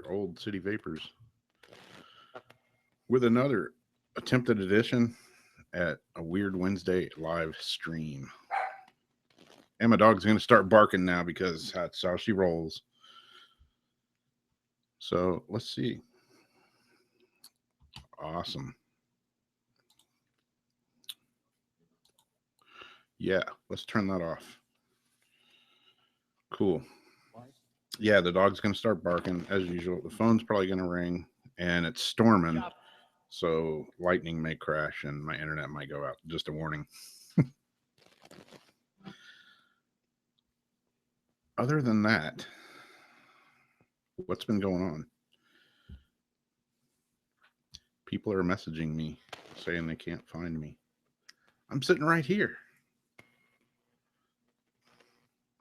Old City Vapors with another attempted edition at a Weird Wednesday live stream. And my dog's going to start barking now because that's how she rolls. So let's see. Awesome. Yeah, let's turn that off. Cool. Yeah, the dog's going to start barking as usual. The phone's probably going to ring, and it's storming. So lightning may crash and my internet might go out. Just a warning. Other than that, what's been going on? People are messaging me saying they can't find me. I'm sitting right here.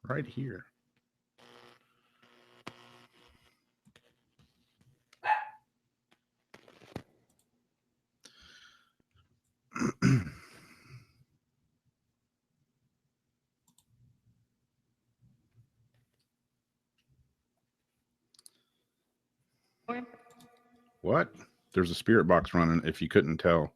Right here. What? There's a spirit box running if you couldn't tell.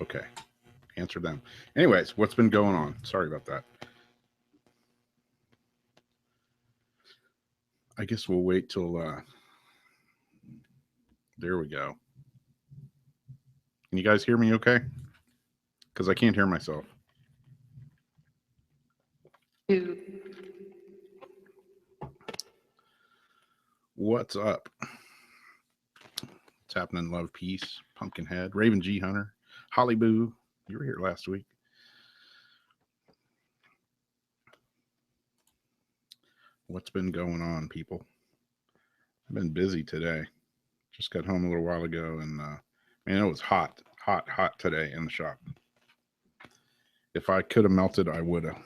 Okay. Answer them. Anyways, what's been going on? Sorry about that. I guess we'll wait till there we go. Can you guys hear me okay? Because I can't hear myself. What's up? What's happening? Love, peace, Pumpkinhead, Raven G Hunter, Holly Boo. You were here last week. What's been going on, people? I've been busy today. Just got home a little while ago, and man, it was hot today in the shop. If I could have melted, I would have.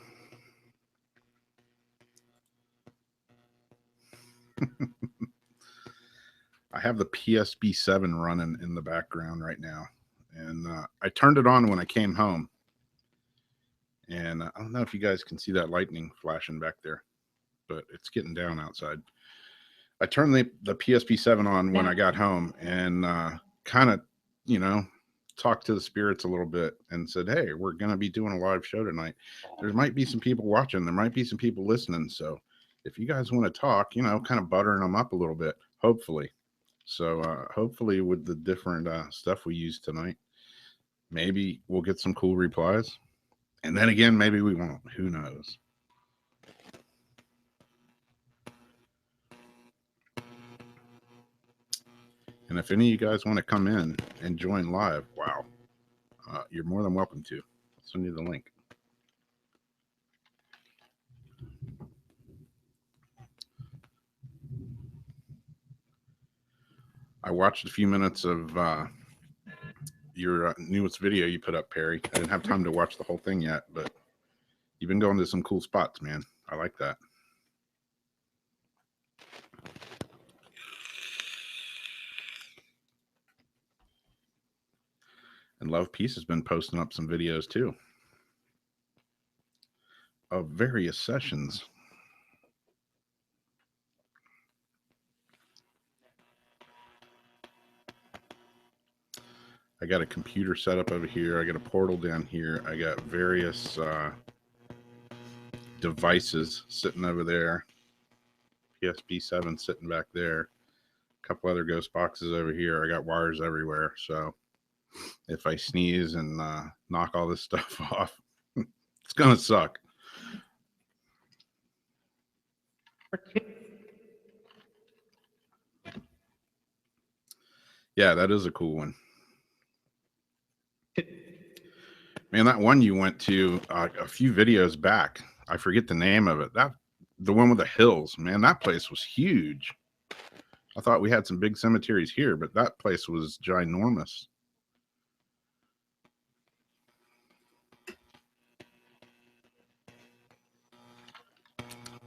I have the PSB7 running in the background right now, and I turned it on when I came home. And I don't know if you guys can see that lightning flashing back there, but it's getting down outside. I turned the PSP7 on when I got home and kind of, talked to the spirits a little bit and said, hey, we're going to be doing a live show tonight. There might be some people watching. There might be some people listening. So if you guys want to talk, kind of buttering them up a little bit, hopefully. So hopefully with the different stuff we use tonight, maybe we'll get some cool replies. And then again, maybe we won't. Who knows? And if any of you guys want to come in and join live, wow, you're more than welcome to. I'll send you the link. I watched a few minutes of your newest video you put up, Perry. I didn't have time to watch the whole thing yet, but you've been going to some cool spots, man. I like that. And Love Peace has been posting up some videos too of various sessions. I got a computer set up over here. I got a portal down here. I got various devices sitting over there. PSP7 sitting back there. A couple other ghost boxes over here. I got wires everywhere. So if I sneeze and knock all this stuff off, it's going to suck. Yeah, that is a cool one. Man, that one you went to a few videos back, I forget the name of it. The one with the hills, man, that place was huge. I thought we had some big cemeteries here, but that place was ginormous.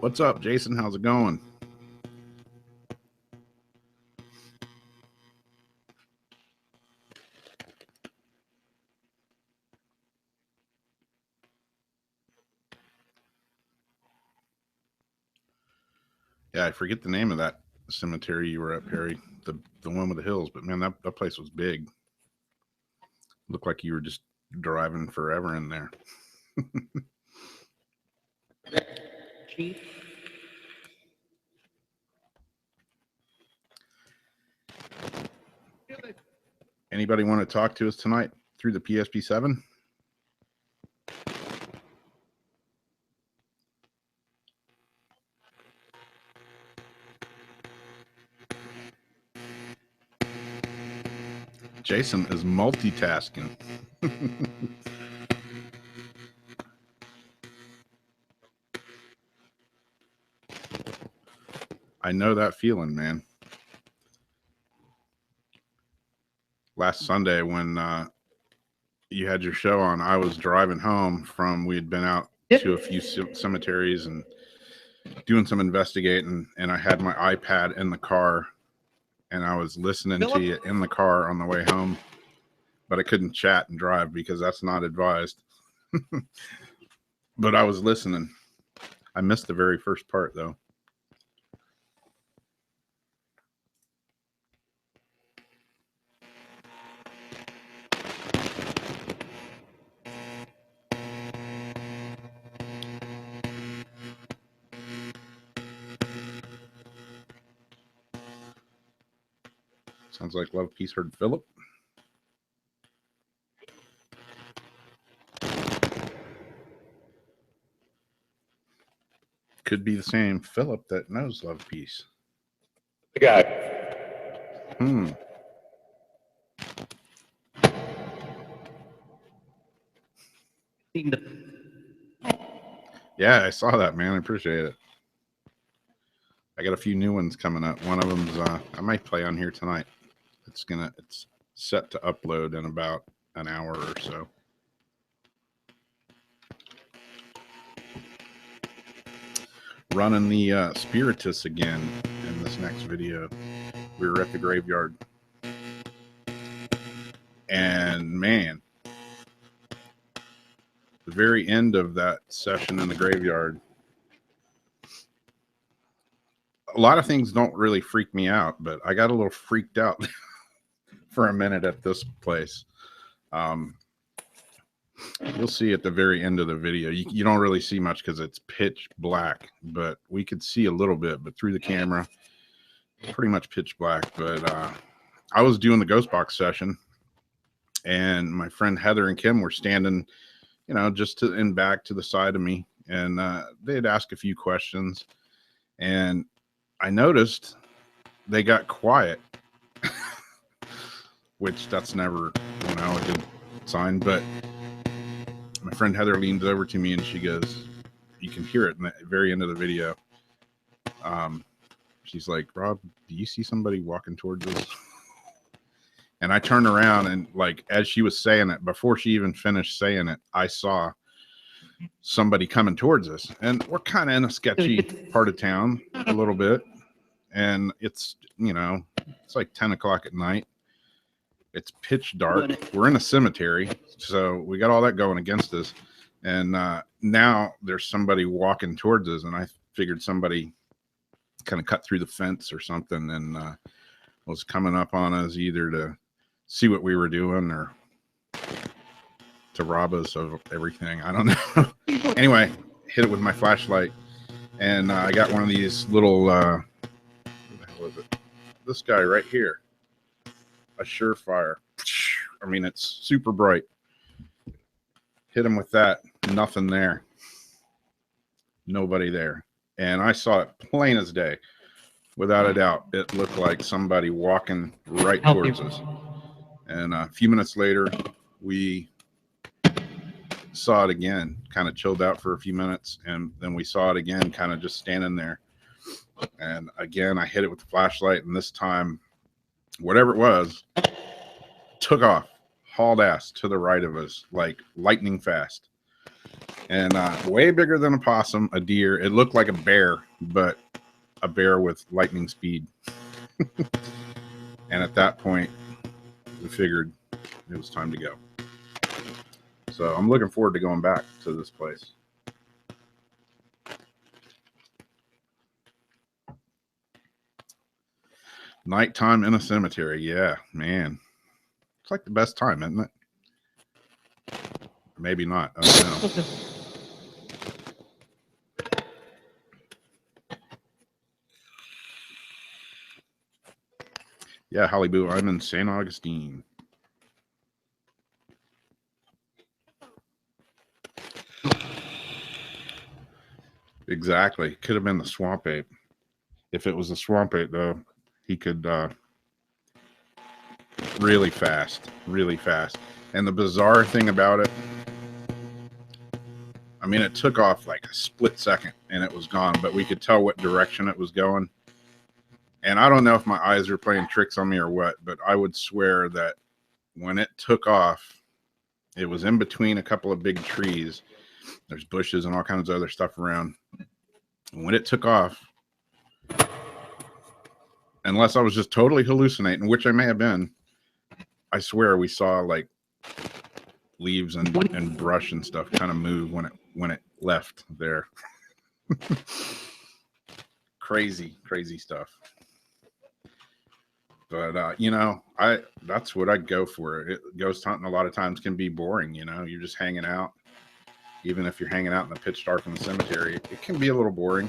What's up, Jason? How's it going? Yeah, I forget the name of that cemetery you were at, Perry. The one with the hills, but man, that place was big. Looked like you were just driving forever in there. Anybody want to talk to us tonight through the PSP7? Jason is multitasking. I know that feeling, man. Last Sunday when you had your show on, I was driving home from, we had been out to a few cemeteries and doing some investigating, and I had my iPad in the car and I was listening to you in the car on the way home, but I couldn't chat and drive because that's not advised. But I was listening. I missed the very first part though. Sounds like Love Peace heard Philip. Could be the same Philip that knows Love Peace. The guy. Yeah, I saw that, man. I appreciate it. I got a few new ones coming up. One of them's I might play on here tonight. It's set to upload in about an hour or so. Running the Spiritus again in this next video. We were at the graveyard. And man, the very end of that session in the graveyard, a lot of things don't really freak me out, but I got a little freaked out for a minute at this place. You'll see at the very end of the video. You don't really see much because it's pitch black, but we could see a little bit, but through the camera, pretty much pitch black. But I was doing the ghost box session, and my friend Heather and Kim were standing, you know, just in back to the side of me, and they had asked a few questions, and I noticed they got quiet, which that's never, you know, a good sign. But my friend Heather leans over to me and she goes, you can hear it in the very end of the video. She's like, Rob, do you see somebody walking towards us? And I turned around and, like, as she was saying it, before she even finished saying it, I saw somebody coming towards us. And we're kind of in a sketchy part of town a little bit. And it's, you know, it's like 10 o'clock at night. It's pitch dark. We're in a cemetery, so we got all that going against us. And now there's somebody walking towards us, and I figured somebody kind of cut through the fence or something and was coming up on us, either to see what we were doing or to rob us of everything. I don't know. Anyway, hit it with my flashlight, and I got one of these little, what the hell is it? This guy right here. A Surefire. I mean, it's super bright. Hit him with that. Nothing there. Nobody there. And I saw it plain as day. Without a doubt, it looked like somebody walking right towards us. And a few minutes later, we saw it again. Kind of chilled out for a few minutes. And then we saw it again, kind of just standing there. And again, I hit it with the flashlight. And this time, whatever it was, took off, hauled ass to the right of us, like lightning fast. And way bigger than a possum, a deer. It looked like a bear, but a bear with lightning speed. And at that point, we figured it was time to go. So I'm looking forward to going back to this place. Nighttime in a cemetery. Yeah, man. It's like the best time, isn't it? Maybe not. I don't know. Yeah, Holly Boo, I'm in St. Augustine. Exactly. Could have been the swamp ape. If it was a swamp ape, though, he could really fast. And the bizarre thing about it, I mean, it took off like a split second and it was gone, but we could tell what direction it was going. And I don't know if my eyes are playing tricks on me or what, but I would swear that when it took off, it was in between a couple of big trees. There's bushes and all kinds of other stuff around. And when it took off, unless I was just totally hallucinating, which I may have been, I swear we saw like leaves and brush and stuff kind of move when it left there. Crazy stuff. But you know, that's what I'd go for. Ghost hunting a lot of times can be boring. You know, you're just hanging out. Even if you're hanging out in the pitch dark in the cemetery, it can be a little boring.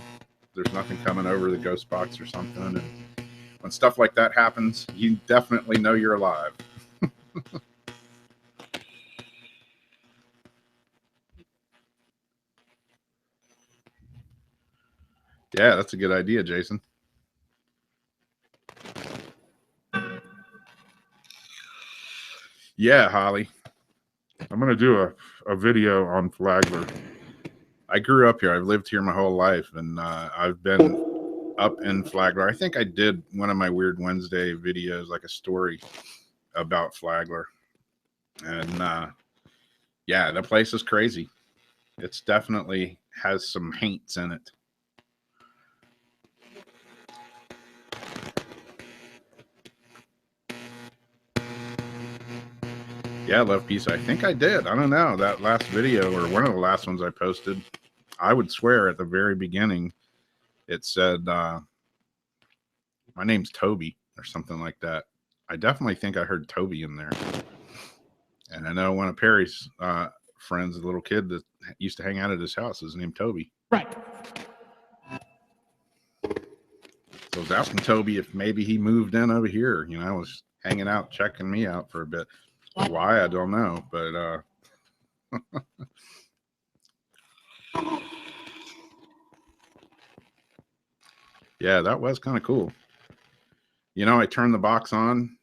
There's nothing coming over the ghost box or something. And when stuff like that happens, you definitely know you're alive. Yeah, that's a good idea, Jason. Yeah, Holly. I'm going to do a video on Flagler. I grew up here. I've lived here my whole life, and I've been up in Flagler. I think I did one of my Weird Wednesday videos, like a story about Flagler. And yeah, the place is crazy. It's definitely has some haints in it. Yeah, Love Peace. I think I did. I don't know. That last video, or one of the last ones I posted, I would swear at the very beginning, it said, my name's Toby or something like that. I definitely think I heard Toby in there. And I know one of Perry's friends, a little kid that used to hang out at his house, is named Toby. Right. So I was asking Toby if maybe he moved in over here. You know, I was hanging out, checking me out for a bit. Why, I don't know. But yeah, that was kind of cool. You know, I turned the box on,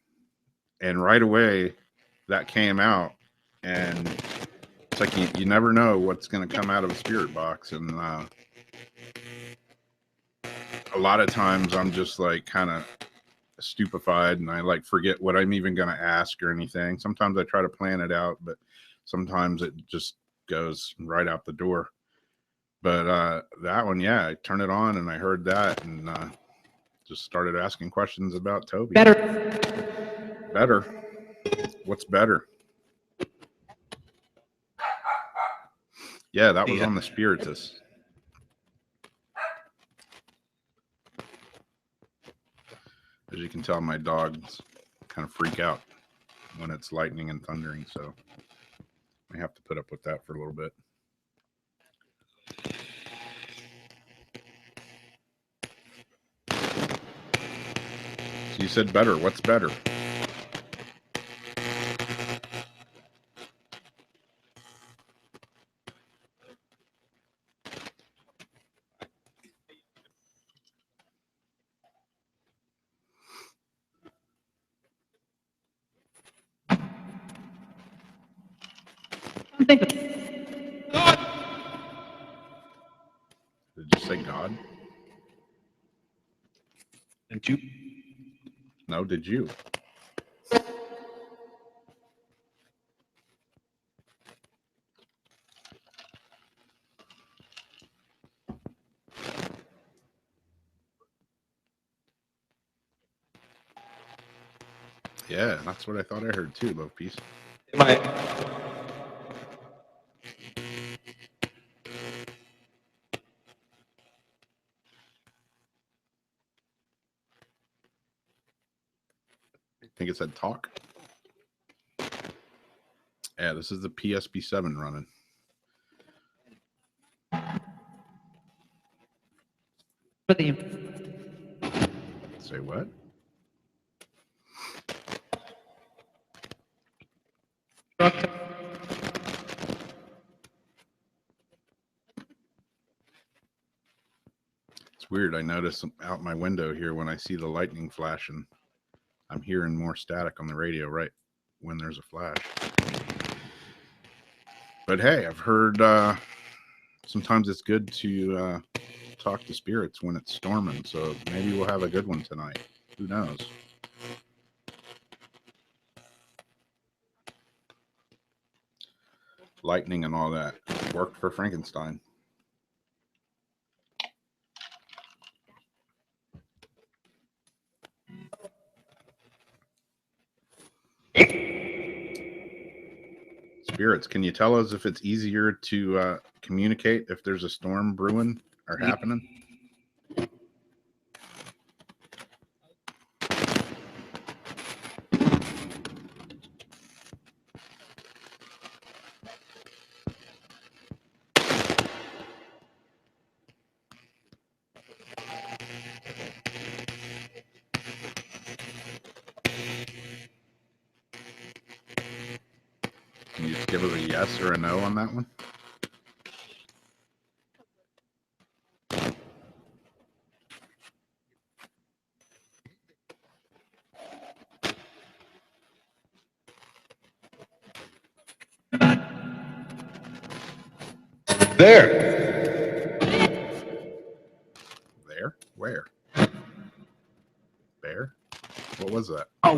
and right away that came out. And it's like you never know what's going to come out of a spirit box. And a lot of times I'm just like kind of stupefied, and I like forget what I'm even going to ask or anything. Sometimes I try to plan it out, but sometimes it just goes right out the door. But that one, yeah, I turned it on and I heard that, and just started asking questions about Toby. Better. What's better? Yeah, that was on the Spiritus. As you can tell, my dogs kind of freak out when it's lightning and thundering, so I have to put up with that for a little bit. So you said better. What's better? God. Did you say God? Did you? No, did you? Yeah, that's what I thought I heard too, Love Piece. Am I? I think it said talk. Yeah, this is the PSB7 running. Say what? It's weird. I notice out my window here when I see the lightning flashing, I'm hearing more static on the radio right when there's a flash. But hey, I've heard sometimes it's good to talk to spirits when it's storming, so maybe we'll have a good one tonight. Who knows? Lightning and all that worked for Frankenstein. Spirits, can you tell us if it's easier to communicate if there's a storm brewing or happening? Can you just give us a yes or a no on that one? There. There? Where? Bear? What was that? Oh,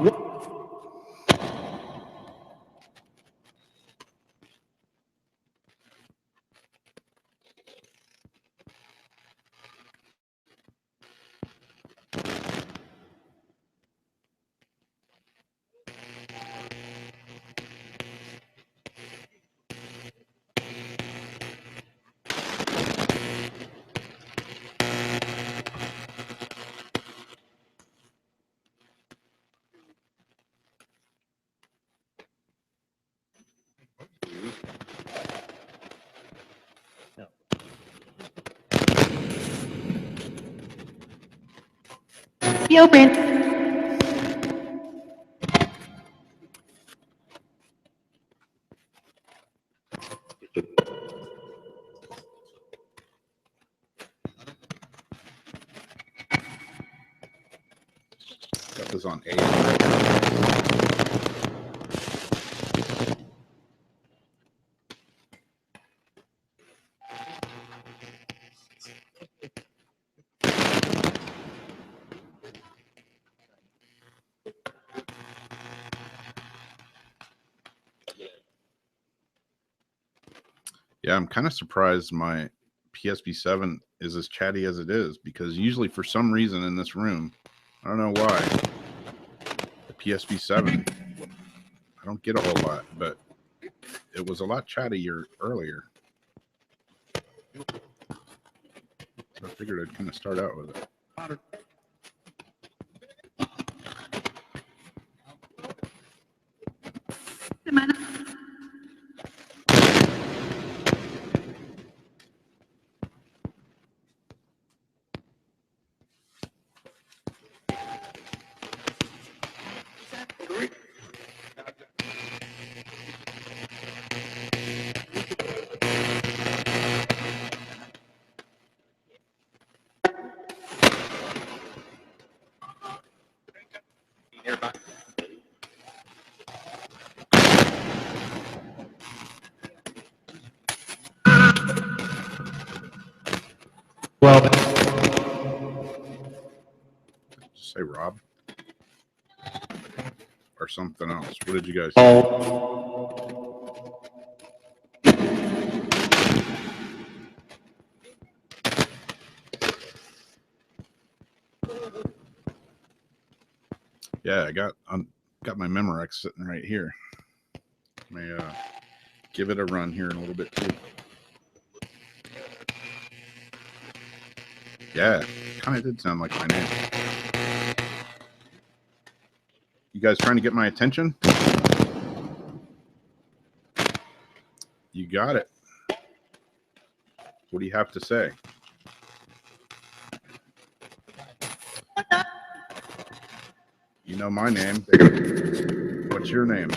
Be open. Got this on A. Yeah, I'm kind of surprised my PSB7 is as chatty as it is, because usually for some reason in this room, I don't know why, the PSB7, I don't get a whole lot, but it was a lot chattier earlier. So I figured I'd kind of start out with it. well, Just say Rob or something else. What did you guys say? oh, Yeah, I got Got my Memorex sitting right here. May give it a run here in a little bit too. Yeah, kind of did sound like my name. You guys trying to get my attention? You got it. What do you have to say? You know my name. What's your name?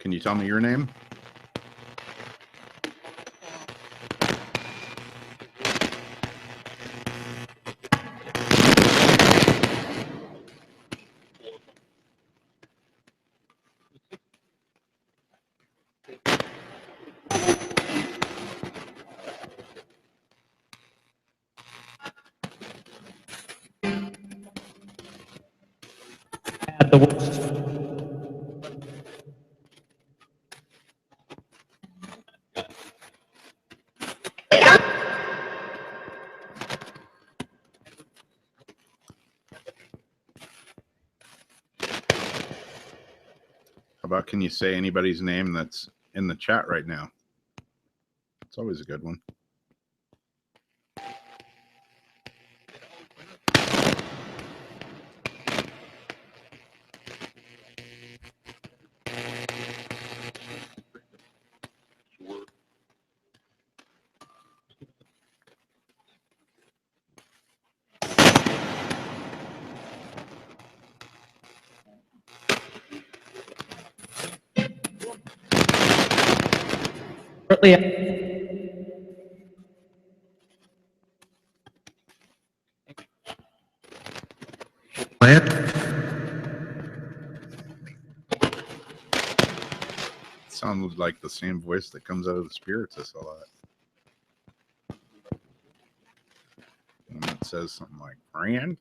Can you tell me your name? How about, can you say anybody's name that's in the chat right now? It's always a good one. Sounds like the same voice that comes out of the Spiritus a lot. When it says something like, friend.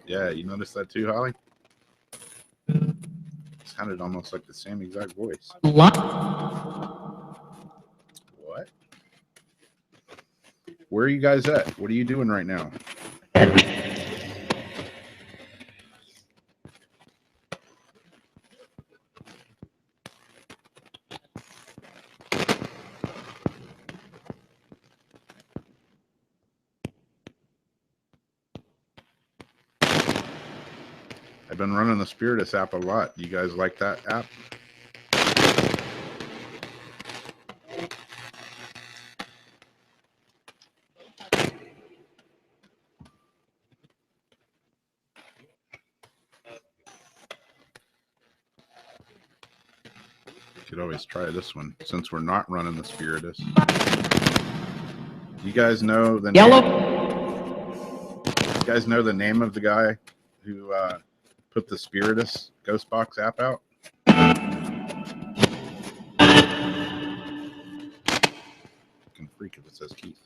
Yeah, you noticed that too, Holly? It sounded almost like the same exact voice. What? Where are you guys at? What are you doing right now? I've been running the Spiritus app a lot. You guys like that app? Could always try this one since we're not running the Spiritus. You guys know the name? You guys know the name of the guy who put the Spiritus Ghost Box app out? Can freak if it says Keith.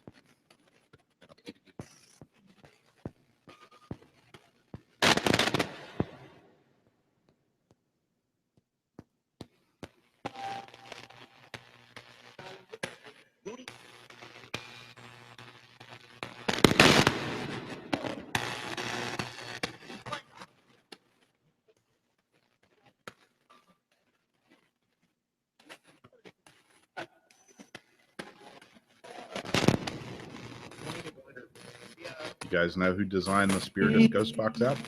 You guys know who designed the Spiritus Ghost Box app?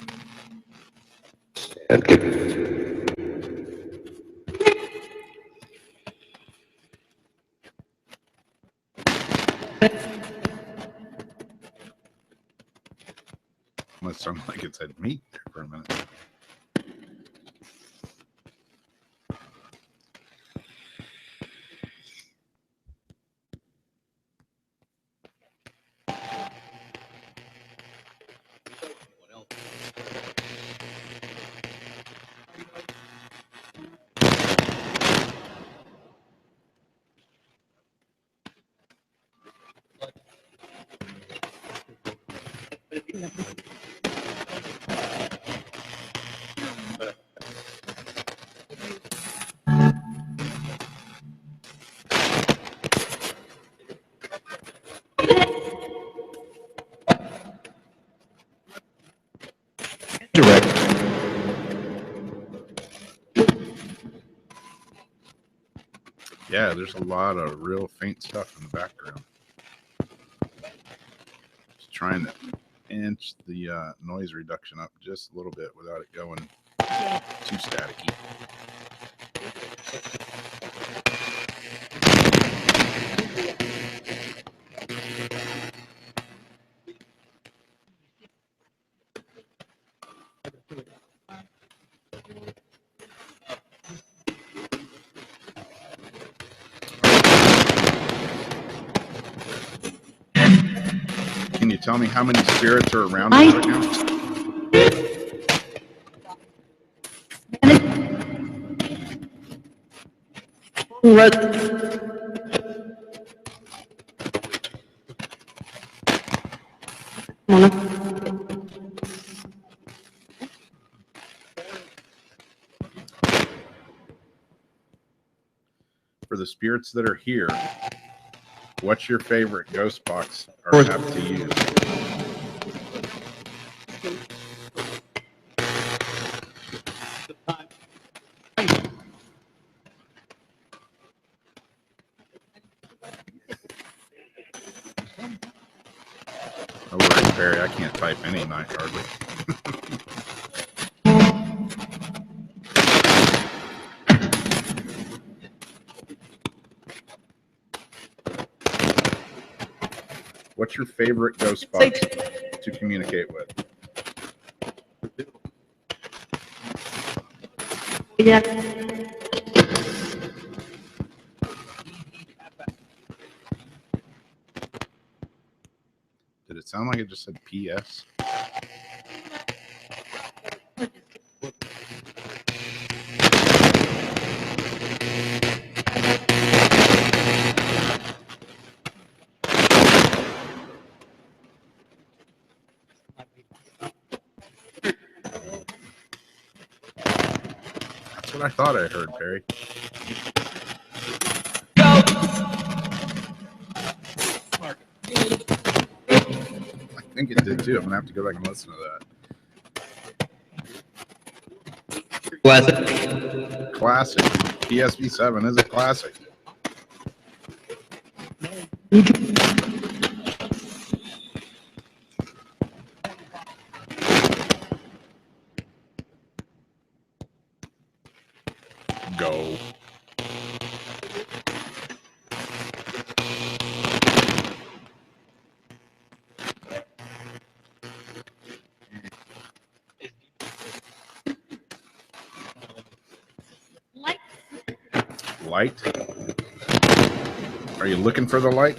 Almost sounded like it said meat for a minute. Direct. Yeah, there's a lot of real faint stuff in the background. Just trying to inch the noise reduction up just a little bit without it going too staticky. Can you tell me how many spirits are around us right now? For the spirits that are here, what's your favorite ghost box or app to use? No worries, Barry. I can't type any night hardly. What's your favorite ghost box to communicate with? Yeah. Did it sound like it just said PS? That's what I thought I heard, Perry. I think it did too. I'm gonna have to go back and listen to that. Classic. Classic. PSB7 is a classic. Go. Light? Are you looking for the light?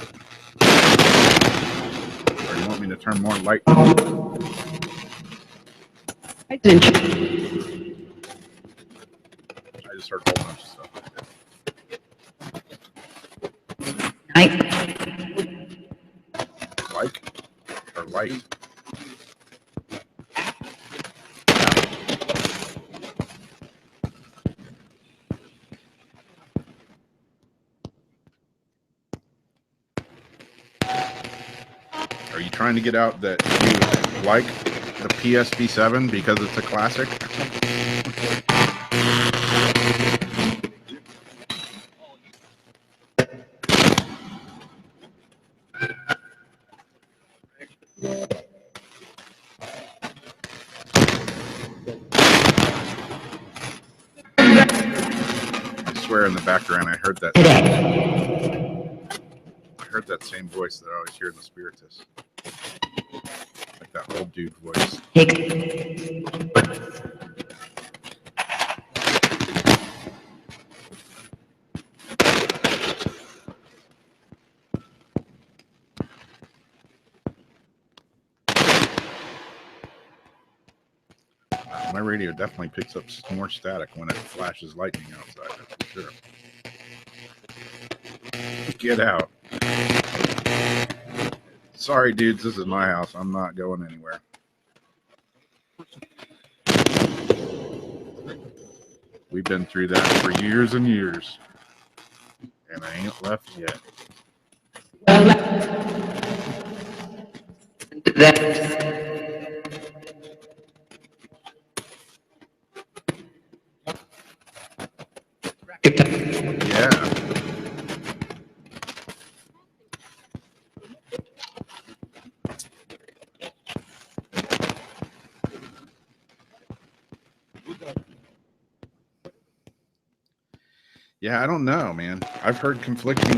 Or you want me to turn more light? I didn't. I just heard a whole bunch of stuff. Like or light? Are you trying to get out that you like the PSB7 because it's a classic? I swear in the background I heard that. I heard that same voice that I always hear in the Spiritus. Like that old dude voice. My radio definitely picks up more static when it flashes lightning outside, that's for sure. Get out. Sorry, dudes, this is my house. I'm not going anywhere. We've been through that for years and years, and I ain't left yet. Yeah. Yeah, I don't know, man. I've heard conflicting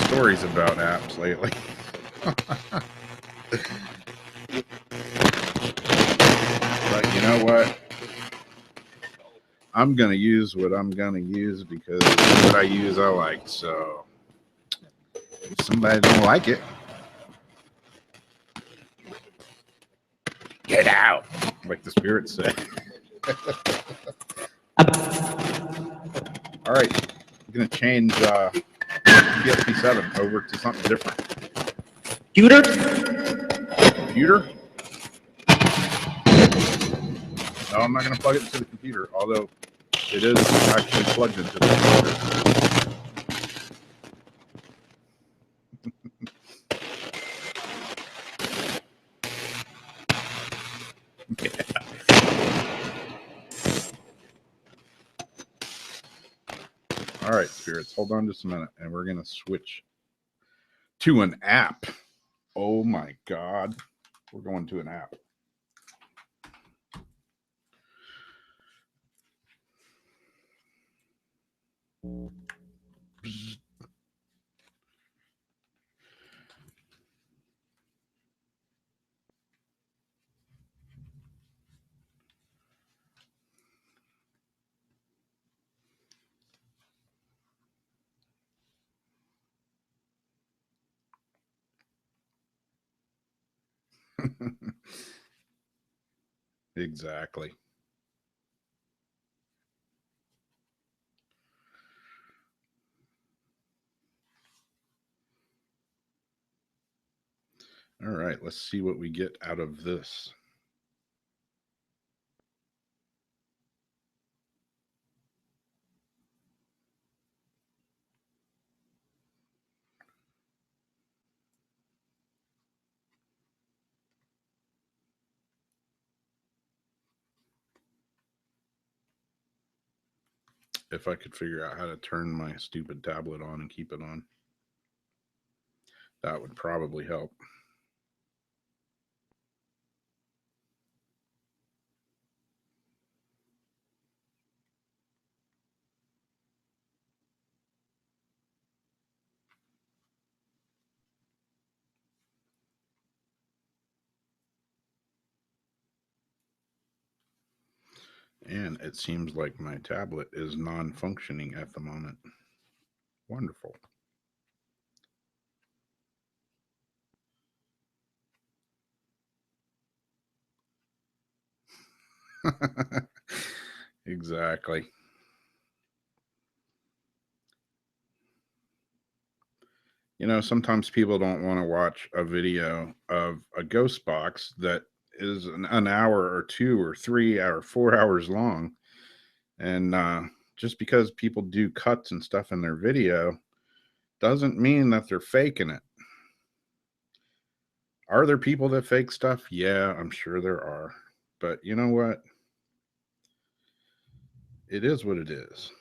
stories about apps lately. But you know what? I'm going to use what I'm going to use because what I use I like. So if somebody don't like it, get out, like the spirit said. All right, I'm going to change PSP7 over to something different. Computer? Computer? No, I'm not going to plug it into the computer, although it is actually plugged into the computer. All right, spirits, hold on just a minute, and we're going to switch to an app. Oh my God. We're going to an app. Exactly. All right, let's see what we get out of this. If I could figure out how to turn my stupid tablet on and keep it on, that would probably help. And it seems like my tablet is non-functioning at the moment. Wonderful. Exactly. You know, sometimes people don't want to watch a video of a ghost box that is an hour or 2 or 3 or 4 hours long. And just because people do cuts and stuff in their video doesn't mean that they're faking it. Are there people that fake stuff? Yeah, I'm sure there are. But you know what? It is what it is.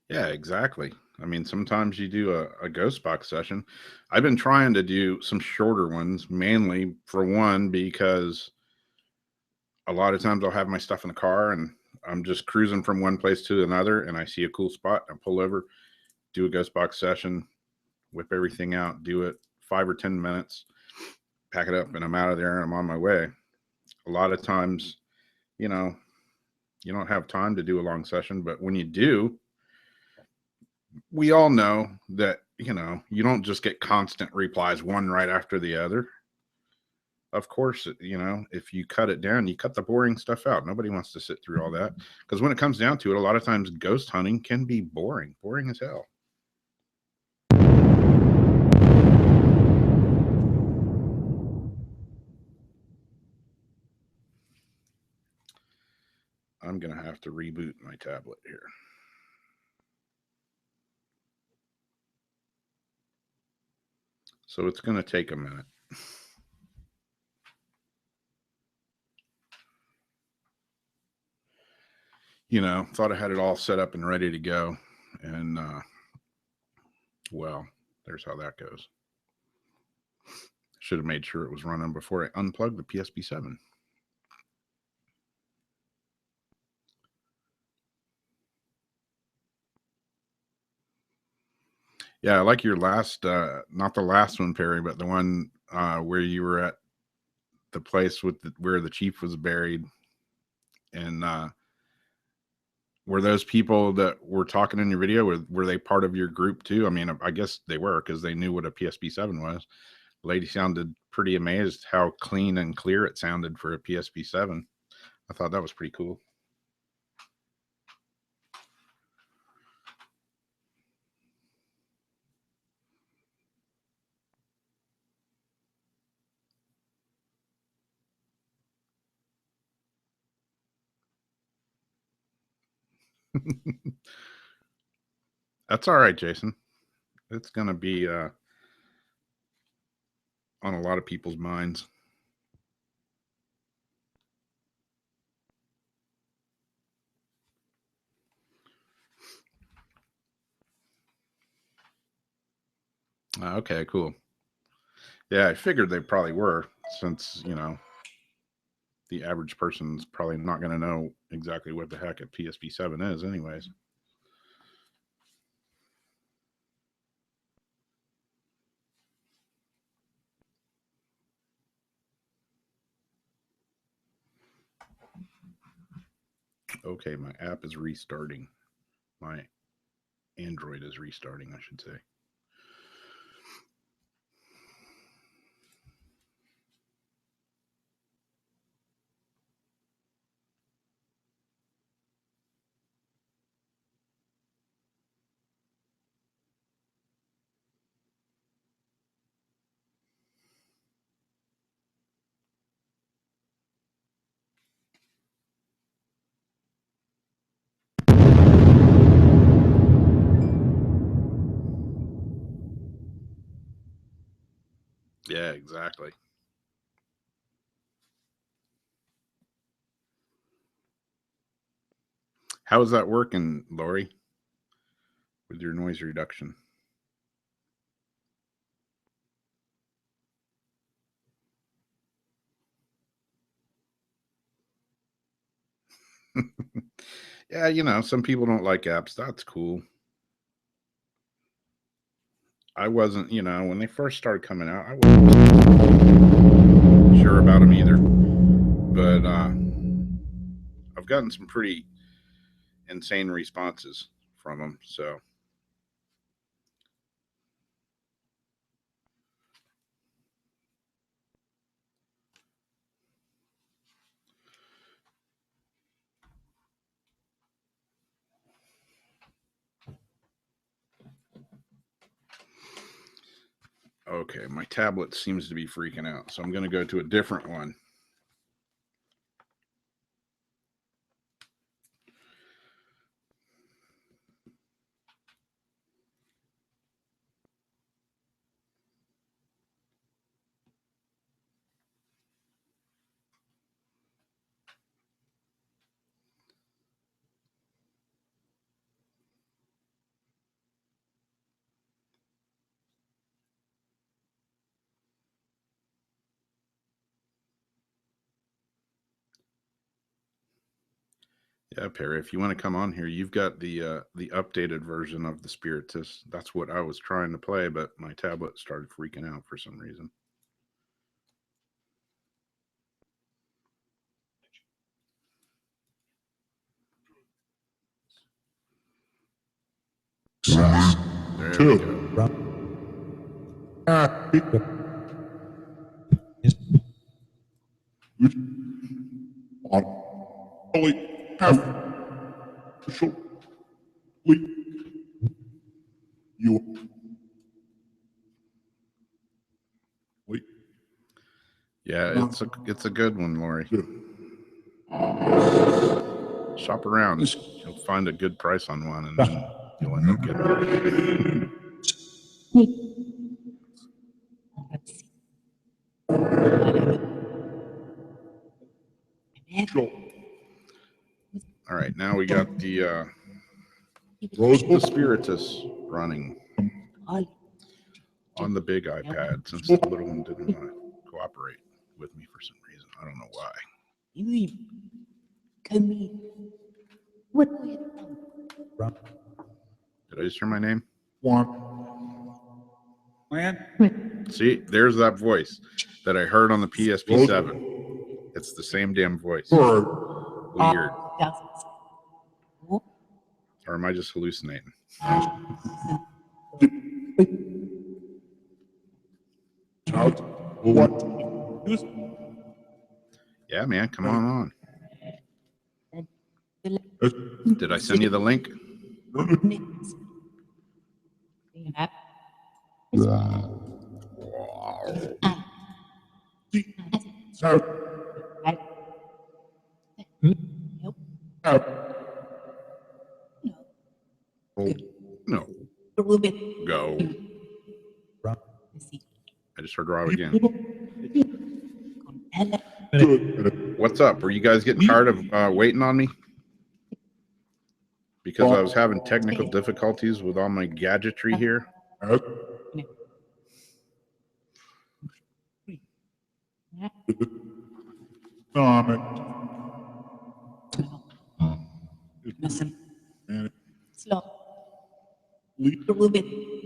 Yeah, exactly. I mean, sometimes you do a ghost box session. I've been trying to do some shorter ones, mainly for one, because a lot of times I'll have my stuff in the car and I'm just cruising from one place to another and I see a cool spot. I pull over, do a ghost box session, whip everything out, do it 5 or 10 minutes, pack it up, and I'm out of there and I'm on my way. A lot of times, you know, you don't have time to do a long session, but when you do, we all know that, you know, you don't just get constant replies one right after the other. of course, you know, if you cut it down, you cut the boring stuff out. Nobody wants to sit through all that, because when it comes down to it, a lot of times ghost hunting can be boring as hell. I'm going to have to reboot my tablet here. So it's going to take a minute. You know, thought I had it all set up and ready to go. And, well, there's how that goes. Should have made sure it was running before I unplugged the PSP7. Yeah, I like your last, not the last one, Perry, but the one where you were at the place with where the chief was buried. And were those people that were talking in your video, were they part of your group too? I mean, I guess they were, because they knew what a PSP7 was. Lady sounded pretty amazed how clean and clear it sounded for a PSP7. I thought that was pretty cool. That's all right, Jason. It's going to be on a lot of people's minds. Okay, cool. Yeah, I figured they probably were, since, you know, the average person's probably not going to know exactly what the heck a PSP7 is anyways. Okay, my app is restarting. My Android is restarting, I should say. Yeah, exactly. How is that working, Lori, with your noise reduction? Yeah, you know, some people don't like apps. That's cool. I wasn't, you know, when they first started coming out, I wasn't sure about them either. But I've gotten some pretty insane responses from them. So okay, my tablet seems to be freaking out, so I'm going to go to a different one. Yeah, Perry, if you want to come on here, you've got the updated version of the Spiritus. That's what I was trying to play, but my tablet started freaking out for some reason. There we go. Yeah, it's a good one, Lori. Shop around. You'll find a good price on one, and then you'll end up getting it. All right, now we got the Spiritus running on the big iPad since the little one didn't want to cooperate with me for some reason. I don't know why. Did I just hear my name? See, there's that voice that I heard on the PSP7. It's the same damn voice. Weird. Or am I just hallucinating? Yeah, man, come on. Did I send you the link? No. Go. I just heard Rob again. What's up? Were you guys getting tired of waiting on me? Because I was having technical difficulties with all my gadgetry here. Let me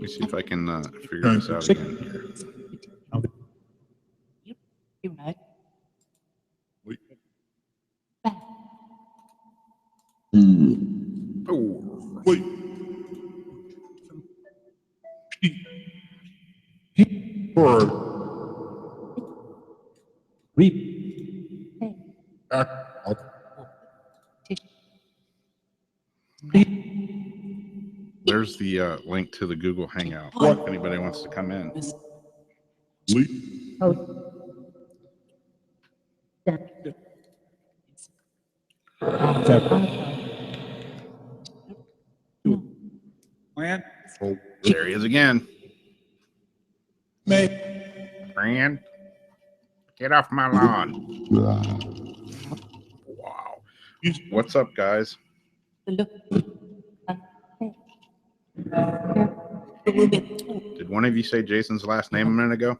see if I can figure this out again here. There's the link to the Google Hangout if anybody wants to come in. There he is again. Fran, get off my lawn. Wow. What's up, guys? Did one of you say Jason's last name a minute ago?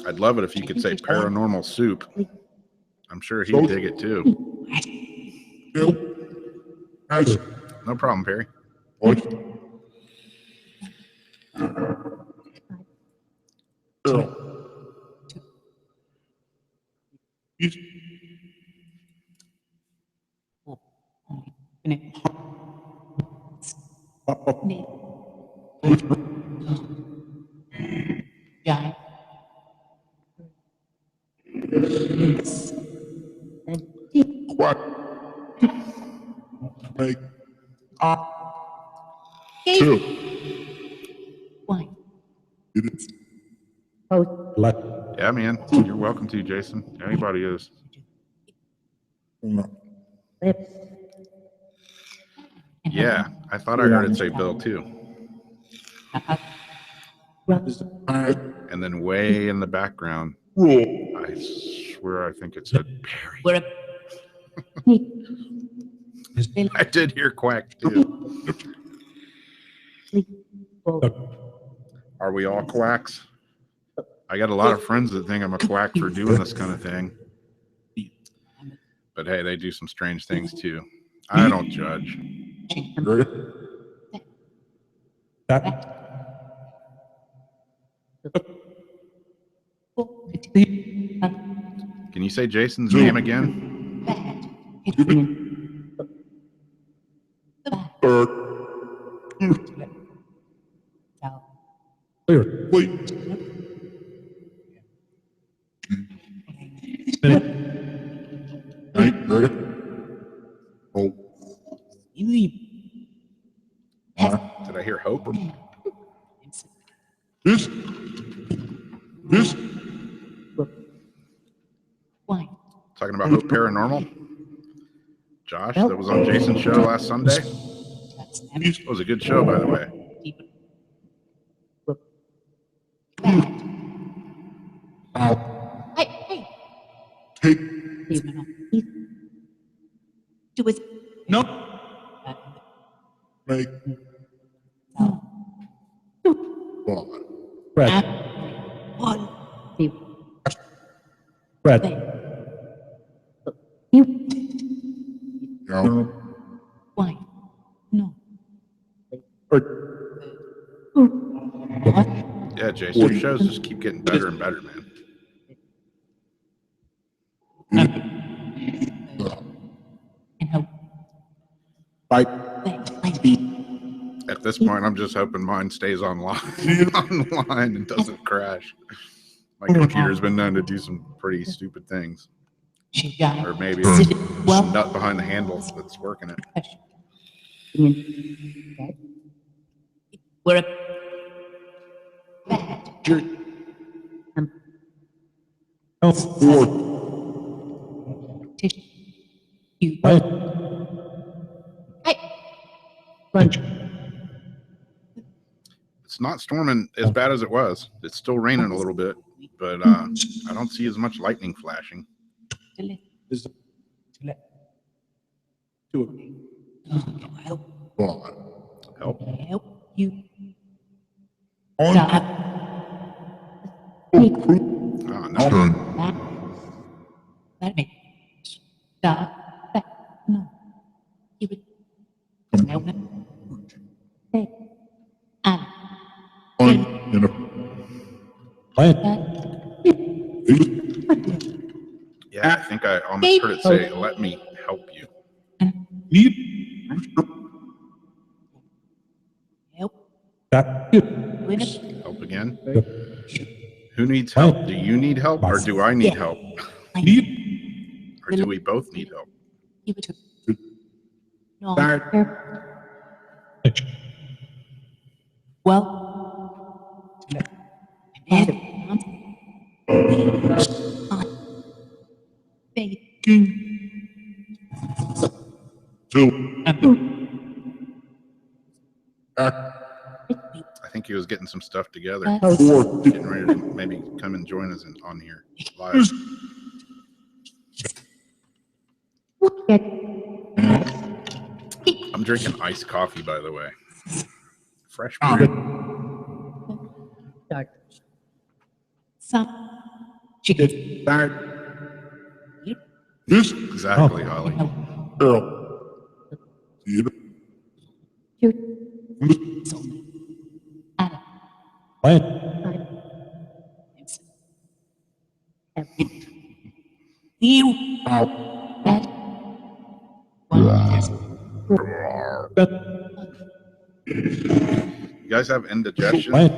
I'd love it if you could say Paranormal Soup. I'm sure he'd dig it too. No problem, Perry. Yeah, man. You're welcome to, Jason. Anybody is. Yeah, I thought I heard it say Bill too. And then way in the background, I swear I think it said Perry. I did hear quack too. Are we all quacks? I got a lot of friends that think I'm a quack for doing this kind of thing. But hey, they do some strange things too. I don't judge. Can you say Jason's name again? Clear. Wait. Spin. Right. Ready. Oh. Did I hear hope? This. This. Why? Talking about Hope Paranormal? Josh, that was on Jason's show last Sunday. It was a good show, by the way. Out. Hey. Take. Do it. No. Make. One. Red. One. Red. You. No. Why? No. What? Yeah, Jason, your shows just keep getting better and better, man. And hope. Fight. At this point, I'm just hoping mine stays online and doesn't crash. My computer's been known to do some pretty stupid things. Or maybe it's a nut behind the handle that's working it. We're a bad. Oh, four. You. Right. Hey. Lunch. It's not storming as bad as it was. It's still raining a little bit, but I don't see as much lightning flashing. Two. Help. One. Help. Help you. On. Stop. Oh, no. Let me. Stop. No. You would. Help me. Hey. On. In a. Plant. Yeah, I think I almost heard it say, "Let me help you." Need. Help. That. Help again? Who needs help? Do you need help, or do I need help? Need. Or do we both need help? You would. No. Start. Well. And King. Two. I think he was getting some stuff together. Four. Getting ready to maybe come and join us on here live. I'm drinking iced coffee, by the way. Fresh brew. Some chicken. Start. This. Exactly, Holly. Girl. See You. Plant. You. Out. That. You guys have indigestion? Plant.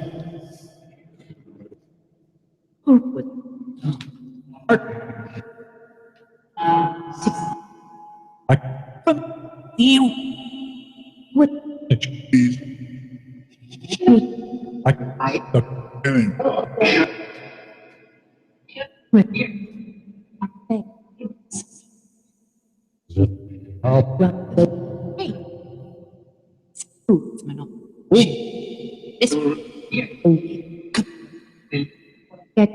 You. What? Cheese. The inning. Hey. Foods, man. This. Get.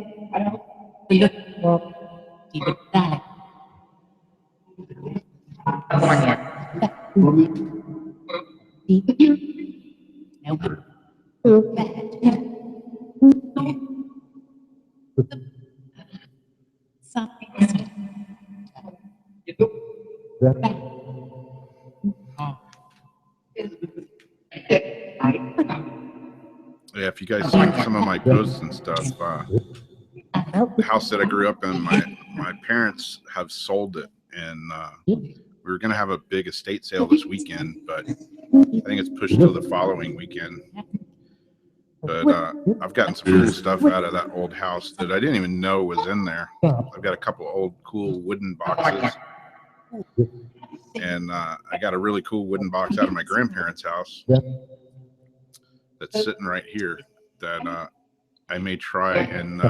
Look. Keep it back. No. Bad. Something. Yeah, if you guys see some of my posts and stuff, the house that I grew up in, my parents have sold it, and we were going to have a big estate sale this weekend, but I think it's pushed till the following weekend. But I've gotten some cool stuff out of that old house that I didn't even know was in there. I've got a couple old cool wooden boxes. And I got a really cool wooden box out of my grandparents' house that's sitting right here that I may try and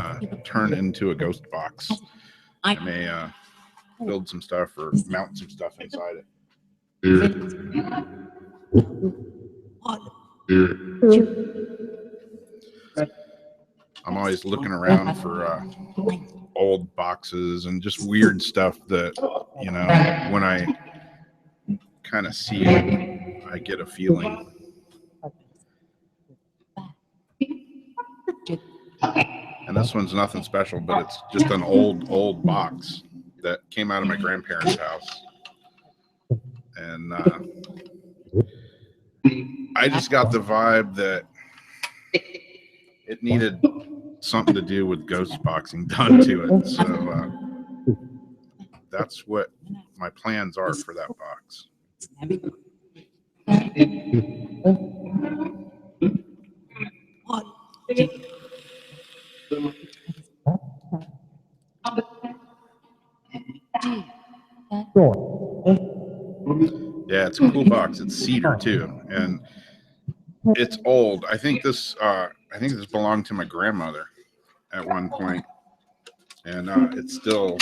turn into a ghost box. I may build some stuff or mount some stuff inside it. I'm always looking around for old boxes and just weird stuff that, you know, when I kind of see it, I get a feeling. And this one's nothing special, but it's just an old box that came out of my grandparents' house. And I just got the vibe that it needed something to do with ghost boxing done to it. So that's what my plans are for that box. Yeah, it's a cool box. It's cedar too, and it's old. I think this belonged to my grandmother at one point, and it still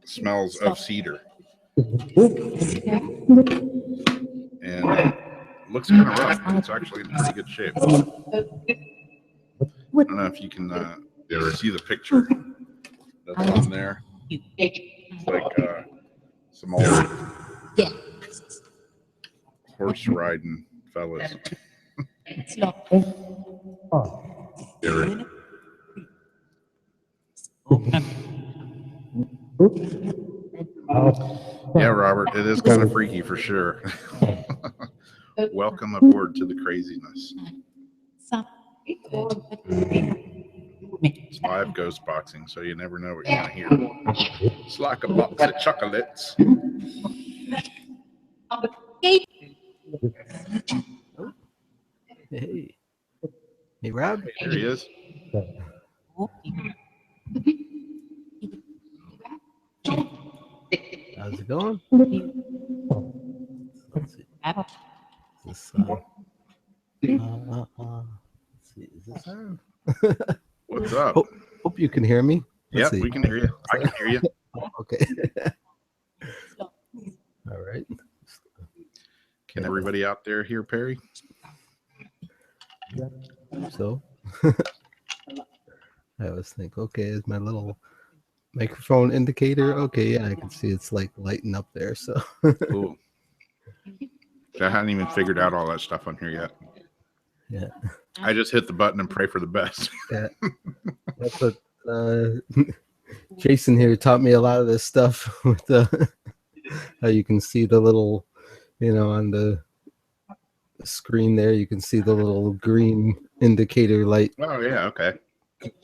smells of cedar, and looks kind of rough, but it's actually in pretty good shape. I don't know if you can see the picture that's on there. It's like some old horse riding fellas. Yeah, Robert, it is kind of freaky for sure. Welcome aboard to the craziness. It's live ghost boxing, so you never know what you're gonna hear. It's like a box of chocolates. Hey, hey, Rob. There he is. How's it going? Let's see. Is this let's see. Is this on? What's up? Hope you can hear me. Yep, we can hear you. I can hear you. Okay. All right. Can everybody out there hear Perry? So I always think, okay, is my little microphone indicator? Okay, yeah, I can see it's like lighting up there. So Cool. I hadn't even figured out all that stuff on here yet. yeah, I just hit the button and pray for the best. yeah. That's what Jason here taught me a lot of this stuff with the how you can see the little, on the screen there, you can see the little green indicator light Oh yeah, okay.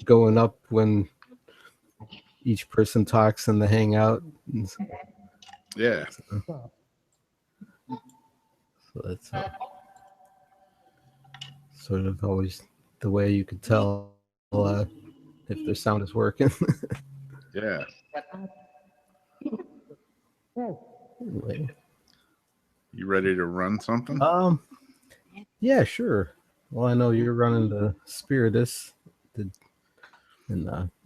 going up when each person talks in the hangout. Yeah. So that's sort of always the way you could tell if their sound is working. Yeah. Anyway. You ready to run something? Yeah, sure. Well, I know you're running the Spiritus,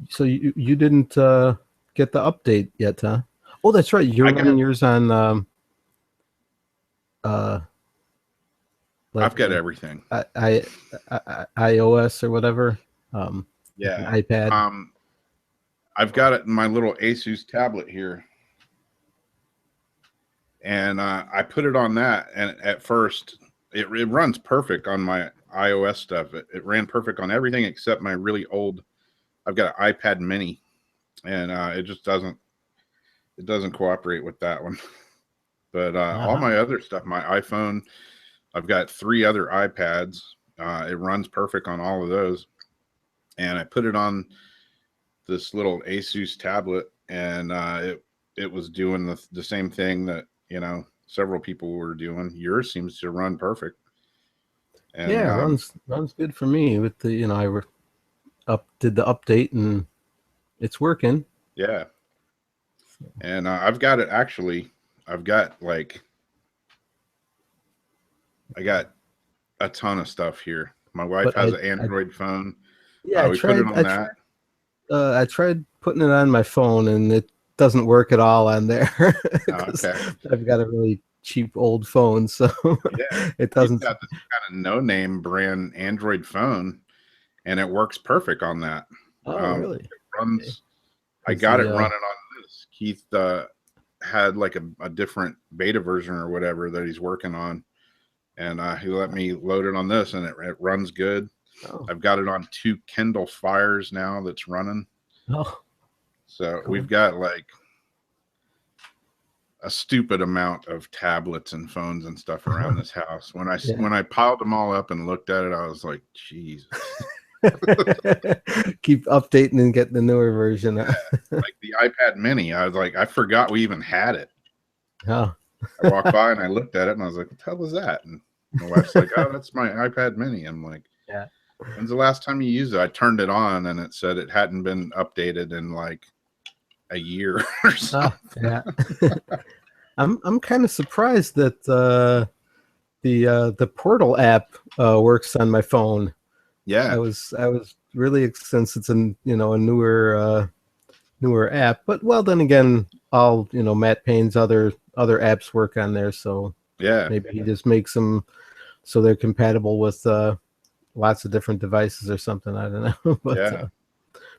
so you didn't get the update yet, huh? Oh, that's right. You're running yours on I've got everything. iOS or whatever. Yeah. iPad. I've got it in my little Asus tablet here. And I put it on that, and at first it runs perfect on my iOS stuff. It ran perfect on everything except my really old. I've got an iPad Mini, and it just doesn't cooperate with that one. But all my other stuff, my iPhone, I've got 3 other iPads. It runs perfect on all of those, and I put it on this little Asus tablet, and it was doing the same thing that several people were doing. Yours seems to run perfect. And Yeah, runs good for me with the did the update and it's working. yeah. And I've got it actually. I've got like I got a ton of stuff here. My wife But has an Android phone. yeah, We put it on that. I tried putting it on my phone and it doesn't work at all on there. 'Cause Okay. I've got a really cheap old phone, so Yeah. it He's doesn't. got this kind of no-name brand Android phone, and it works perfect on that. Oh, really? It runs. I Is got it the, running on this. Keith had like a different beta version or whatever that he's working on, and he let me load it on this, and it runs good. Oh, I've got it on 2 Kindle Fires now that's running. oh, So cool. we've got like a stupid amount of tablets and phones and stuff around this house. When I piled them all up and looked at it, I was like, Jesus. Keep updating and get the newer version. Yeah, like the iPad Mini. I was like, I forgot we even had it. Oh. I walked by and I looked at it and I was like, what the hell was that? And my wife's like, oh, that's my iPad Mini. I'm like, Yeah. When's the last time you used it? I turned it on and it said it hadn't been updated in like a year or something. Yeah. I'm kind of surprised that the Portal app works on my phone. Yeah. I was really, since it's a newer app, but well, then again, all Matt Payne's other apps work on there, so Yeah. maybe he just makes them so they're compatible with lots of different devices or something. I don't know, but Yeah.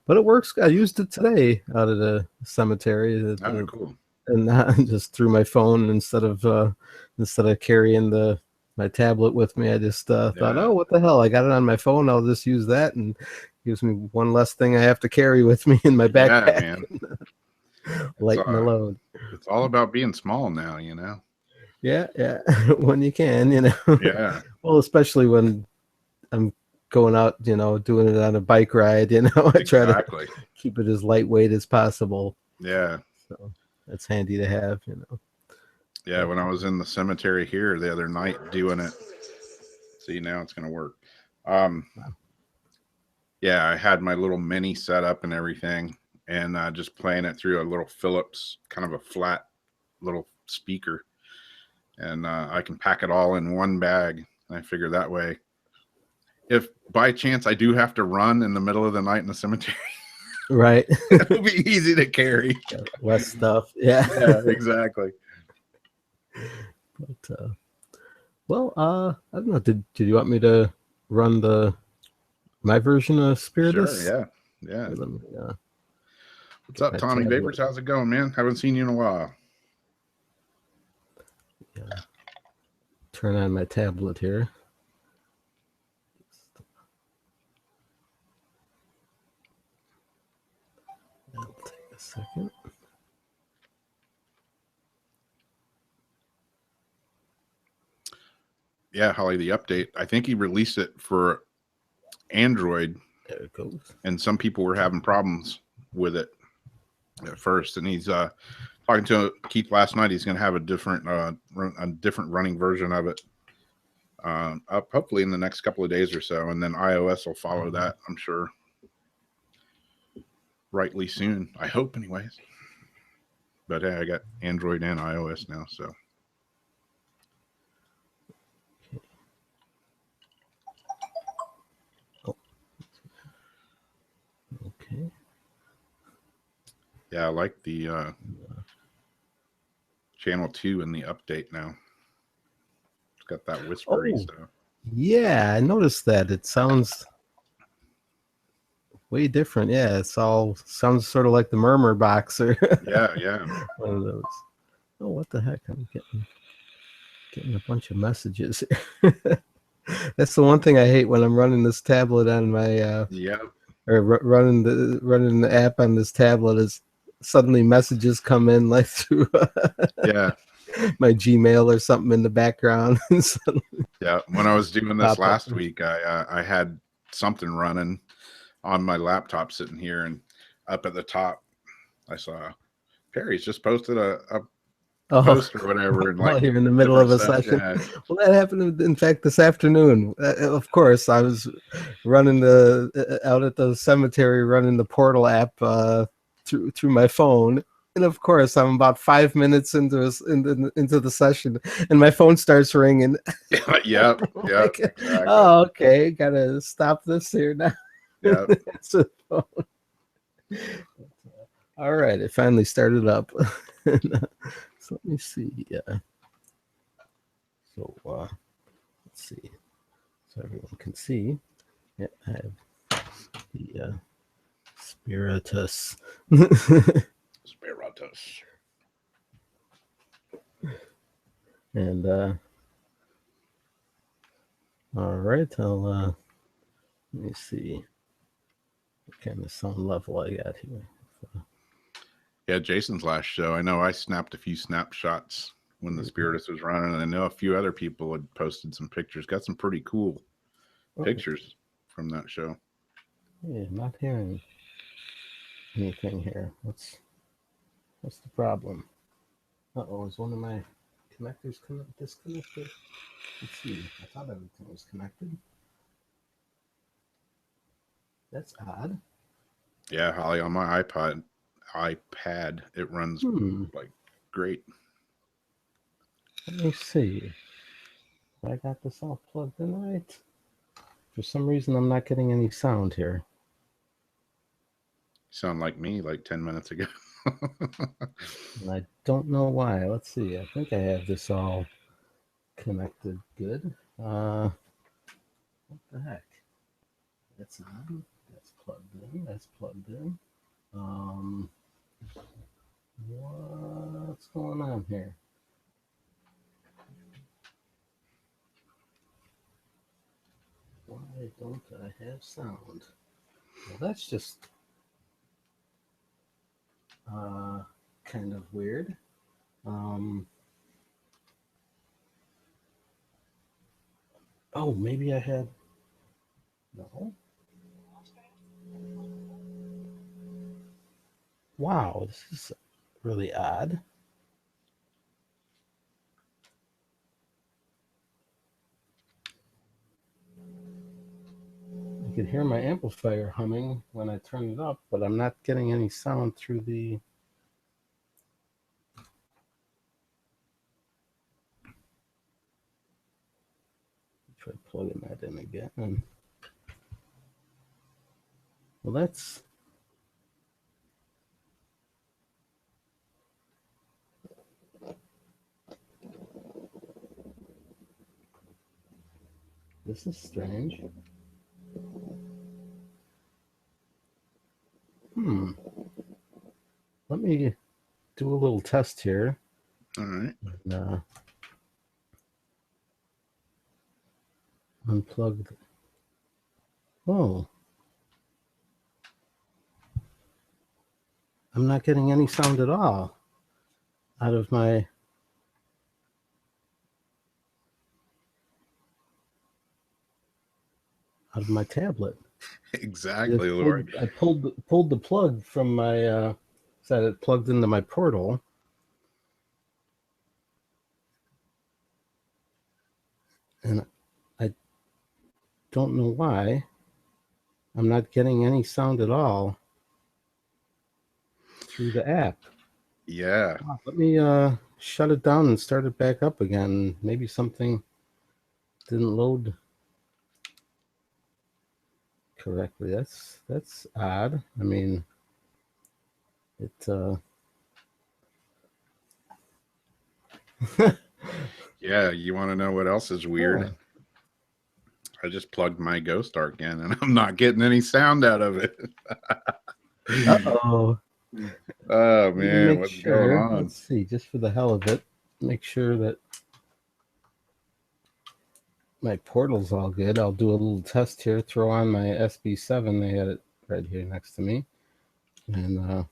But it works. I used it today out of the cemetery, Oh, cool. and just through my phone instead of carrying my tablet with me. I just thought, oh, what the hell? I got it on my phone. I'll just use that, and gives me one less thing I have to carry with me in my backpack. Yeah, man. Lighten the load. It's all about being small now, you know. Yeah, when you can, Yeah. Well, especially when I'm going out, doing it on a bike ride, I try to keep it as lightweight as possible. Yeah. So that's handy to have, Yeah, when I was in the cemetery here the other night doing it. See, now it's going to work. Yeah, I had my little mini set up and everything, and just playing it through a little Philips, kind of a flat little speaker. And I can pack it all in one bag. And I figure that way, if by chance I do have to run in the middle of the night in the cemetery, right, it'll be easy to carry. Less stuff. Yeah, exactly. But I don't know. Did you want me to run my version of Spiritus? Sure, yeah. Let me, what's up, Tommy Vapors? How's it going, man? Haven't seen you in a while. Yeah. Turn on my tablet here. It'll take a second. Yeah, Holly, the update. I think he released it for Android. There it goes. And some people were having problems with it at first. And he's talking to Keith last night. He's going to have a different running version of it up hopefully in the next couple of days or so. And then iOS will follow that, I'm sure. Rightly soon, I hope, anyways. But hey, I got Android and iOS now, so. Okay. Yeah, I like the channel 2 in the update now. It's got that whispery stuff. Yeah, I noticed that. It sounds way different. Yeah, it sounds sort of like the Murmur box or yeah. One of those. Oh, what the heck? I'm getting a bunch of messages. That's the one thing I hate when I'm running this tablet on my or running the app on this tablet is suddenly messages come in like through my Gmail or something in the background. Yeah, when I was doing this last week, I had something running on my laptop sitting here, and up at the top I saw Perry's just posted a post or whatever. And while like you're in the middle of a different session. yeah. Well, that happened, in fact, this afternoon. Of course, I was running out at the cemetery, running the portal app through my phone. And of course, I'm about 5 minutes into the session, and my phone starts ringing. Yep. Like, Exactly. oh, okay, gotta stop this here now. Yep. It's a phone. All right, it finally started up. So let me see. So let's see, so everyone can see. Yeah, I have the Spiritus. Spiritus. And all right, I'll let me see what kind of sound level I got here. Yeah, Jason's last show. I know I snapped a few snapshots when the Spiritus was running, and I know a few other people had posted some pictures. Got some pretty cool pictures from that show. Yeah, not hearing anything here. What's the problem? Uh-oh, is one of my connectors disconnected? Let's see. I thought everything was connected. That's odd. Yeah, Holly, on my iPad, it runs like great. Let me see. I got this all plugged in right. For some reason, I'm not getting any sound here. Sound like me like 10 minutes ago. And I don't know why. Let's see. I think I have this all connected good. What the heck? That's on. That's plugged in. That's plugged in. What's going on here? Why don't I have sound? Well, that's just kind of weird. Oh, maybe I had. No. Wow, this is really odd. I could hear my amplifier humming when I turn it up, but I'm not getting any sound through the. Try plugging that in again. Well, that's. This is strange. Let me do a little test here. All right. And, unplug. Oh. I'm not getting any sound at all out of my. Tablet. Exactly, Lord. I pulled the plug from my said it plugged into my portal. And I don't know why I'm not getting any sound at all through the app. Yeah. Let me shut it down and start it back up again. Maybe something didn't load correctly. That's odd. I mean, it Yeah, you want to know what else is weird? Yeah. I just plugged my Ghost Arc in and I'm not getting any sound out of it. Uh-oh. Oh man, what's going on? Let's see, just for the hell of it, make sure that my portal's all good. I'll do a little test here, throw on my SB7. They had it right here next to me. And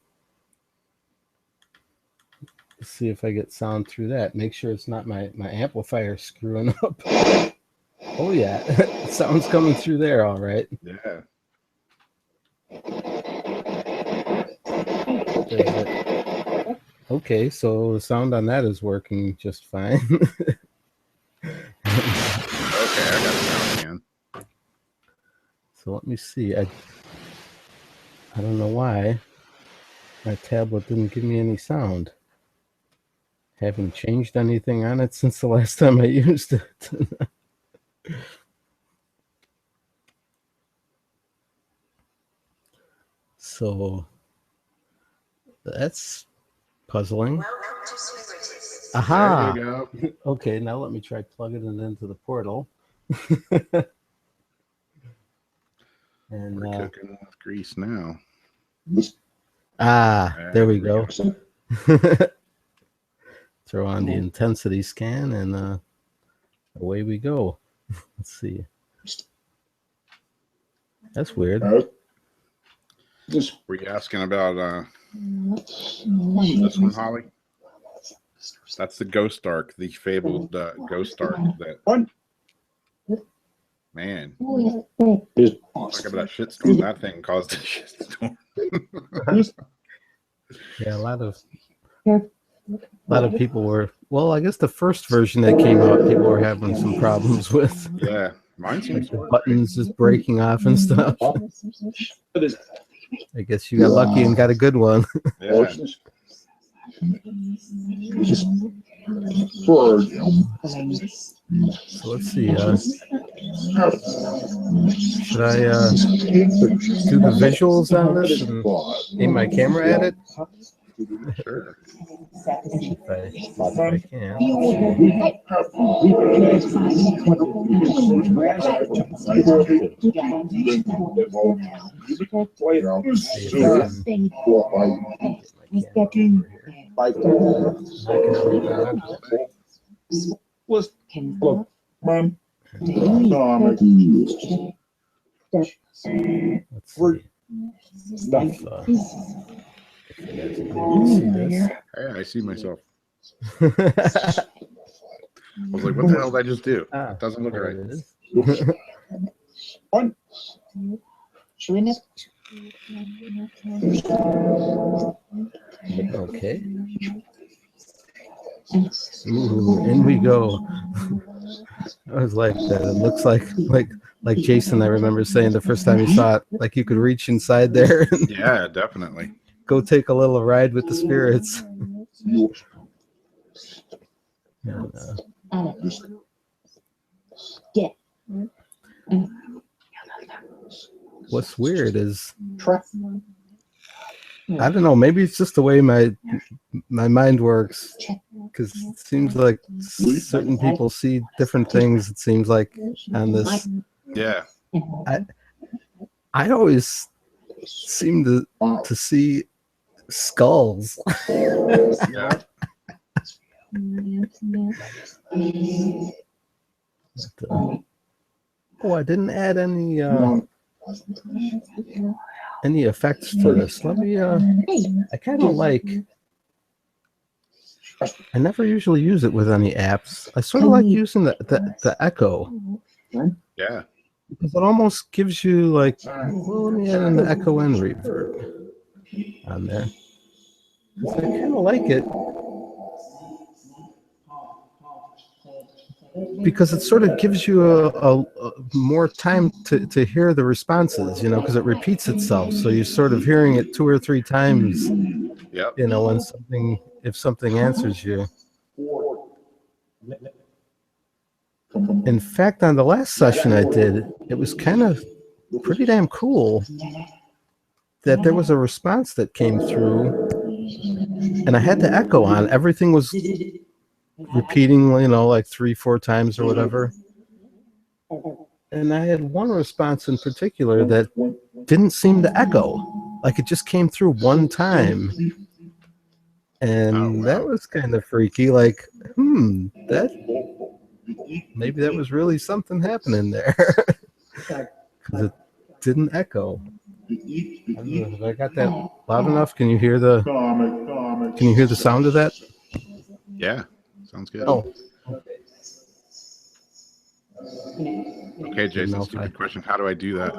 see if I get sound through that. Make sure it's not my amplifier screwing up. Oh yeah, sound's coming through there all right. Yeah. Okay, so the sound on that is working just fine. Okay, I got it down again. So let me see. I don't know why my tablet didn't give me any sound. Haven't changed anything on it since the last time I used it. So that's puzzling. Aha! There you go. Okay, now let me try plugging it into the portal. And We're cooking with grease now. there we go. Throw on the intensity scan and away we go. Let's see. That's weird. Were you asking about this one, Holly? That's the ghost arc, the fabled ghost arc that, man, talk about a shitstorm. That thing caused a shitstorm. Yeah, a lot of people were, well, I guess the first version that came out, people were having some problems with. Yeah, mine seems like the buttons just breaking off and stuff. I guess you got lucky and got a good one. Yeah. So let's see. Should I do the visuals on this and aim my camera at it? Sure. If I can. Let's see. Hey, I see myself. I was like, what the hell did I just do? It doesn't look right. Okay. Ooh, in we go. I was like that. It looks like Jason, I remember saying the first time he saw it, like you could reach inside there and yeah, definitely go take a little ride with the spirits. What's weird is, I don't know, maybe it's just the way my mind works, because it seems like certain people see different things, it seems like, on this. Yeah. I always seem to see skulls. Yeah. Oh, I didn't add any effects to this. Let me I kind of like, I never usually use it with any apps. I sort of like using the echo. Yeah. Because it almost gives you like, well, let me add in the echo and reverb on there. I kind of like it because it sort of gives you a more time to hear the responses, you know, because it repeats itself. So you're sort of hearing it 2 or 3 times, yep. You know, if something answers you. In fact, on the last session I did, it was kind of pretty damn cool that there was a response that came through and I had the echo on. Everything was repeating, you know, like 3-4 times or whatever. And I had one response in particular that didn't seem to echo. Like it just came through one time. And that was kind of freaky. Like, maybe that was really something happening there. Because it didn't echo. I don't know if I got that loud enough. Can you hear the sound of that? Yeah, sounds good. Oh. Okay, Jason, stupid question. How do I do that?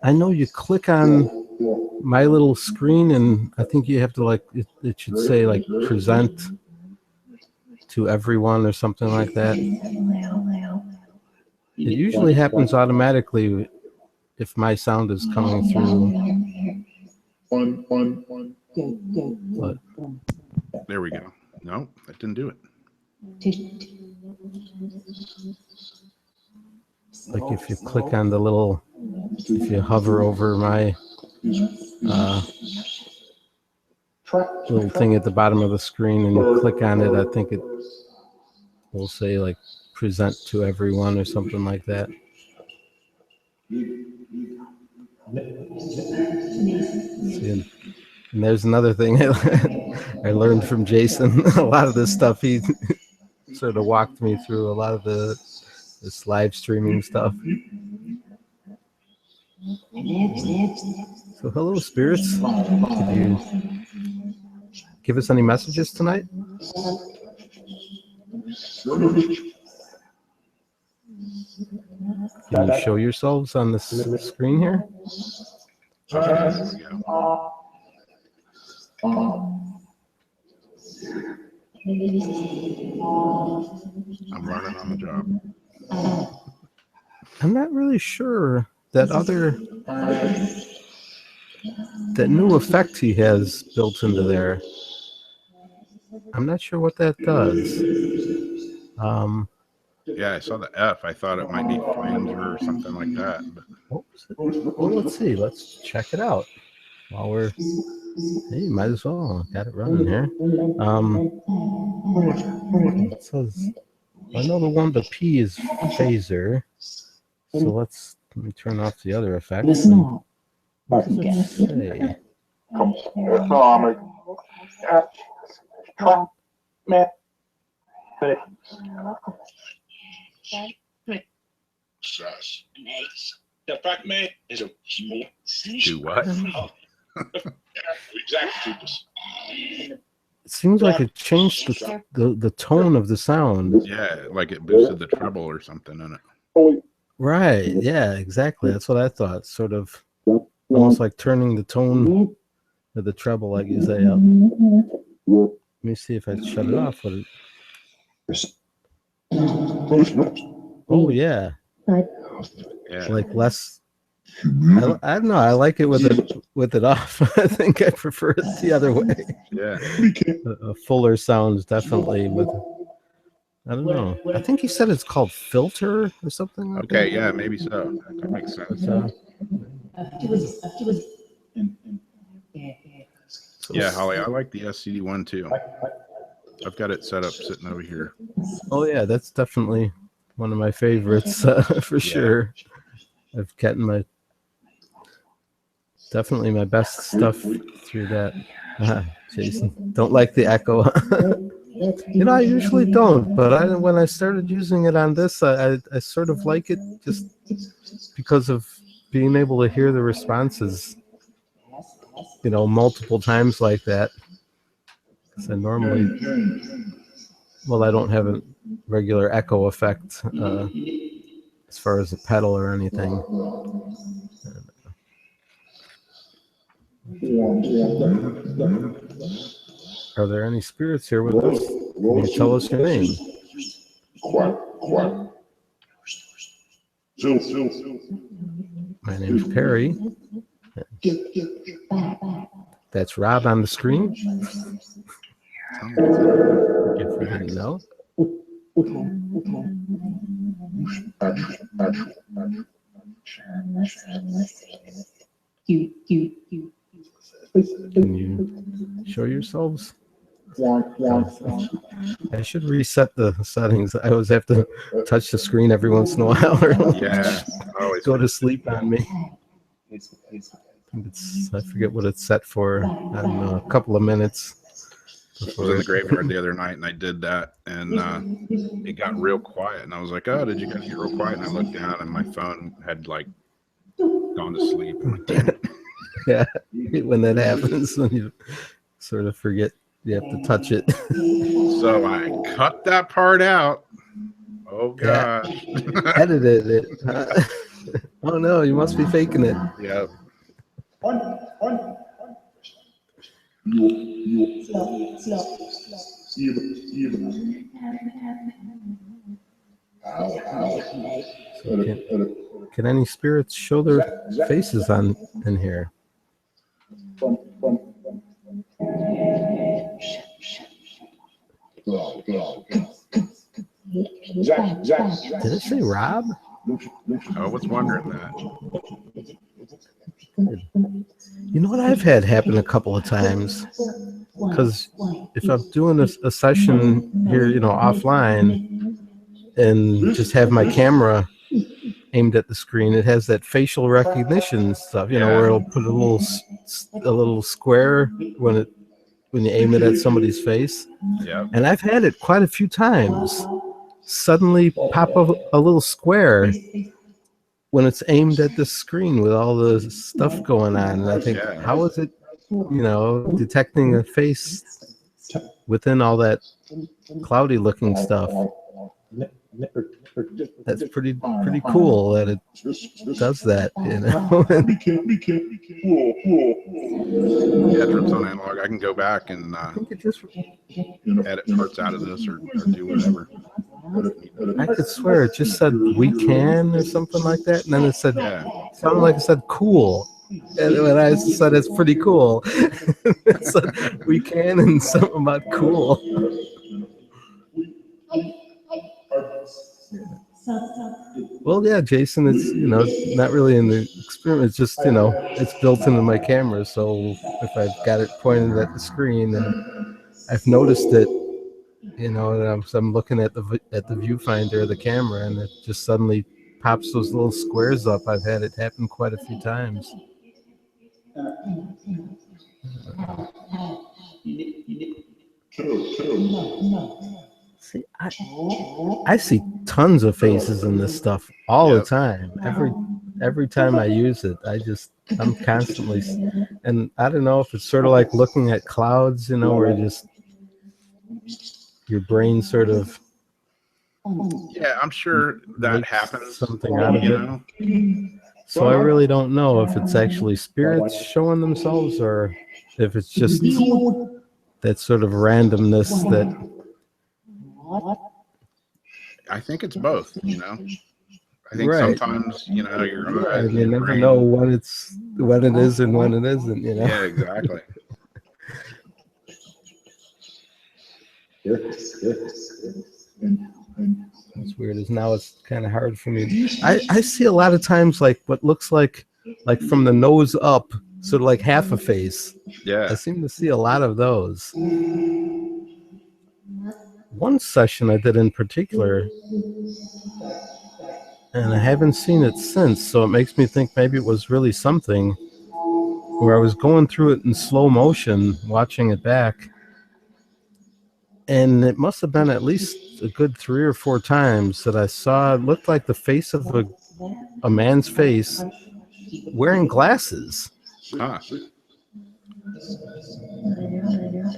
I know you click on my little screen, and I think you have to like it should say like present to everyone or something like that. It usually happens automatically if my sound is coming through. But There we go. No, that didn't do it. like if you click on the little, if you hover over my little thing at the bottom of the screen and you click on it, I think it will say like present to everyone or something like that. See, and there's another thing I learned from Jason. A lot of this stuff he sort of walked me through, a lot of this live streaming stuff. So hello, spirits. Could you give us any messages tonight? Can you show yourselves on the screen here? I'm running on the job. I'm not really sure that new effect he has built into there. I'm not sure what that does. Yeah, I saw the F. I thought it might be flanger or something like that. But well, let's see. Let's check it out. While we're, hey, might as well. Got it running here. It says, I know the P is phaser. So let me turn off the other effect. What does it say? do what? It seems like it changed the tone of the sound. Yeah, like it boosted the treble or something in it. Right. Yeah, exactly. That's what I thought. Sort of almost like turning the tone of the treble, like you say, up. Let me see if I shut it off. Oh, yeah. Yeah. Like less. I don't know. I like it with it off. I think I prefer it the other way. Yeah. A fuller sound, definitely. With I don't know. I think he said it's called filter or something like that. Okay, yeah, maybe so. That makes sense. Yeah, Holly, I like the SCD one too. I've got it set up sitting over here. Oh yeah, that's definitely one of my favorites for sure. I've gotten definitely my best stuff through that. Jason, don't like the echo. I usually don't, but when I started using it on this, I sort of like it just because of being able to hear the responses, multiple times like that. Because I normally, I don't have a regular echo effect as far as a pedal or anything. Are there any spirits here with us? Can you tell us your name? My name's Perry. That's Rob on the screen. If you didn't know. Can you show yourselves? I should reset the settings. I always have to touch the screen every once in a while or Yeah. go to sleep on me. I forget what it's set for. I don't know, a couple of minutes. I was in the graveyard the other night and I did that and it got real quiet and I was like, oh, did you guys get real quiet? And I looked down and my phone had like gone to sleep. I'm like, damn it. Yeah, when that happens, when you sort of forget you have to touch it. So I cut that part out. Oh gosh. Yeah. Edited it. Oh no, you must be faking it. Yep. Can any spirits show their faces on in here? Did it say Rob? I was wondering that. You know what I've had happen a couple of times? Because if I'm doing a session here, you know, offline, and just have my camera aimed at the screen, it has that facial recognition stuff, you know, where it'll put a little square when you aim it at somebody's face. Yep. And I've had it quite a few times. Suddenly pop a little square when it's aimed at the screen with all the stuff going on. And I think, how is it, you know, detecting a face within all that cloudy looking stuff? That's pretty cool that it does that, you know. Yeah, trips on analog. I can go back and edit parts out of this or do whatever. I could swear it just said "we can" or something like that, and then it said sounded like it said "cool." And when I said it's pretty cool, it said "we can" and something about cool. Well, yeah, Jason, it's, you know, not really in the experiment. It's just, you know, it's built into my camera. So if I've got it pointed at the screen and I've noticed it, you know, and I'm looking at the viewfinder of the camera, and it just suddenly pops those little squares up. I've had it happen quite a few times. See, I see tons of faces in this stuff all the time. Every time I use it, I'm constantly, and I don't know if it's sort of like looking at clouds, you know, where just your brain sort of. Yeah, I'm sure that happens. Something out of it. So I really don't know if it's actually spirits showing themselves or if it's just that sort of randomness that. I think it's both, you know. I think sometimes, you know, you never know when it is and when it isn't, you know. Yeah, exactly. What's weird is now it's kind of hard for me. I see a lot of times like what looks like from the nose up, sort of like half a face. Yeah. I seem to see a lot of those. One session I did in particular, and I haven't seen it since, so it makes me think maybe it was really something, where I was going through it in slow motion, watching it back, and it must have been at least a good 3 or 4 times that I saw it looked like the face of a man's face wearing glasses. Huh.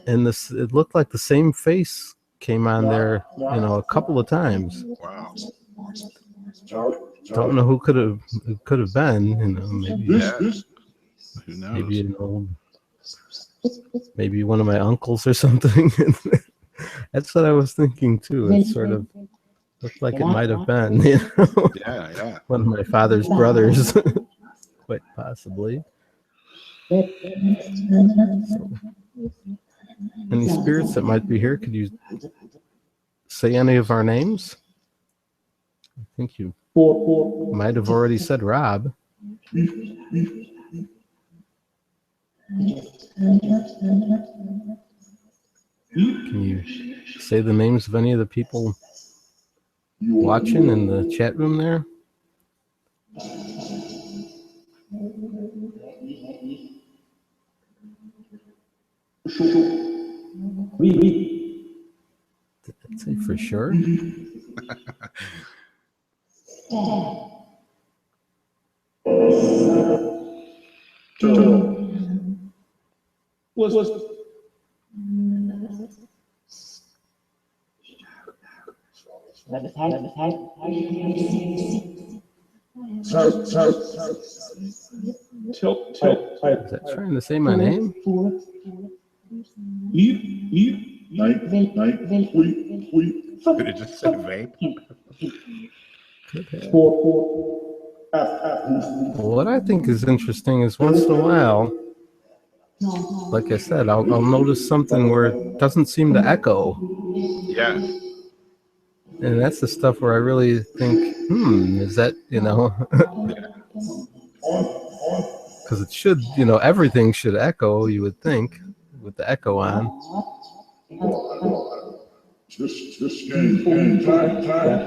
And it looked like the same face came on there, you know, a couple of times. Wow. Don't know who it could have been, you know, maybe who knows? maybe, you know, maybe one of my uncles or something. That's what I was thinking too. It sort of looked like it might have been, you know. Yeah. One of my father's brothers, quite possibly. So, any spirits that might be here, could you say any of our names? I think you might have already said Rob. Can you say the names of any of the people watching in the chat room there? Did that say for sure? Tilt. Is that trying to say my name? Night. Tweet. Did it just say vape? Could have. 4. What I think is interesting is once in a while, like I said, I'll notice something where it doesn't seem to echo. Yeah. And that's the stuff where I really think, is that, because it should, everything should echo, you would think, with the echo on. Just game time. Yeah,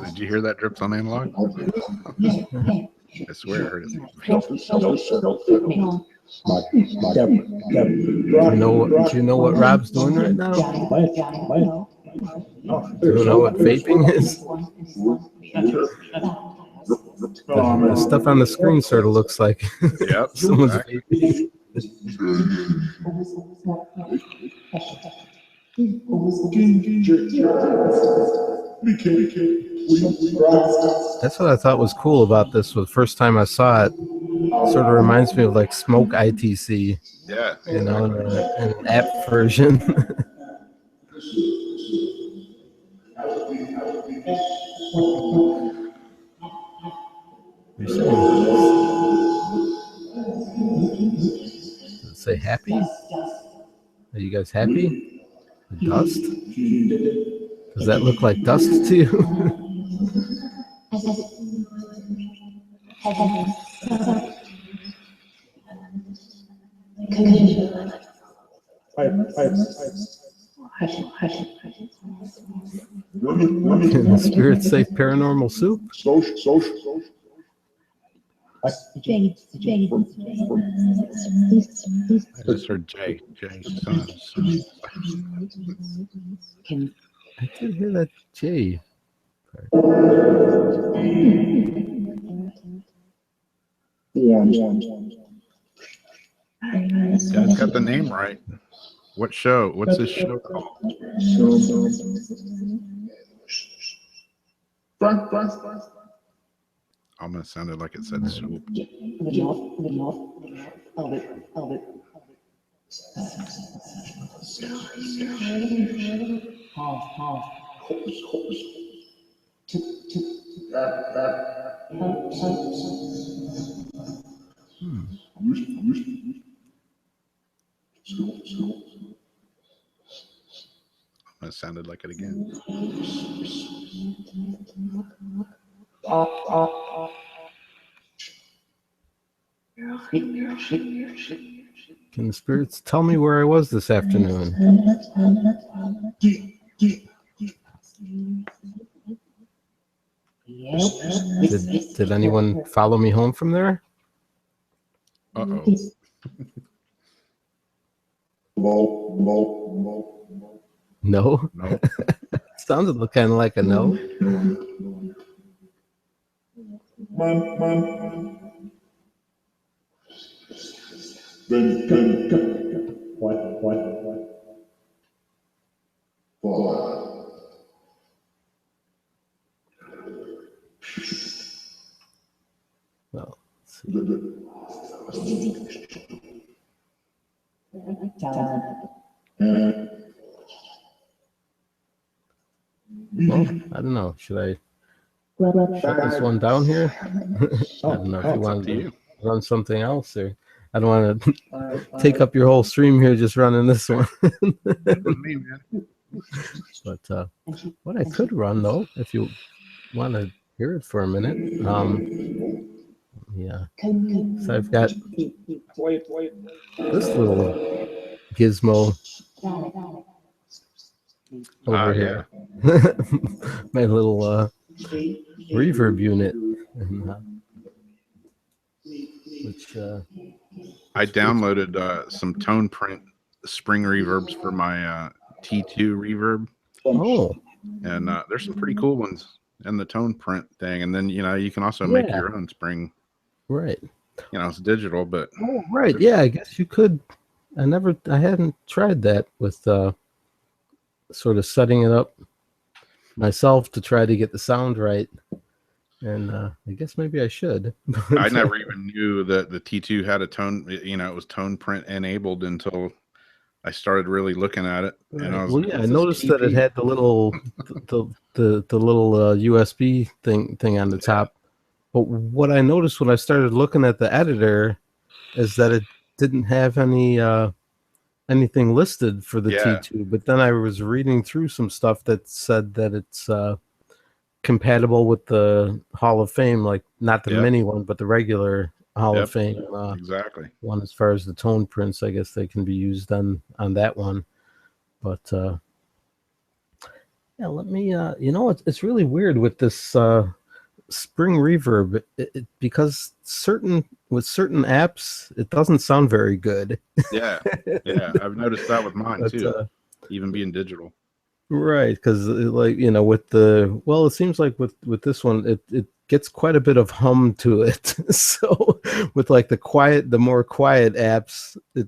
did you hear that drips on analog? I swear I heard it. Do you know what Rob's doing right now? Do you know what vaping is? The stuff on the screen sort of looks like Yep. someone's Exactly. vaping. That's what I thought was cool about this. The first time I saw it, sort of reminds me of like Smoke ITC, Yeah. in an app version. You're saying, does it say happy? Are you guys happy? The dust? Does that look like dust to you? Can the spirits say Paranormal Soup? Social. I just heard Jay. Son. I did hear that J. Yeah, it's got the name right. What show? What's this show called? Almost sounded like it said swoop. Almost sounded like it again. Can the spirits tell me where I was this afternoon? Did anyone follow me home from there? Uh-oh. No? No. Sounded kind of like a no. Well, let's see. Well, I don't know. Should I shut this one down here? I don't know if you want to run something else, or I don't want to take up your whole stream here just running this one. Me, man. But what I could run, though, if you want to hear it for a minute, yeah. So I've got this little gizmo over here. My little reverb unit, which I downloaded some tone print spring reverbs for my T2 reverb. Oh, And there's some pretty cool ones in the tone print thing. And then, you can also make your own spring. Right. It's digital, but. Oh, right. Yeah, I guess you could. I hadn't tried that with sort of setting it up myself to try to get the sound right. And I guess maybe I should. I never even knew that the T2 had a tone, you know, it was tone print enabled until I started really looking at it. Right. And I was well, like, yeah, I what's this noticed that it TP? had the little the little USB thing on the top. But what I noticed when I started looking at the editor is that it didn't have any anything listed for the T2. But then I was reading through some stuff that said that it's compatible with the Hall of Fame, like not the mini one, but the regular Hall of Fame exactly one. As far as the tone prints, I guess they can be used on that one. But yeah, let me. You know, it's really weird with this spring reverb because with certain apps it doesn't sound very good. Yeah, I've noticed that with mine too, even being digital. Right, because like, you know, with the, well, it seems like with this one, it gets quite a bit of hum to it. So with like the more quiet apps, it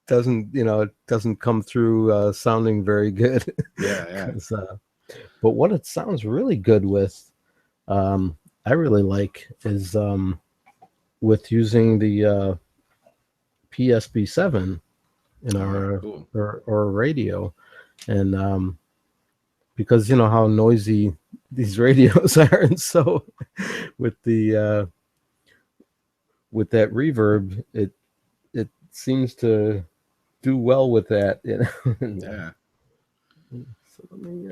doesn't, you know, it doesn't come through sounding very good. Yeah. But what it sounds really good with, I really like, is with using the PSB7 in our radio. And because you know how noisy these radios are, and so with the with that reverb, it seems to do well with that, you know. Yeah. So let me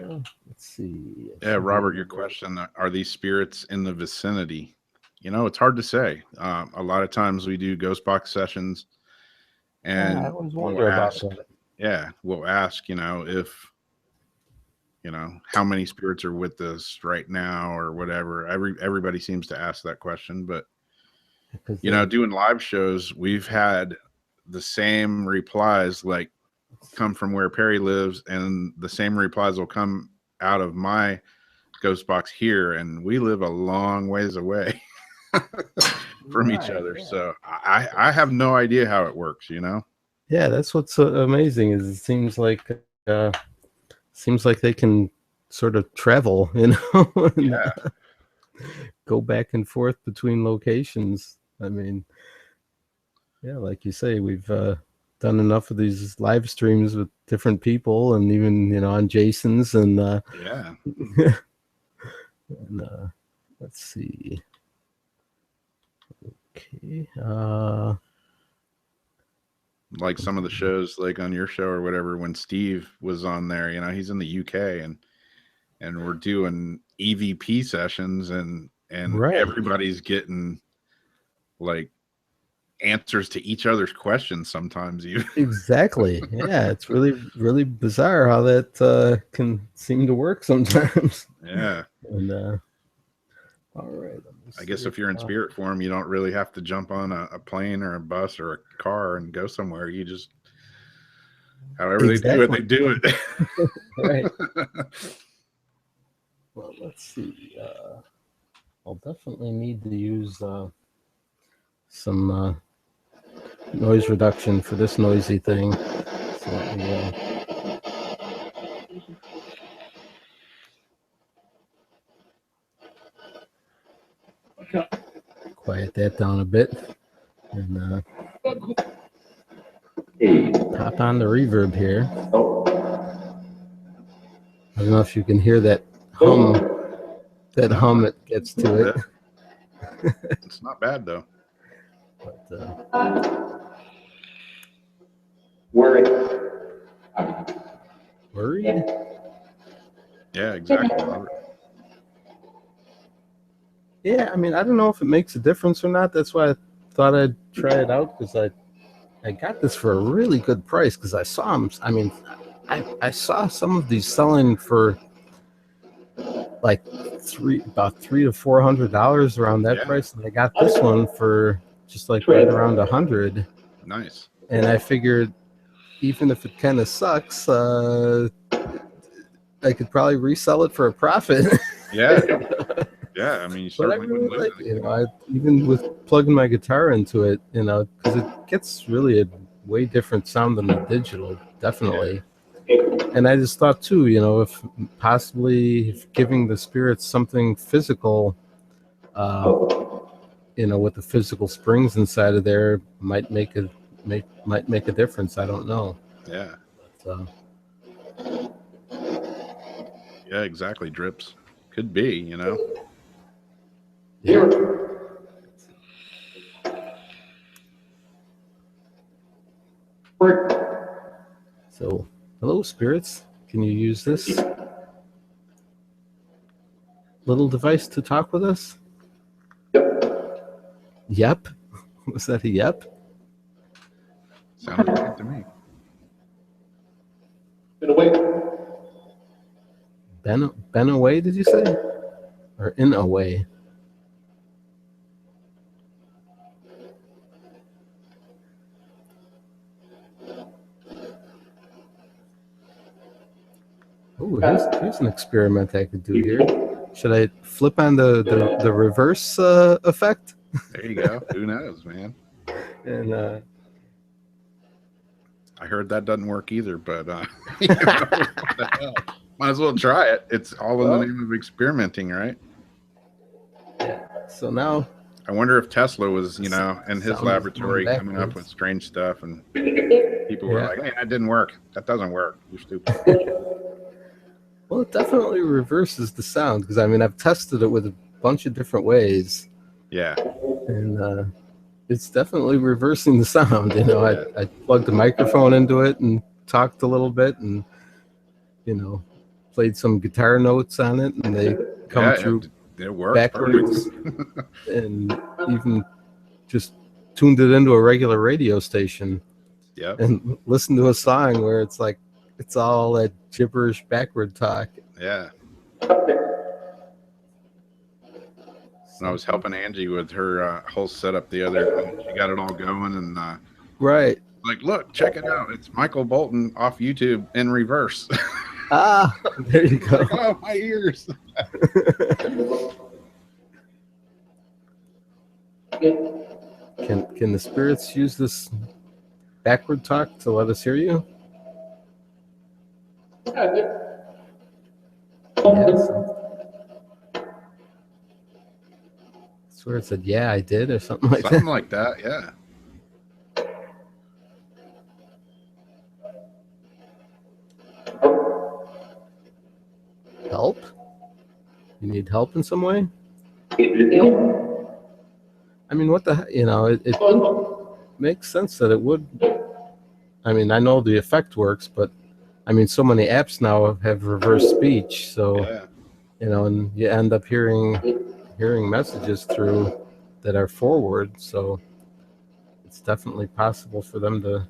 let's see. Yeah, Robert, your question: are these spirits in the vicinity? You know, it's hard to say. A lot of times we do ghost box sessions, and I always wonder about that. Yeah, we'll ask, you know, if, you know, how many spirits are with us right now or whatever. Everybody seems to ask that question, but you know, doing live shows, we've had the same replies like come from where Perry lives, and the same replies will come out of my ghost box here, and we live a long ways away from each other. So I have no idea how it works, you know. Yeah, that's what's amazing, is it seems like they can sort of travel, you know, and, go back and forth between locations. I mean, yeah, like you say, we've done enough of these live streams with different people, and even, you know, on Jason's, and and let's see. Okay. Like some of the shows, like on your show or whatever, when Steve was on there, you know, he's in the UK, and we're doing EVP sessions, and everybody's getting like answers to each other's questions sometimes. Exactly. Yeah, it's really bizarre how that can seem to work sometimes. Yeah. And all right. I guess if you're in spirit form, you don't really have to jump on a plane or a bus or a car and go somewhere. You just, however they do it. Right. Well, let's see. I'll definitely need to use some noise reduction for this noisy thing. So let me, quiet that down a bit, and pop on the reverb here. I don't know if you can hear that hum. That hum, it gets to it. It's not bad though. But, Worried. Yeah, exactly, Robert. Yeah, I mean, I don't know if it makes a difference or not. That's why I thought I'd try it out, because I got this for a really good price, because I saw them. I mean, I saw some of these selling for like about $300 to $400 around that price, and I got this one for just like right around $100. Nice. And I figured, even if it kind of sucks, I could probably resell it for a profit. Yeah. Yeah, I mean, you certainly wouldn't lose it. You know, even with plugging my guitar into it, you know, because it gets really a way different sound than the digital, definitely. Yeah. And I just thought too, if possibly if giving the spirits something physical, with the physical springs inside of there might make a difference. I don't know. Yeah. But, yeah, exactly. Drips. Could be, Yeah. So, hello, spirits. Can you use this little device to talk with us? Yep. Was that a yep? Sounded like it to me. Been away, did you say? Or in a way? Oh, here's an experiment I could do here. Should I flip on the reverse effect? There you go. Who knows, man? And I heard that doesn't work either, but what the hell? Might as well try it. It's all in the name of experimenting, right? So now, I wonder if Tesla was, in his laboratory coming up with strange stuff, and people were like, "Hey, that didn't work. That doesn't work. You're stupid." Well, it definitely reverses the sound because I've tested it with a bunch of different ways. Yeah. And it's definitely reversing the sound. I plugged the microphone into it and talked a little bit, and played some guitar notes on it, and they come through it works backwards, and even just tuned it into a regular radio station. Yeah. And listened to a song where it's like it's all that gibberish backward talk. Yeah. And I was helping Angie with her whole setup the other day. She got it all going, and right. Like, look, check it out. It's Michael Bolton off YouTube in reverse. There you go. Like, oh, my ears. Can the spirits use this backward talk to let us hear you? Yes. I swear it said, "Yeah, I did," or something like that. Something like that, yeah. Help? You need help in some way? What the heck? It makes sense that it would. I know the effect works, but so many apps now have reverse speech, so and you end up hearing messages through that are forward, so it's definitely possible for them to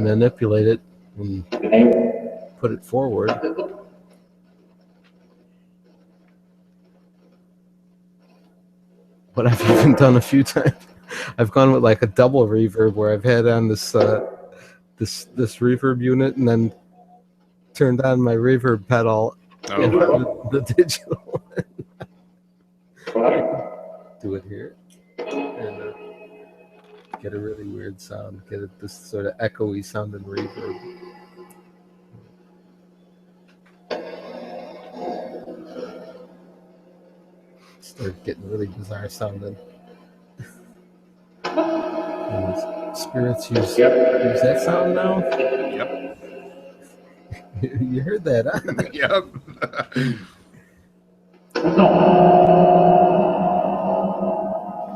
manipulate it and put it forward. But I've even done a few times. I've gone with like a double reverb where I've had on this reverb unit and then turned on my reverb pedal, the digital. Do it here and get a really weird sound. Get this sort of echoey sounding reverb. Start getting really bizarre sounding. And spirits use that sound now? Yep. You heard that, huh? Yep.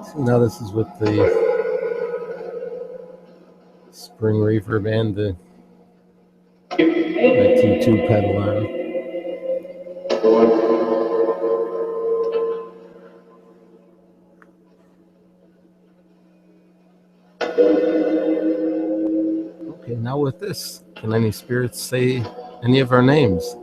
So now this is with the spring reverb and the 2 pedal on. Okay, now with this, can any spirits say any of our names?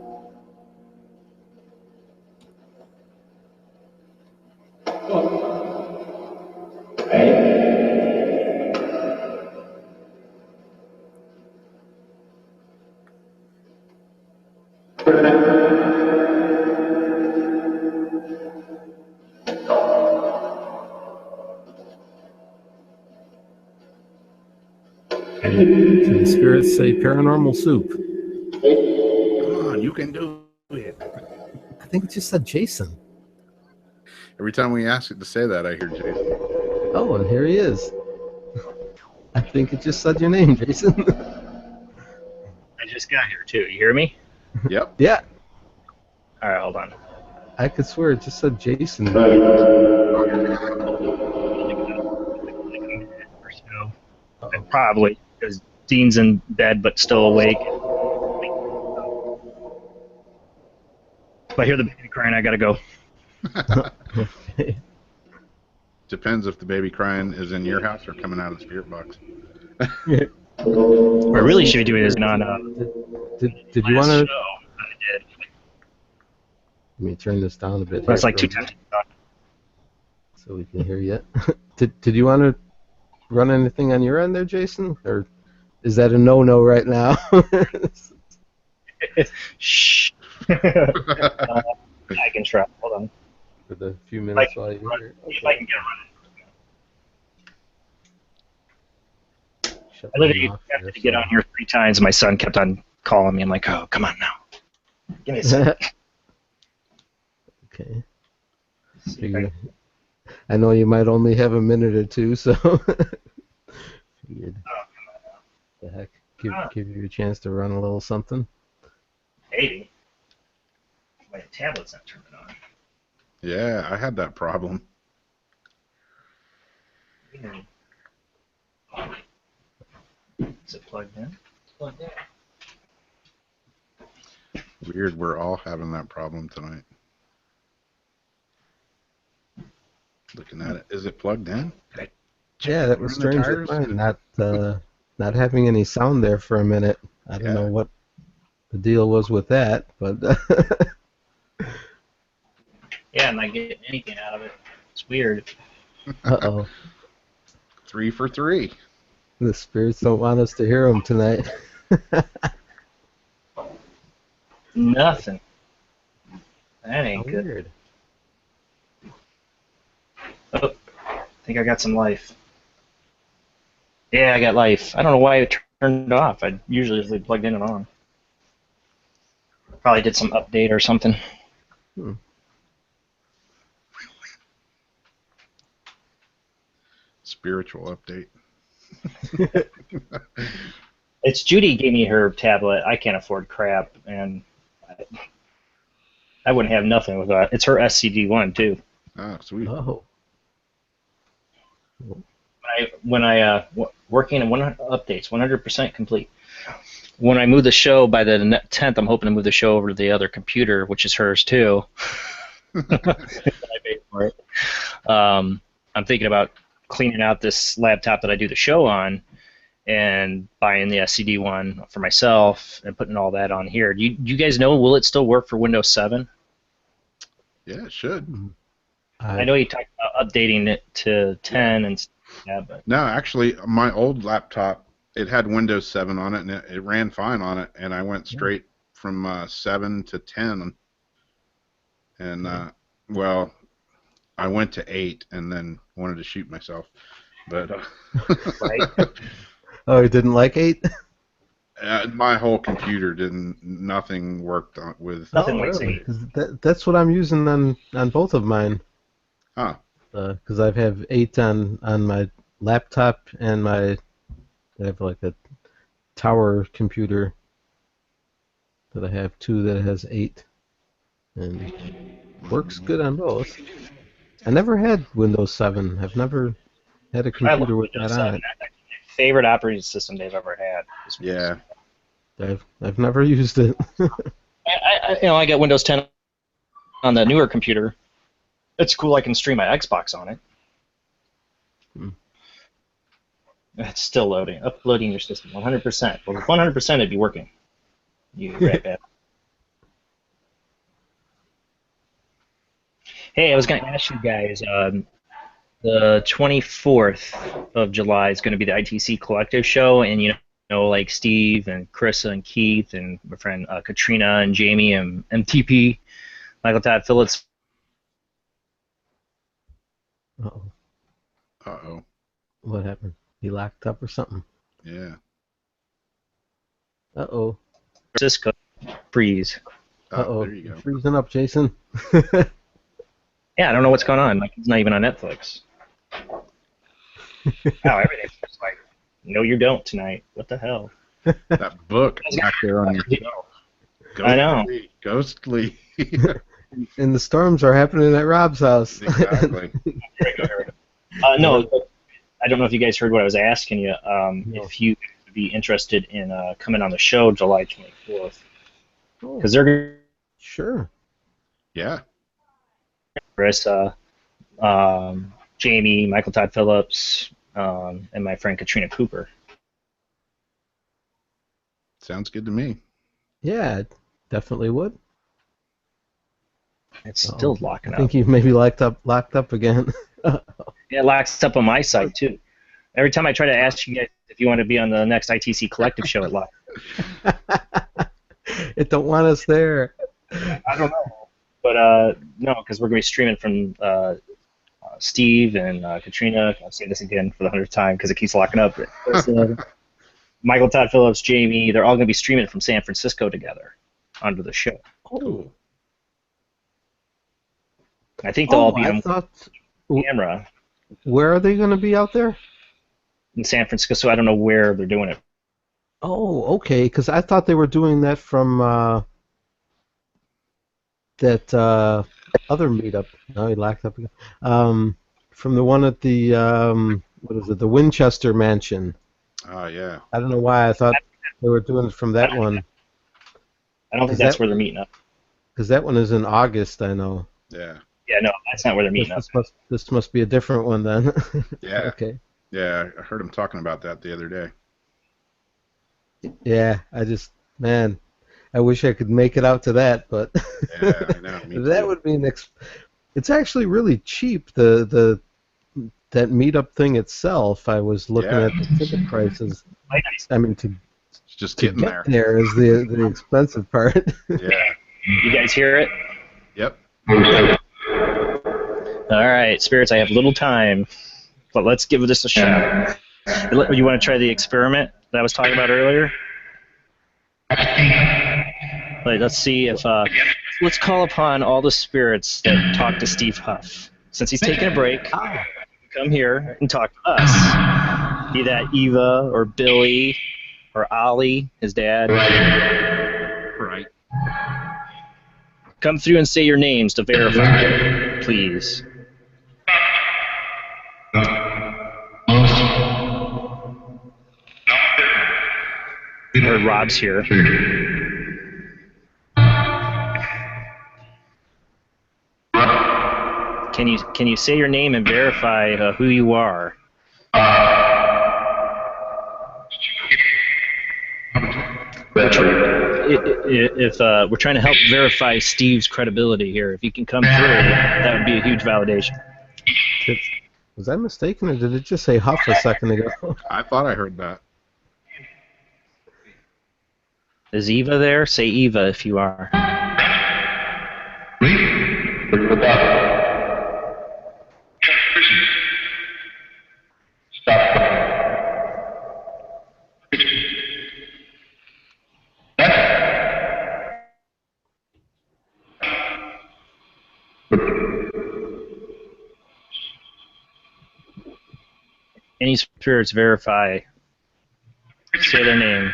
Can the spirits say Paranormal Soup? Come on, you can do it. I think it just said Jason. Every time we ask it to say that, I hear Jason. Oh, and here he is. I think it just said your name, Jason. I just got here too. You hear me? Yep. Yeah, All right, hold on. I could swear it just said Jason. Probably because Dean's in bed but still awake. If I hear the baby crying, I gotta go. Okay. Depends if the baby crying is in your house or coming out of the spirit box. What I really should be doing is not. Did you want to? I did. Let me turn this down a bit. That's here like for a 2 minute, times. so we can hear you. Did you want to run anything on your end there, Jason, or is that a no right now? Shh. I can try. Hold on. For the few minutes while you're here. If I can get running. Shut I literally mine off have there, to get so- on here 3 times. My son kept on calling me. I'm like, oh, come on now. Give me a second. Okay. Figure- I know you might only have a minute or two, so figured. The heck, give you a chance to run a little something. Maybe. My tablet's not turning on. Yeah, I had that problem. Is it plugged in? It's plugged in. Weird, we're all having that problem tonight. Looking at it, is it plugged in? Yeah, that was Run the strange tires? with mine, not having any sound there for a minute. I don't know what the deal was with that, but Yeah, I'm not getting anything out of it. It's weird. uh-oh. 3 for 3. The spirits don't want us to hear them tonight. Nothing. That How ain't good. weird. Oh, I think I got some life. Yeah, I got life. I don't know why it turned off. I usually just leave it plugged in and on. Probably did some update or something. Spiritual update. It's Judy gave me her tablet. I can't afford crap, and I wouldn't have nothing with that. It's her SCD one too. Ah, sweet. Oh. Working in updates, 100% complete. When I move the show by the 10th, I'm hoping to move the show over to the other computer, which is hers too. I paid for it. I'm thinking about cleaning out this laptop that I do the show on and buying the SCD one for myself and putting all that on here. Do you guys know, will it still work for Windows 7? Yeah, it should. I know you talked about updating it to 10 and but No, actually, my old laptop, it had Windows 7 on it, and it ran fine on it, and I went straight from 7 to 10. And, well, I went to 8 and then wanted to shoot myself. But right? Oh, you didn't like 8? my whole computer nothing worked with. Nothing Oh, like really? 8. 'Cause that's what I'm using on both of mine. Huh. Because I have 8 on my laptop and I have like a tower computer that I have 2 that has 8, and works good on both. I never had Windows 7. I've never had a I love computer with Windows that on 7. it. That's my favorite operating system they've ever had. is Windows Yeah. I've never used it. I got Windows 10 on the newer computer. It's cool. I can stream my Xbox on it. It's still loading, uploading your system, 100%. Well, 100%, it'd be working. You rat bad. Hey, I was going to ask you guys. The 24th of July is going to be the ITC Collective Show, and like Steve and Chris and Keith and my friend Katrina and Jamie and MTP, Michael Todd Phillips. Uh-oh. Uh-oh. What happened? He locked up or something? Yeah. Uh-oh. Francisco. freeze. Uh-oh, there you you're go. freezing up, Jason. Yeah, I don't know what's going on. Like, it's not even on Netflix. Wow, everything's just like, no, you don't tonight. What the hell? That book back there on your shelf. Ghostly, I know. Ghostly. And the storms are happening at Rob's house. Exactly. No, I don't know if you guys heard what I was asking you. No. If you would be interested in coming on the show July 24th. Because they're Sure. Yeah. Chris, Jamie, Michael Todd Phillips, and my friend Katrina Cooper. Sounds good to me. Yeah, it definitely would. It's still locking I up. think you've maybe locked up again. Yeah, it locks up on my side too. Every time I try to ask you guys if you want to be on the next ITC Collective show, it locks. It don't want us there. I don't know, but no, because we're going to be streaming from Steve and Katrina. I'll say this again for the 100th time because it keeps locking up. Michael Todd Phillips, Jamie, they're all going to be streaming from San Francisco together onto the show. Cool. I think they'll all be on thought, camera where are they going to be out there? in San Francisco, so I don't know where they're doing it. Oh, okay, because I thought they were doing that from that other meetup. No, he locked up again. From the one at the what is it? The Winchester Mansion. Oh, yeah. I don't know why I thought they were doing it from that one. I don't think that's where they're meeting up. Because that one is in August, I know. Yeah. Yeah, no, that's not where they're meeting up. This must be a different one then. Yeah. Okay. Yeah, I heard him talking about that the other day. Yeah, man, I wish I could make it out to that, but Yeah, I know. Me that too. would be it's actually really cheap. That meetup thing itself. I was looking at the ticket prices. I mean, to It's just to getting get there. there is the expensive part. Yeah. You guys hear it? Yep. All right, spirits, I have little time, but let's give this a shot. You want to try the experiment that I was talking about earlier? Let's see if let's call upon all the spirits that talk to Steve Huff. Since he's taking a break, come here and talk to us. Be that Eva or Billy or Ollie, his dad. Right. Come through and say your names to verify, please. Or Rob's here. Can you say your name and verify who you are? If we're trying to help verify Steve's credibility here, if you can come through, that would be a huge validation. Was I mistaken, or did it just say Huff a second ago? I thought I heard that. Is Eva there? Say Eva if you are. Any spirits verify. Say their name.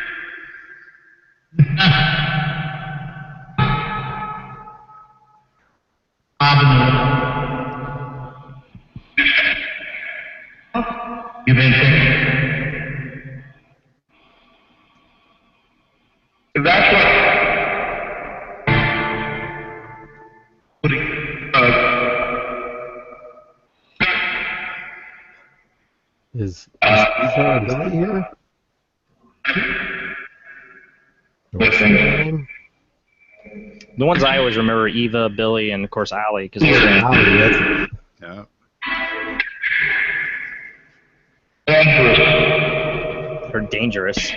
Is Eva and Billy here? What's her name? The ones I always remember are Eva, Billy, and of course Allie, because Ollie, that's it. Yeah. they're dangerous.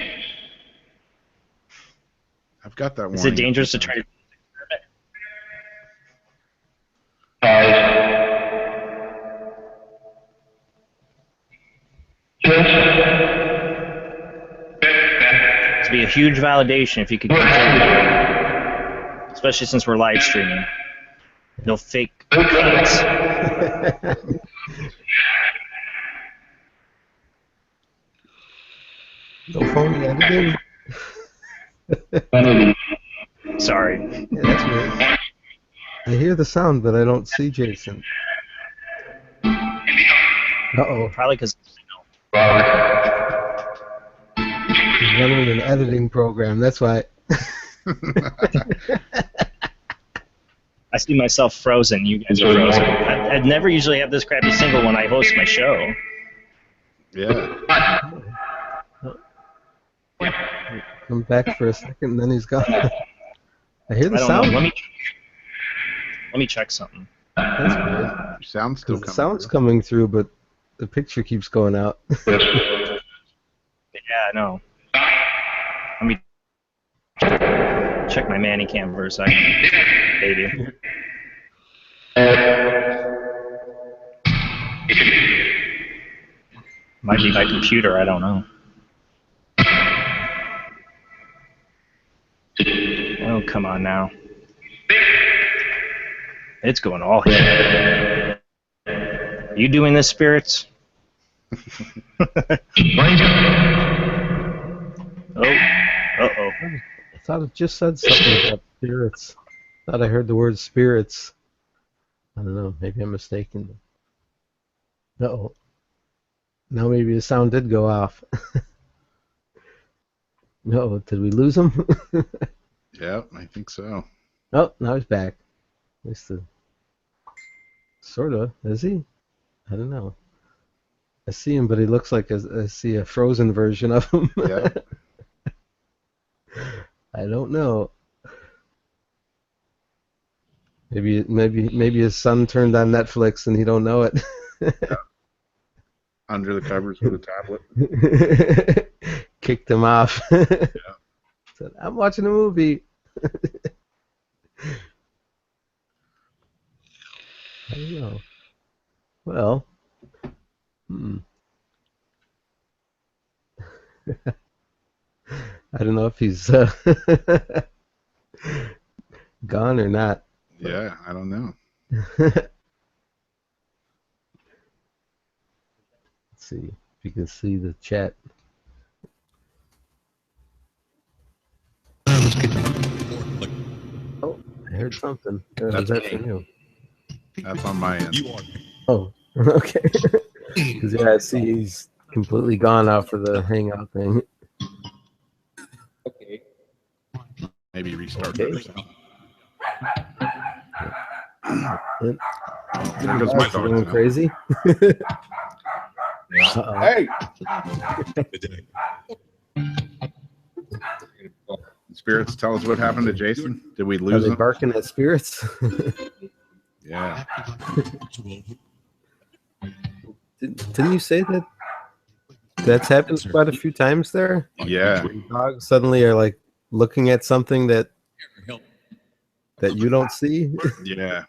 I've got that one. Is it dangerous to try to? It'd be a huge validation if you could come through. especially since we're live streaming. No fake cuts. No phony editing. Sorry. Yeah, that's weird. I hear the sound, but I don't see Jason. Uh-oh. Probably because He's running an editing program. That's why. I see myself frozen. You guys are frozen. I'd never usually have this crappy single when I host my show. Yeah. Come back for a second, and then he's gone. I hear the I don't sound. know. Let me check something. That's weird. Your sound's still coming. The sound's through. coming through, but the picture keeps going out. Yeah, I know. Let me check my manny cam for a second. Maybe. Might be my computer, I don't know. Oh, come on now. It's going all here. You doing this, spirits? Oh, uh-oh. I thought it just said something about spirits. Thought I heard the word spirits. I don't know. Maybe I'm mistaken. Uh-oh. Now maybe the sound did go off. No, did we lose him? Yeah, I think so. Oh, now he's back. At least sort of. Is he? I don't know. I see him, but he looks like I see a frozen version of him. Yeah. I don't know. Maybe his son turned on Netflix and he don't know it. Yeah. Under the covers with a tablet. Kicked him off. Yeah. Said, I'm watching a movie. I don't know. Well, I don't know if he's gone or not. Yeah, I don't know. Let's see if you can see the chat. Oh, I heard something. That's that me. from you? That's on my end. Oh, okay. Because yeah, I see he's completely gone off of the Hangout thing. Okay. Maybe restart Okay. it or something. Yep. There goes my Is it dog. going crazy? Uh-oh. Hey! Spirits, tell us what happened to Jason. Did we Are lose they him? barking at spirits? Yeah. Didn't you say that that's happened quite a few times there? Yeah. Dogs suddenly are like looking at something that you don't see. Yeah.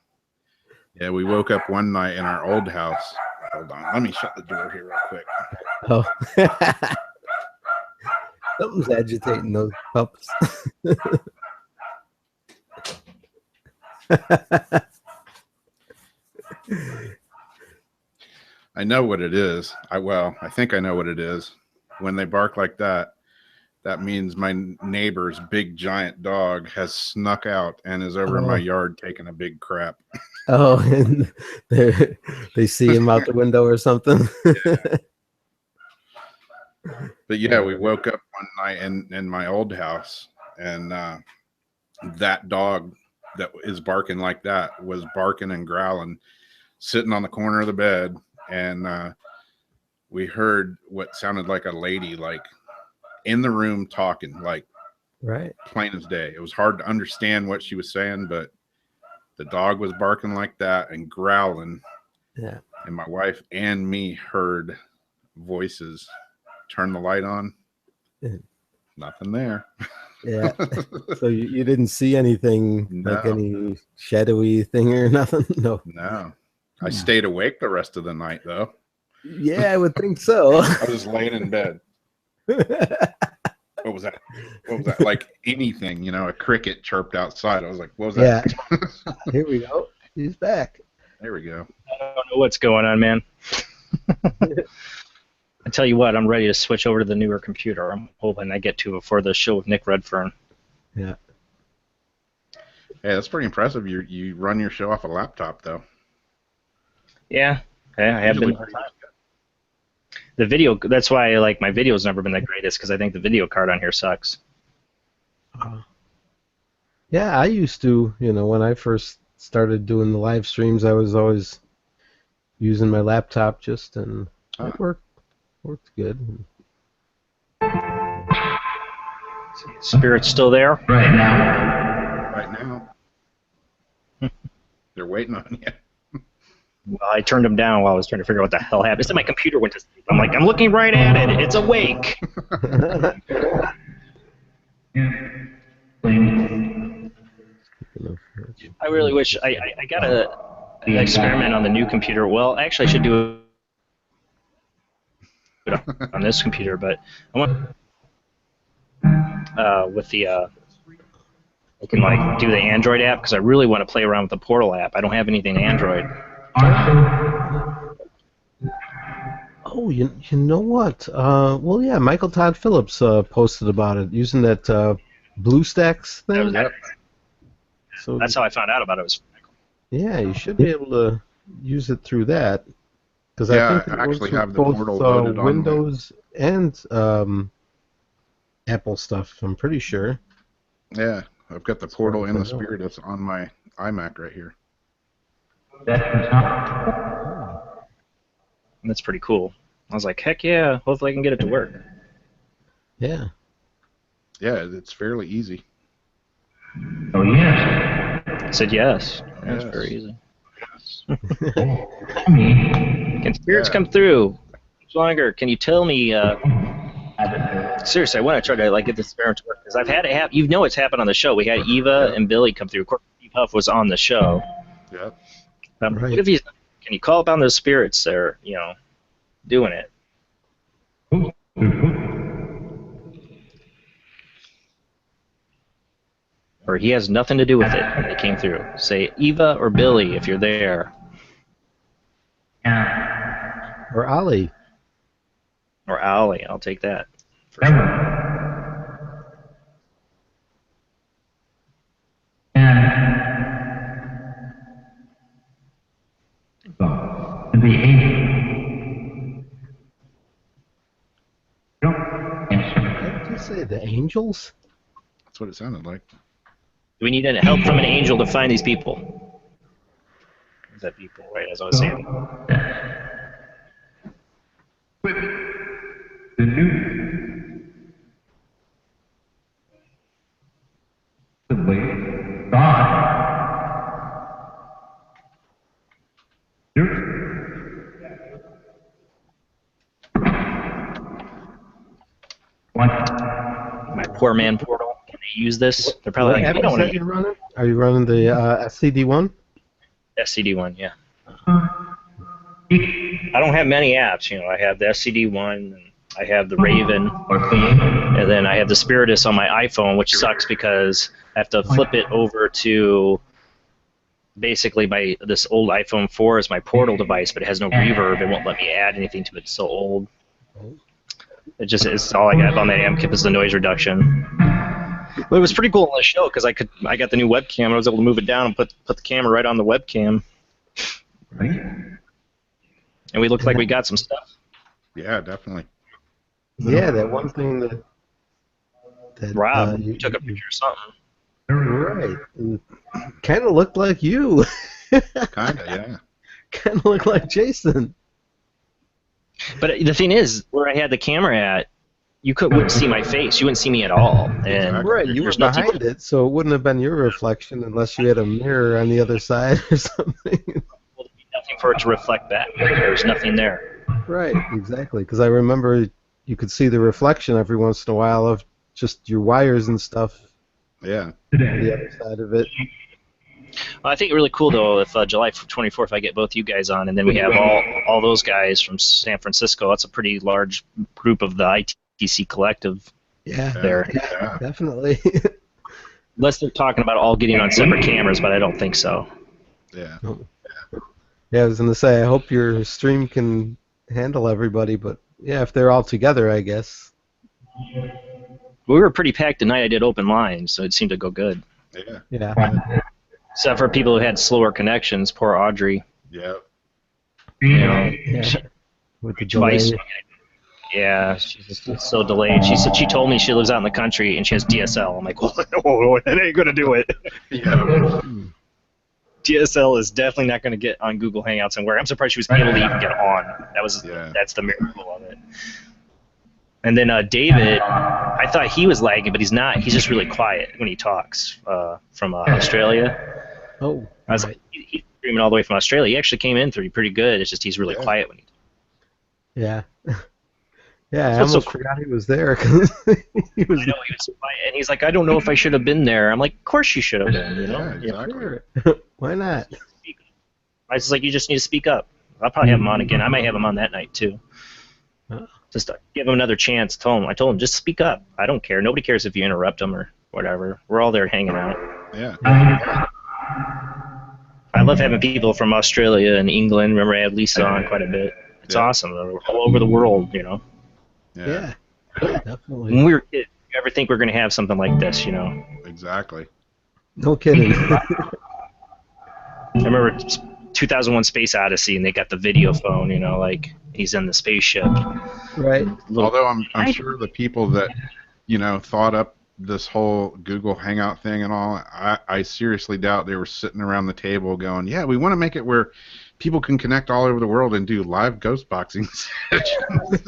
Yeah, we woke up one night in our old house. Hold on. Let me shut the door here real quick. Oh. Something's agitating those pups. I know what it is. I think I know what it is. When they bark like that, that means my neighbor's big giant dog has snuck out and is over in my yard taking a big crap. Oh, and they see him out the window or something. Yeah. But yeah, we woke up one night in my old house, and that dog that is barking like that was barking and growling, sitting on the corner of the bed, and we heard what sounded like a lady, like in the room talking, like Right. plain as day. It was hard to understand what she was saying, but the dog was barking like that and growling. Yeah. And my wife and me heard voices. Turn the light on. Nothing there. Yeah. So you didn't see anything, like No. any shadowy thing or nothing? No. No. I stayed awake the rest of the night, though. Yeah, I would think so. I was laying in bed. What was that? What was that? Like anything, you know, a cricket chirped outside. I was like, what was that? Yeah. Here we go. He's back. There we go. I don't know what's going on, man. I tell you what, I'm ready to switch over to the newer computer. I'm hoping I get to before the show with Nick Redfern. Yeah. Hey, that's pretty impressive. You run your show off a laptop, though. Yeah, I have been. The video, that's why like my video's never been the greatest, because I think the video card on here sucks. Yeah, I used to, you know, when I first started doing the live streams, I was always using my laptop and it worked good. Spirit's still there? Right now. They're waiting on you. Well, I turned him down while I was trying to figure out what the hell happened. My computer went to sleep. I'm like, I'm looking right at it. It's awake. I really wish I got an experiment on the new computer. Well, actually, I should do it on this computer, but I want with the I can like do the Android app, because I really want to play around with the Portal app. I don't have anything Android. Oh, you know what? Well, yeah, Michael Todd Phillips posted about it using that BlueStacks thing. Yep. So that's how I found out about it. Yeah, you should be able to use it through that. Because yeah, I think I actually have the both Portal loaded on Windows and Apple stuff. I'm pretty sure. Yeah, I've got the Portal and the Spirit that's on my iMac right here. That's pretty cool. I was like, heck yeah, hopefully I can get it to work. Yeah. Yeah, it's fairly easy. Oh, yes. I said yes. Yes. That's very easy. Me. Can spirits come through? Longer, can you tell me, seriously, I want to try to like get this experiment to work, because I've had it happen. You know it's happened on the show. We had Eva and Billy come through. Of course, Steve Huff was on the show. Yep. Right. What if you, can you call upon those spirits that are, you know, doing it? Or he has nothing to do with it when they came through. Say Eva or Billy if you're there. Yeah. Or Ali. Or Ollie, I'll take that. For sure. The What did you say? The angels? That's what it sounded like. Do we need any help from an angel to find these people? Is that people, right, as I was saying? the new the way God. What? My poor man portal. Can they use this? They're probably What like, app we don't is want that to you're running? Are you running the SCD1? SCD1, yeah. I don't have many apps, you know. I have the SCD1, and I have the Raven, and then I have the Spiritus on my iPhone, which sucks because I have to flip it over to basically this old iPhone 4 is my portal device, but it has no reverb. It won't let me add anything to it. It's so old. It's all I got on that AMP kit is the noise reduction. But it was pretty cool on the show because I got the new webcam. I was able to move it down and put the camera right on the webcam. Right. And we looked like we got some stuff. Yeah, definitely. Yeah, that one thing that Rob, you took a picture of something. Right. Kind of looked like you. Kind of, yeah. Kind of looked like Jason. But the thing is, where I had the camera at, you wouldn't see my face. You wouldn't see me at all. And Right, you were behind it, so it wouldn't have been your reflection unless you had a mirror on the other side or something. Well, there'd be nothing for it to reflect back. There's nothing there. Right, exactly. Because I remember you could see the reflection every once in a while of just your wires and stuff. Yeah. On the other side of it. Well, I think really cool though if July 24th I get both you guys on, and then we have all those guys from San Francisco. That's a pretty large group of the ITC collective. Yeah, there. Yeah. definitely. Unless they're talking about all getting on separate cameras, but I don't think so. Yeah. Yeah, I was gonna say, I hope your stream can handle everybody, but yeah, if they're all together, I guess. We were pretty packed tonight. I did open lines, so it seemed to go good. Yeah. Yeah. Except for people who had slower connections. Poor Audrey. Yeah. You know, Yeah. With the twice. delay. Yeah, she's just so delayed. She told me she lives out in the country and she has DSL. I'm like, well, no, that ain't gonna do it. Yeah. DSL is definitely not gonna get on Google Hangouts and where I'm surprised she was able to even get on. That's the miracle of it. And then David, I thought he was lagging, but he's not. He's just really quiet when he talks from Australia. Oh. I was like, he's streaming all the way from Australia. He actually came in pretty good. It's just he's really quiet when he talks. Yeah. Yeah, I That's what's almost so cool. forgot he was there. 'Cause he was. I know, he was quiet, and he's like, I don't know if I should have been there. I'm like, of course you should have been. You know? Yeah, exactly. Sure. Why not? I was like, you just need to speak up. I'll probably have him on again. I might have him on that night too. Just give him another chance. I told him, just speak up. I don't care. Nobody cares if you interrupt them or whatever. We're all there hanging out. Yeah. I love having people from Australia and England. Remember, I had Lisa on quite a bit. It's awesome. All over the world, you know. Yeah. Definitely. When we were kids, you ever think we're going to have something like this, you know? Exactly. No kidding. I remember 2001 Space Odyssey, and they got the video phone, you know, like he's in the spaceship. Right. Although I'm sure the people that, you know, thought up this whole Google Hangout thing and all, I seriously doubt they were sitting around the table going, yeah, we want to make it where people can connect all over the world and do live ghost boxing sessions.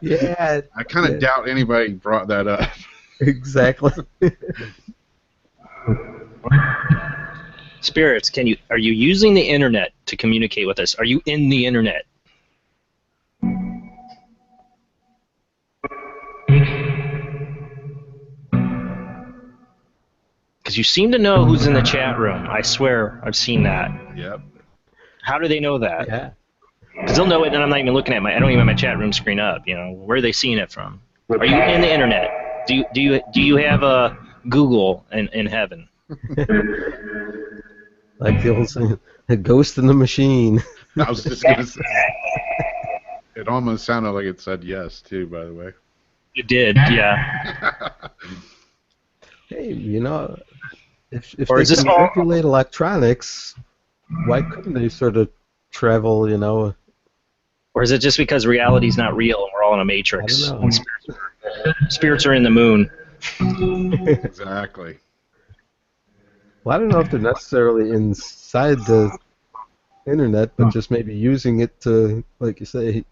Yeah. I kind of doubt anybody brought that up. Exactly. Spirits, are you using the internet to communicate with us? Are you in the internet? Because you seem to know who's in the chat room. I swear I've seen that. Yep. How do they know that? Yeah. Because they'll know it, and I'm not even looking at I don't even have my chat room screen up. You know, where are they seeing it from? Are you in the internet? Do you have a Google in heaven? Like the old saying, a ghost in the machine. I was just going to say. It almost sounded like it said yes, too, by the way. It did, yeah. Hey, you know, if Or they is this can all- manipulate electronics, why couldn't they sort of travel, you know? Or is it just because reality's not real and we're all in a matrix? I don't know. And spirits are in the moon. Exactly. Well, I don't know if they're necessarily inside the internet, but just maybe using it to, like you say,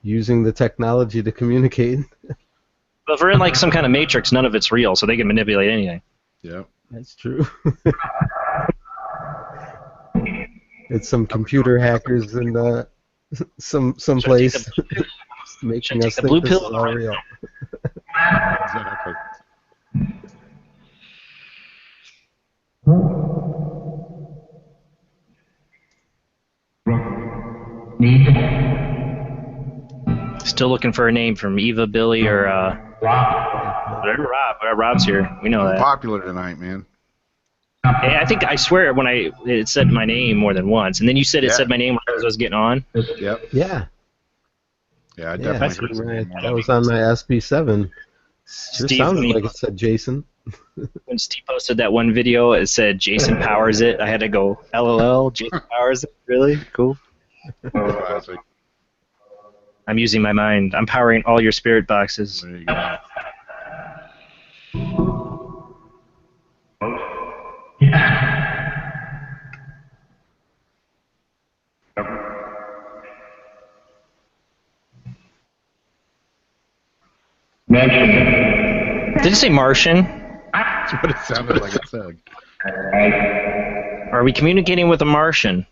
using the technology to communicate. But if we're in like some kind of matrix, none of it's real, so they can manipulate anything. Yep. That's true. It's some computer hackers in some place making us the think blue this pill is all real. Exactly. Still looking for a name from Eva, Billy, or whatever. Rob's here. We know that. Popular tonight, man. Yeah, I swear when it said my name more than once, and then you said it said my name when I was getting on. Yep. Yeah. Yeah, I Yeah, definitely heard that's some right. more. That was on my SB7. Sure Steve, sounded when like it said Jason. When Steve posted that one video, it said Jason powers it. I had to go, LOL, Jason powers it? Really? Cool. Classic. I'm using my mind. I'm powering all your spirit boxes. There you go. Did it say Martian? That's what it sounded like it said. Are we communicating with a Martian?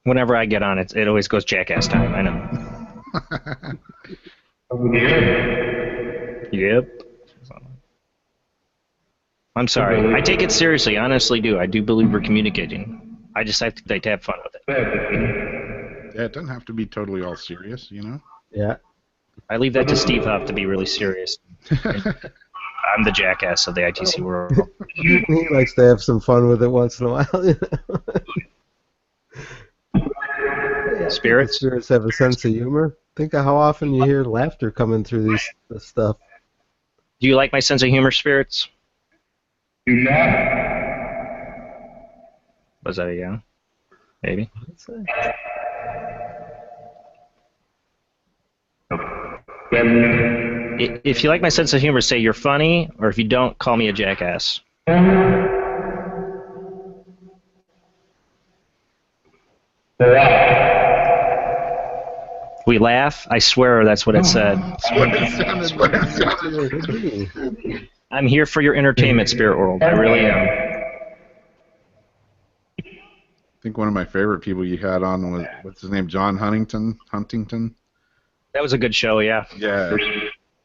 Whenever I get on it, it always goes jackass time. I know. Yep. I'm sorry. I take it seriously. I honestly do. I do believe we're communicating. I just have to like to have fun with it. Yeah, it doesn't have to be totally all serious, you know? Yeah. I leave that to Steve Huff to be really serious. I'm the jackass of the ITC world. He likes to have some fun with it once in a while. Yeah, Spirits? Spirits have a sense of humor. Think of how often you hear laughter coming through this stuff. Do you like my sense of humor, Spirits? Was that a yeah? Maybe. What's that? If you like my sense of humor, say you're funny, or if you don't, call me a jackass. We laugh? I swear that's what it said. I'm here for your entertainment, Spirit World. I really am. I think one of my favorite people you had on was, what's his name, John Huntington? That was a good show, yeah. Yeah.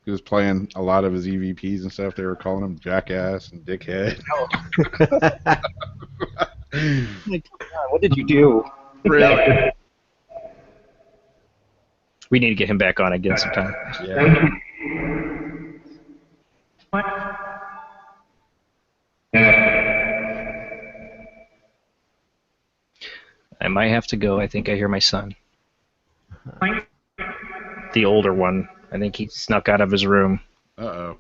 He was playing a lot of his EVPs and stuff. They were calling him Jackass and Dickhead. What did you do? Really? We need to get him back on again sometime. Yeah. I might have to go. I think I hear my son. The older one. I think he snuck out of his room. Uh-oh.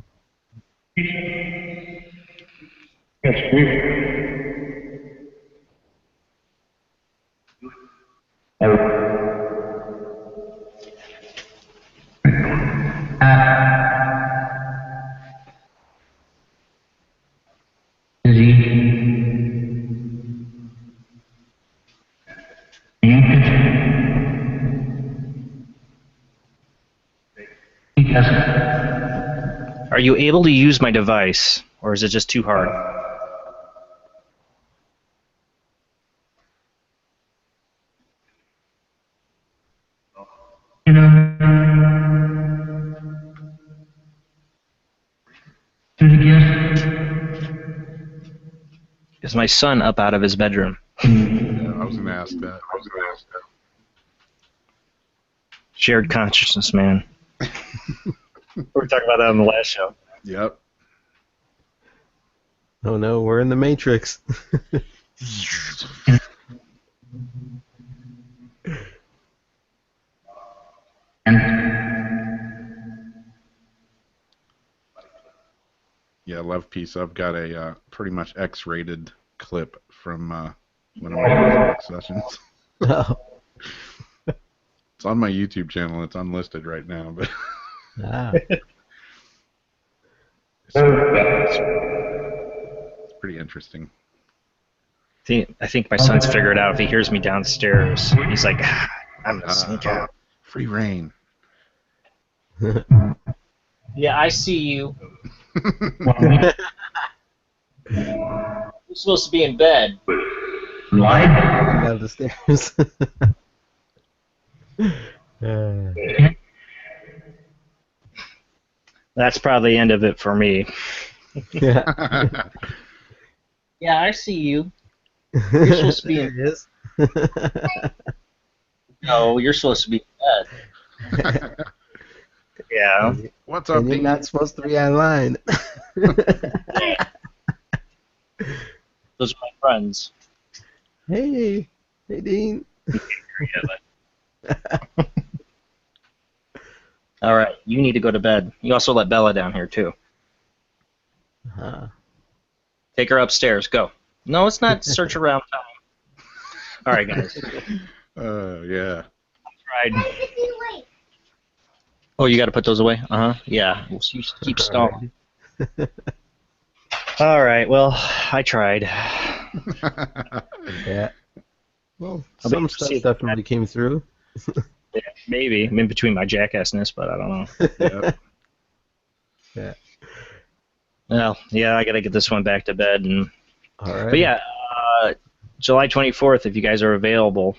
Are you able to use my device, or is it just too hard? Is my son up out of his bedroom? Yeah, I was going to ask that. Shared consciousness, man. We were talking about that on the last show. Yep. Oh no, we're in the Matrix. Yeah, Love Piece. I've got a pretty much X-rated clip from one of my Facebook sessions. Oh. It's on my YouTube channel. It's unlisted right now, but Ah. it's pretty interesting. I think my son's figured out if he hears me downstairs. He's like, I'm gonna sneak out. Free reign. Yeah, I see you. You're supposed to be in bed. Walking down the stairs. That's probably the end of it for me. Yeah. Yeah, I see you. You're supposed to be in There bed. No, you're supposed to be in bed. Yeah. What's up, And you're Dean? not supposed to be online. Those are my friends. Hey. Hey, Dean. All right, you need to go to bed. You also let Bella down here, too. Take her upstairs. Go. No, it's not search around time. All right, guys. Yeah. Tried. Oh, you got to put those away? Yeah. You keep stalling. All right. Well, I tried. Yeah. Well, I'll some be- stuff see- definitely came through. Yeah, maybe. I'm in between my jackassness, but I don't know. Yep. Yeah. Well, yeah, I got to get this one back to bed. All right. But yeah, July 24th, if you guys are available,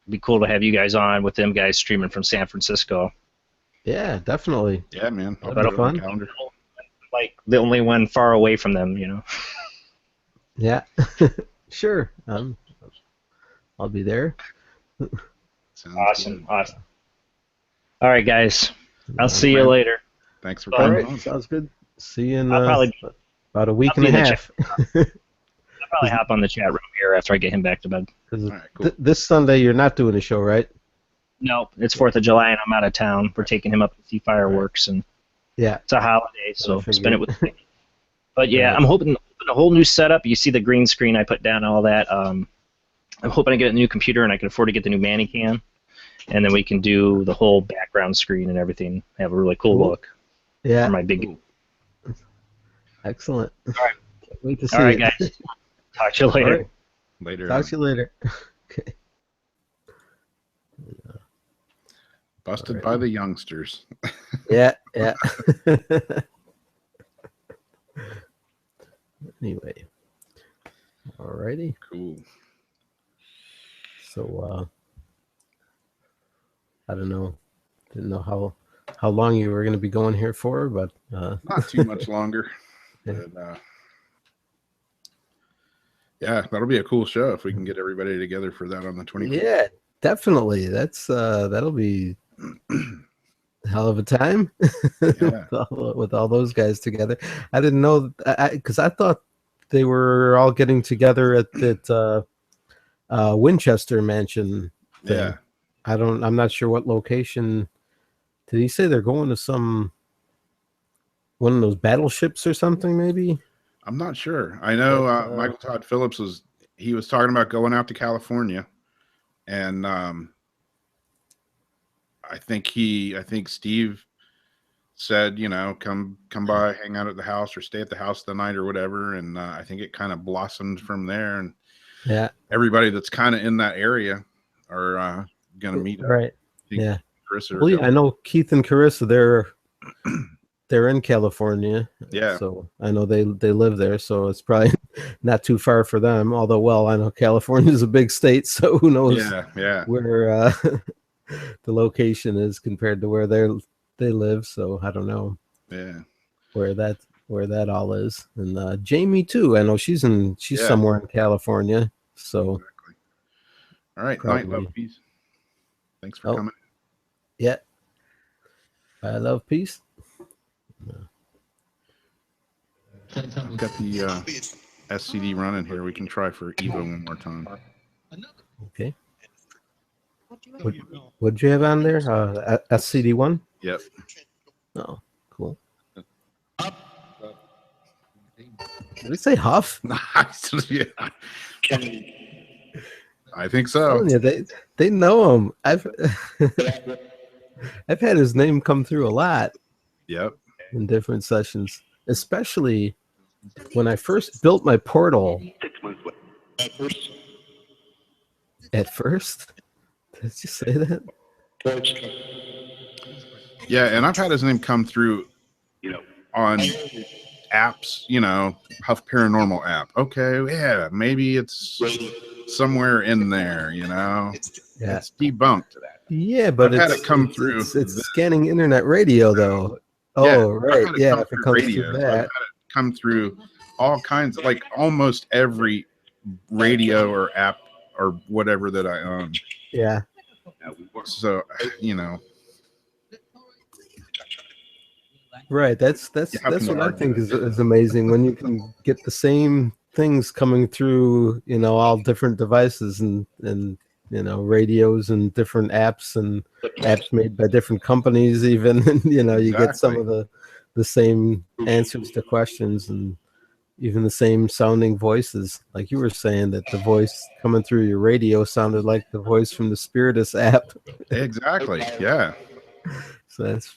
it'd be cool to have you guys on with them guys streaming from San Francisco. Yeah, definitely. Yeah, man. I'll That'd put be it on fun. the calendar. Like the only one far away from them, you know. Yeah. Sure. I'll be there. Sounds Awesome, good. awesome. All right, guys. I'll see you later. Thanks for All coming right, on. sounds good. See you in I'll probably about a week I'll and a be in the half. I'll probably hop on the chat room here after I get him back to bed. All right, cool. This Sunday you're not doing a show, right? No, it's 4th of July and I'm out of town. We're taking him up to see fireworks and Yeah. it's a holiday, so figured. spend it with me. But yeah, Right. I'm hoping a whole new setup. You see the green screen I put down, all that. I'm hoping to get a new computer and I can afford to get the new Mannequin, and then we can do the whole background screen and everything. Have a really cool look Yeah. for my big. Excellent. All right. Can't wait to see All right, it. guys. Talk to you later. All right. Later. Talk to you later. Okay. Busted Alrighty. by the youngsters. Yeah, yeah. Anyway. Alrighty. Cool. So I don't know. Didn't know how long you were going to be going here for, but Not too much longer. Yeah. But, yeah, that'll be a cool show if we can get everybody together for that on the 24th. yeah, definitely. That's that'll be a hell of a time. Yeah. with all those guys together. I didn't know because I thought they were all getting together at that Winchester Mansion thing. Yeah. I'm not sure what location. Did he say they're going to one of those battleships or something, maybe? I'm not sure. I know Michael Todd Phillips was talking about going out to California, and I think Steve said, come by, hang out at the house or stay at the house the night or whatever, and I think it kind of blossomed from there, and Yeah. everybody that's kind of in that area are gonna meet. Right. I think Yeah. Carissa Well, yeah, I know Keith and Carissa. They're in California. Yeah. So I know they live there, so it's probably not too far for them. Although, well, I know California is a big state, so who knows Yeah. where the location is compared to where they live. So I don't know. Yeah. Where that all is. And Jamie too. I know she's somewhere in California. So Exactly. All right. Probably. Night, love, peace. Thanks for coming. yeah. I love peace. I've got the SCD running here. We can try for Evo one more time. Okay. What'd you have on there? SCD1? Yep. Oh, cool. Did we say Huff? Yeah. I think so. Yeah, they know him. I've had his name come through a lot Yep. in different sessions, especially when I first built my portal. At first? Did you say that? Yeah, and I've had his name come through, on apps, Huff Paranormal app. Okay, yeah, maybe it's somewhere in there, Yeah. It's debunked. Yeah, but I've had it's it come through It's scanning internet radio though. Yeah, Oh, I've right. had it Yeah, come if it through comes radio. through I've that. had it come through all kinds of, like almost every radio or app or whatever that I own. Yeah. So, Right. That's what I think is amazing when you can get the same things coming through, all different devices and radios and different apps and apps made by different companies even, and you get some of the same answers to questions and even the same sounding voices. Like you were saying that the voice coming through your radio sounded like the voice from the Spiritus app. Exactly. Yeah. So that's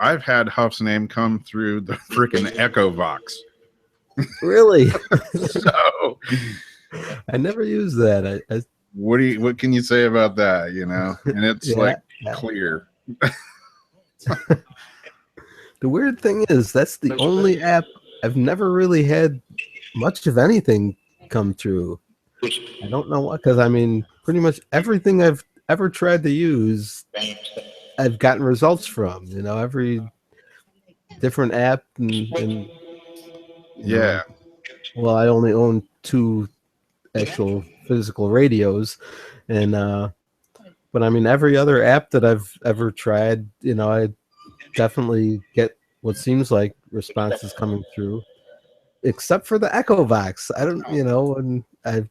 I've had Huff's name come through the freaking Echo Vox. really So I never used that. I what can you say about that? And it's clear. The weird thing is that's the only app I've never really had much of anything come through. I don't know what, because pretty much everything I've ever tried to use, I've gotten results from. Every different app and Yeah. Well, I only own 2 actual physical radios, and but every other app that I've ever tried, definitely get what seems like responses coming through, except for the Echo Vox. I don't, and I've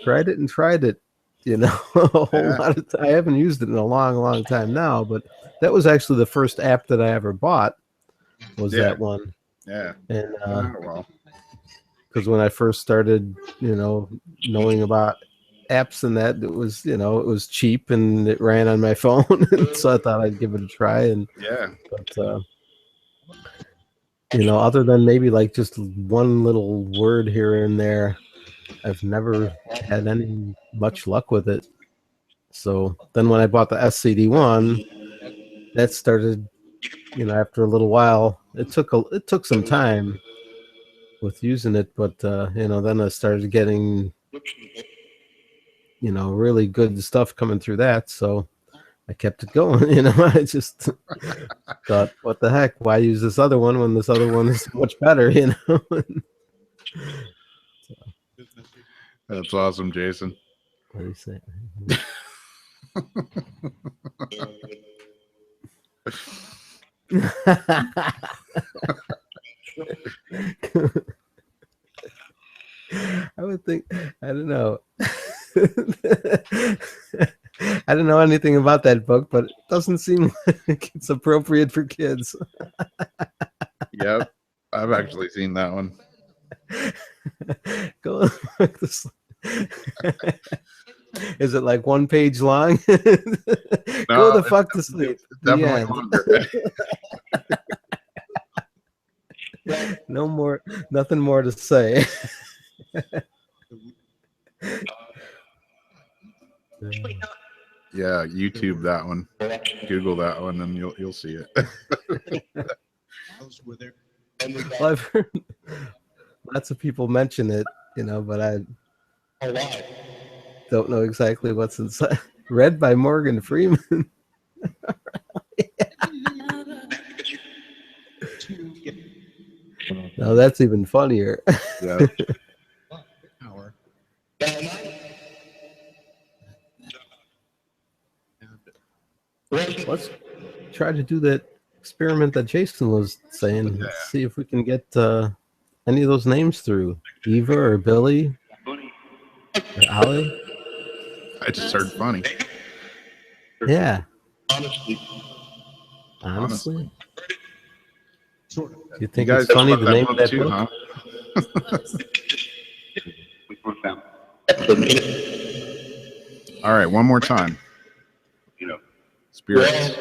tried it and tried it, a whole lot of I haven't used it in a long, long time now, but that was actually the first app that I ever bought was that one. Yeah. And well, because when I first started, knowing about apps and that, it was cheap and it ran on my phone, and so I thought I'd give it a try. And but other than maybe like just one little word here and there, I've never had any much luck with it. So then when I bought the SCD one, that started, after a little while. It took some time with using it, but then I started getting really good stuff coming through that, so I kept it going. I just thought, what the heck, why use this other one when this other one is so much better? That's awesome, Jason. What do you say? I would think, I don't know. I don't know anything about that book, but it doesn't seem like it's appropriate for kids. Yep, I've actually seen that one. Go look this. Is it like one page long? Go the fuck to sleep. Definitely longer. No more, nothing more to say. Yeah, YouTube that one. Google that one, and you'll see it. Well, I've heard lots of people mention it, but I don't know exactly what's inside. Read by Morgan Freeman. No, that's even funnier. Yeah. Let's try to do that experiment that Jason was saying. Let's see if we can get any of those names through. Eva or Billy or Ollie. I just heard funny. Yeah. Honestly. Do you think it's funny the name of that book? Huh? All right, one more time. Spirits.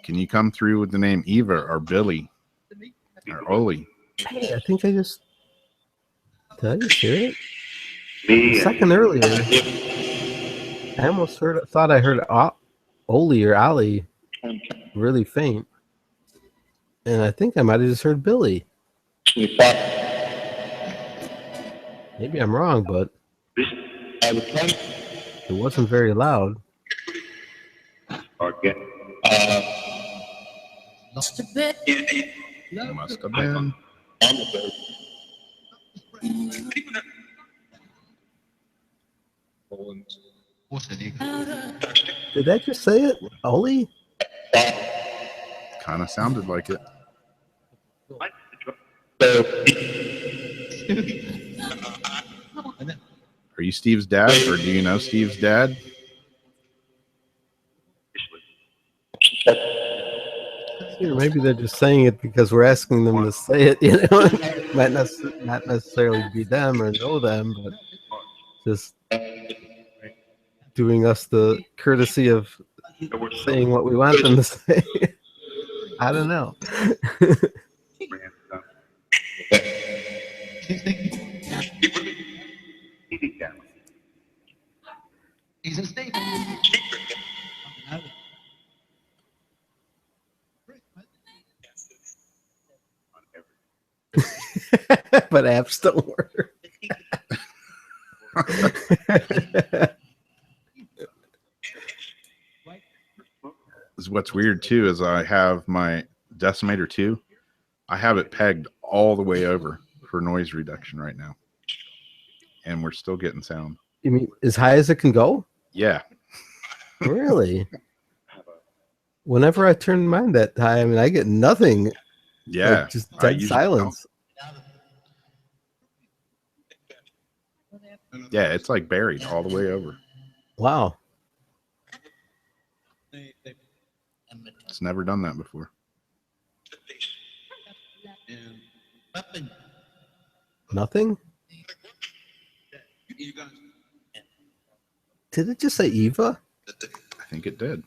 Can you come through with the name Eva or Billy or Oli? Hey, I think did I just hear it? A second earlier, I almost thought I heard Oli or Ollie really faint. And I think I might have just heard Billy. Maybe I'm wrong, but it wasn't very loud. Must have been. Did I just say it? Oli? Kind of sounded like it. Are you Steve's dad, or do you know Steve's dad? Or maybe they're just saying it because we're asking them to say it. Might not necessarily be them or know them, but just doing us the courtesy of saying what we want them to say. I don't know. But apps don't work. What's weird too is I have my decimator 2. I have it pegged all the way over for noise reduction right now, and we're still getting sound. You mean as high as it can go? Yeah. Really? Whenever I turn mine that high, I mean, I get nothing. Yeah, Like, just I dead usually silence. Yeah, it's like buried all the way over. Wow. It's never done that before. Nothing? Did it just say Eva? I think it did.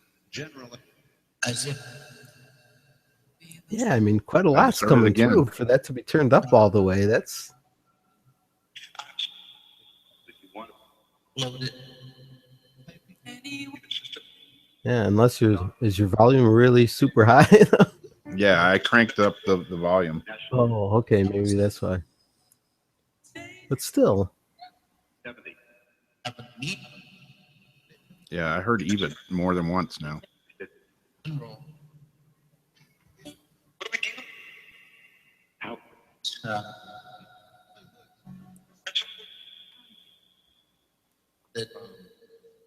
Yeah, I mean, quite a I lot's just heard it coming again. through for that to be turned up all the way. That's yeah. Unless is your volume really super high? Yeah, I cranked up the volume. Oh, okay, maybe that's why. But still, Yeah, I heard Eva more than once now.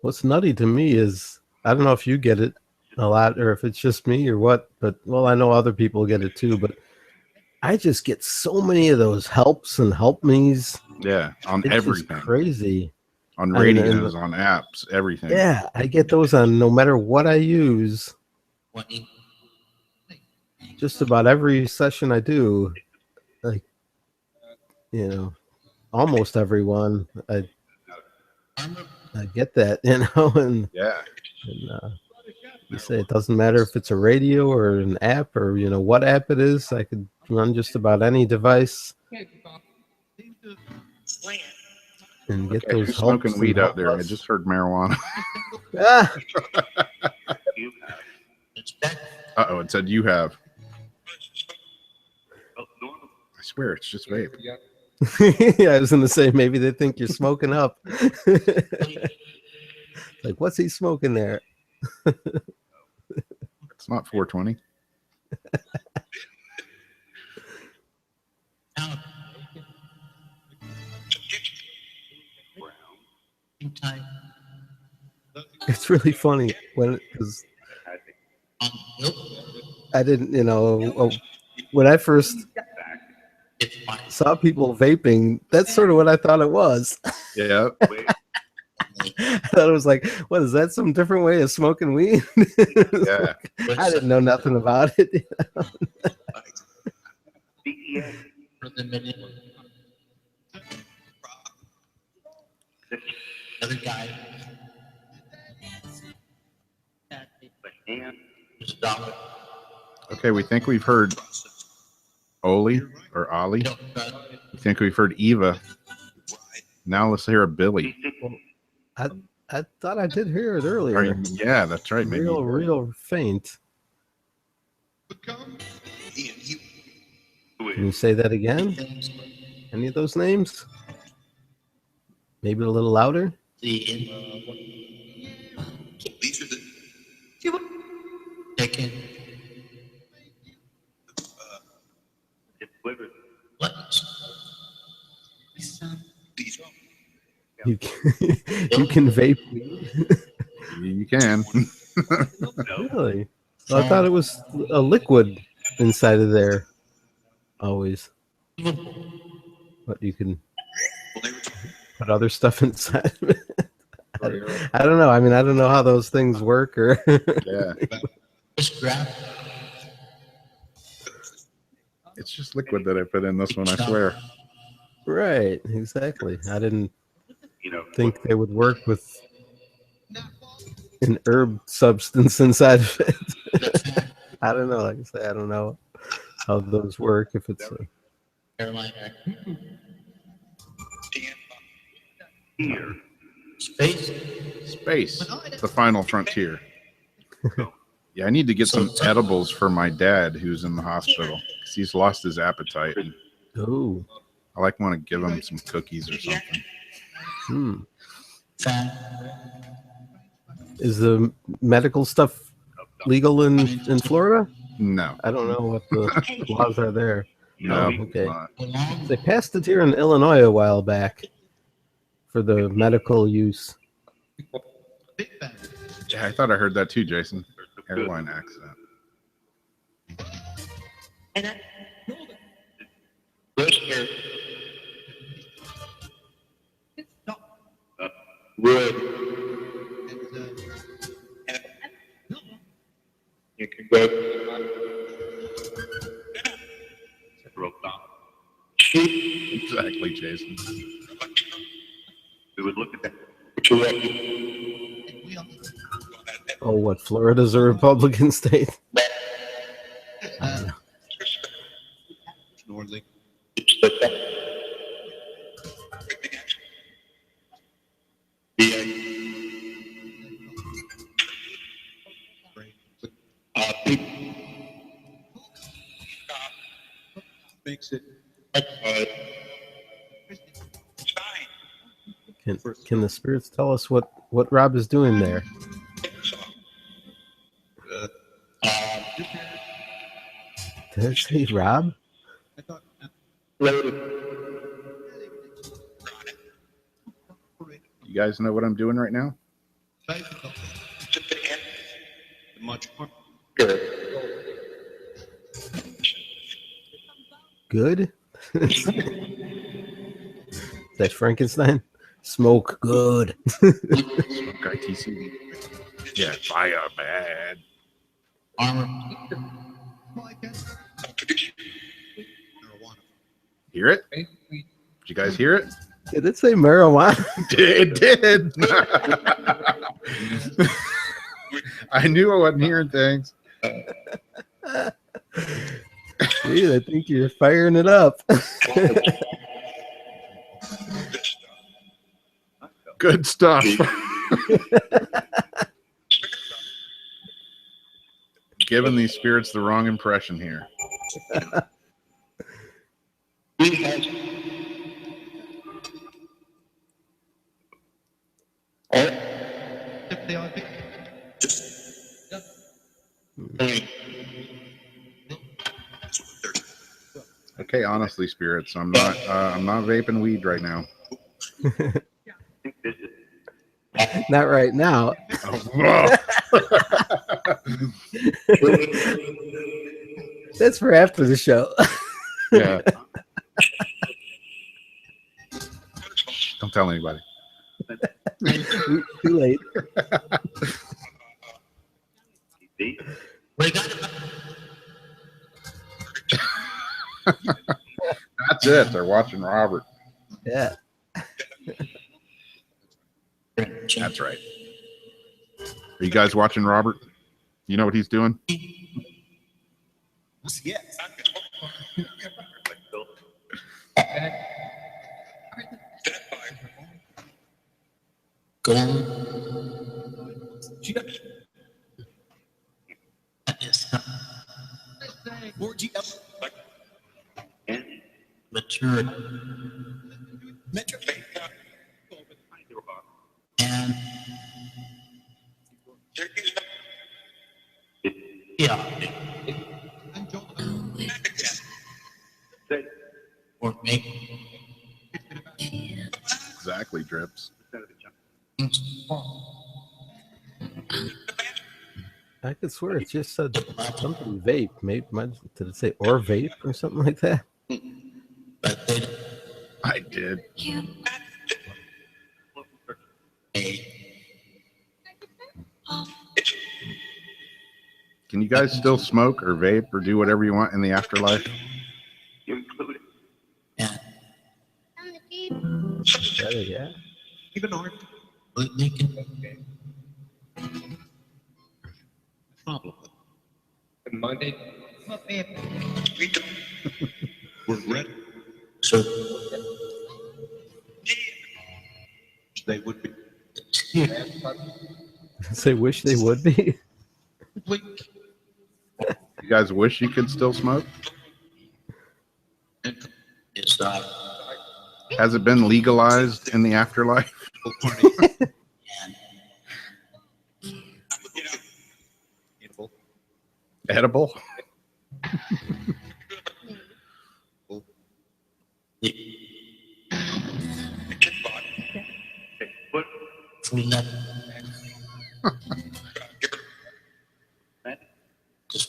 what's nutty to me is I don't know if you get it a lot or if it's just me or what, but well, I know other people get it too, but I just get so many of those helps and help me's. Yeah, on It's everything. just crazy. On I mean, radios, on apps, everything. Yeah, I get those on no matter what I use. Just about every session I do, like, you know, almost everyone, I get that, you know, and Yeah. you say it doesn't matter if it's a radio or an app or, you know, what app it is. I could run just about any device and get Okay, those who's helps. smoking weed out there? I just heard marijuana. Ah! Uh-oh, it said you have. I swear, it's just vape. Yeah, I was going to say, maybe they think you're smoking up. Like, what's he smoking there? It's not 420. It's really funny when I didn't, you know, when I first saw people vaping, that's sort of what I thought it was. Yeah. I thought it was like, what is that? Some different way of smoking weed? Yeah. I didn't know nothing about it. Other guy. Okay, we think we've heard Oli or Ollie. We think we've heard Eva. Now let's hear a Billy. I thought I did hear it earlier. Yeah, that's right. Maybe real faint. Can you say that again? Any of those names? Maybe a little louder? You can vape weed? You can. Really? Well, I thought it was a liquid inside of there. Always. But you can put other stuff inside of it. I don't know. I mean, I don't know how those things work or Yeah. It's just liquid that I put in this one, I swear. Right, exactly. I didn't think they would work with an herb substance inside of it. I don't know. Like I say, I don't know how those work. If it's Space. The final frontier. Yeah, I need to get some edibles for my dad who's in the hospital because he's lost his appetite. Oh, I want to give him some cookies or something. Is the medical stuff legal in Florida? No. I don't know what the laws are there. No. Okay. They passed it here in Illinois a while back for the medical use. Yeah, I thought I heard that too, Jason. Airline accident. Red. You can go. Exactly, Jason. We would look at that. Oh, what? Florida's a Republican state. Makes it. Can the spirits tell us what Rob is doing there? Did it say Rob? You guys know what I'm doing right now? Much more. Good? That Frankenstein? Smoke good. Smoke ITC. Yeah, fire bad. Hear it? Did you guys hear it? Did it say marijuana? It did. I knew I wasn't hearing things. Dude, I think you're firing it up. Good stuff. Giving these spirits the wrong impression here. Okay, honestly, spirits, I'm not vaping weed right now. Not right now. That's for after the show. Yeah. Don't tell anybody. Too late. That's it. They're watching Robert. Yeah. That's right. Are you guys watching Robert? You know what he's doing? Yes. Mature. And yeah. Or make Exactly, Drips. I could swear it just said something vape. Maybe did it say or vape or something like that? but they I did. Can you guys still smoke or vape or do whatever you want in the afterlife? and Yeah. even art making problem. Monday. We're ready. So they would be. Say wish they would be. You guys wish you could still smoke? It's not. Has it been legalized in the afterlife? Edible?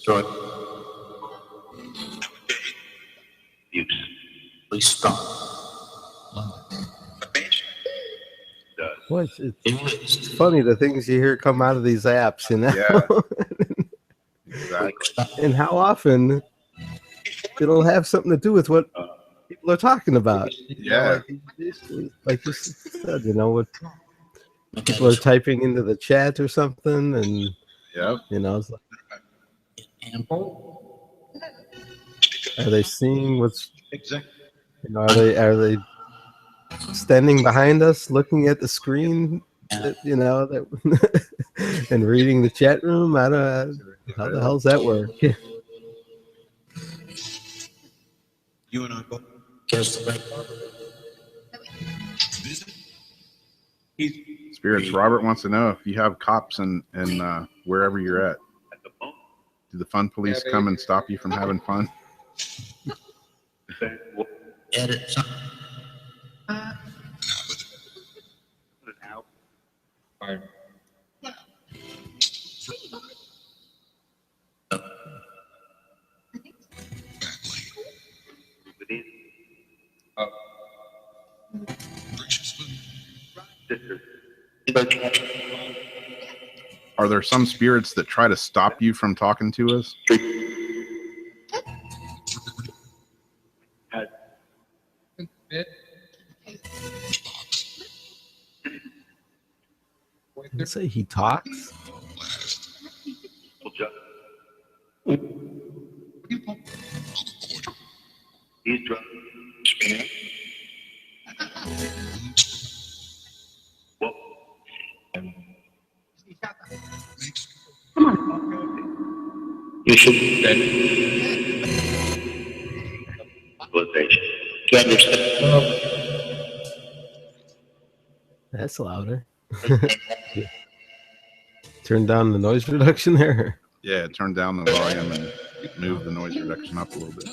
So use. Please stop. Boy, it's funny the things you hear come out of these apps, you know. Yeah. Exactly. And how often it'll have something to do with what people are talking about. You know, like you said, you know, what people are typing into the chat or something, and Yep. you know, it's like, are they seeing what's? You know, are they standing behind us, looking at the screen? You know, that and reading the chat room. I don't. How the hell's that work? You and I both. Spirits. Robert wants to know if you have cops in wherever you're at. Do the fun police come and stop you from having fun? Edit something. Are there some spirits that try to stop you from talking to us? Did you say he talks? He's drunk. You should then to understand. That's louder. Turn down the noise reduction there. Yeah, turn down the volume and move the noise reduction up a little bit.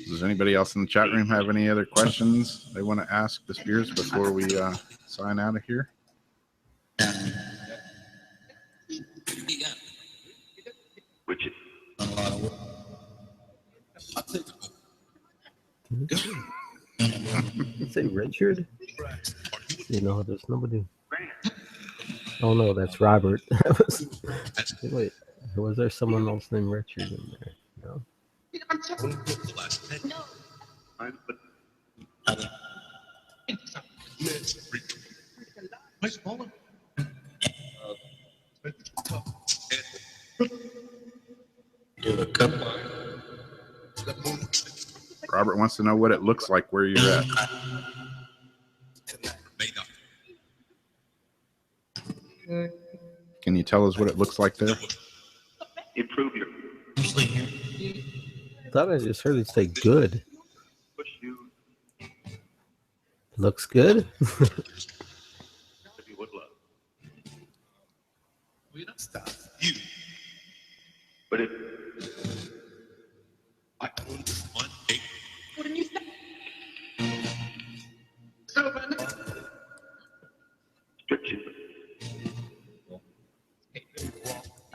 Does anybody else in the chat room have any other questions they want to ask the spirits before we sign out of here? Say Richard? You know, there's nobody. Oh no, that's Robert. Wait, was there someone else named Richard in there? No. Robert wants to know what it looks like where you're at. Can you tell us what it looks like there? Improve your. I thought I just heard it say good. Looks good. But if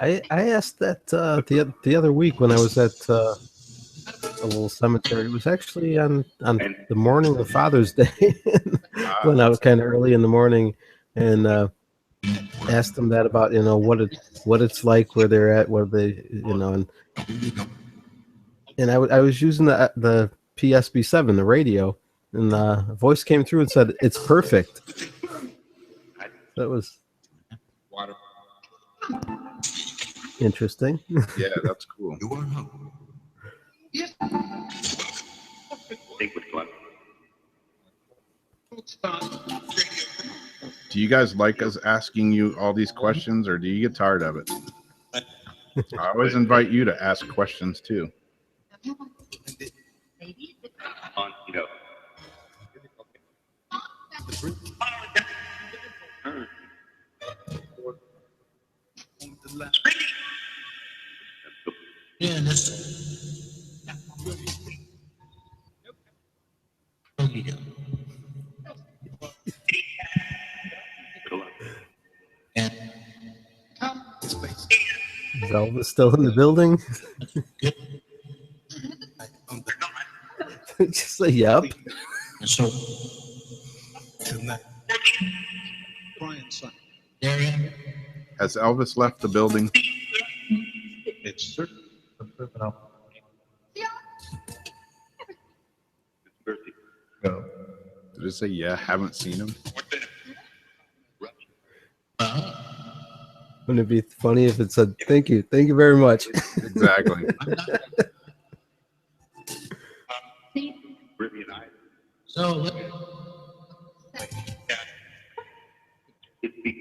I asked that the other week when I was at a little cemetery. It was actually on the morning of Father's Day. Went out kind of early in the morning and asked them that about what it's like where they're at, where they and I was using the PSB7, the radio, and a voice came through and said it's perfect. That was interesting. Yeah, that's cool. Do you guys like us asking you all these questions, or do you get tired of it? I always invite you to ask questions too. On, you know. Yeah, that's. Oh, yeah. And Is Elvis still in the building? Just say yep. and so there, Has Elvis left the building? It's certain. Go. Did it say yeah? Haven't seen him. Wouldn't it be funny if it said thank you very much? Exactly. Brittany and I. so It'd be.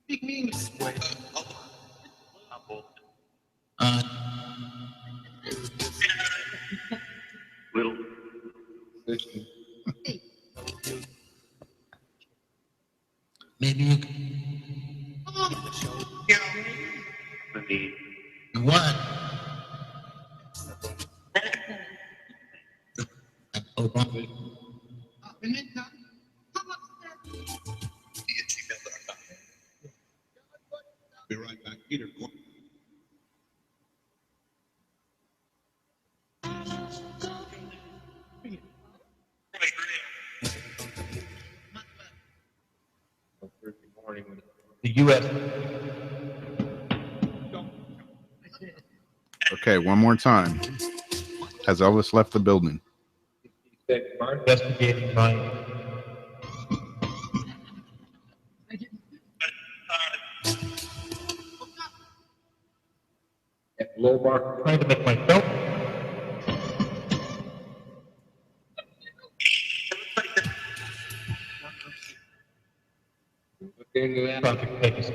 big means. Little. Maybe you I mean, can what? Obama. be right back. Peter. The U.S. Okay, one more time. Has Elvis left the building? Are investigating my. At low mark, trying to make myself. Project Pegasus.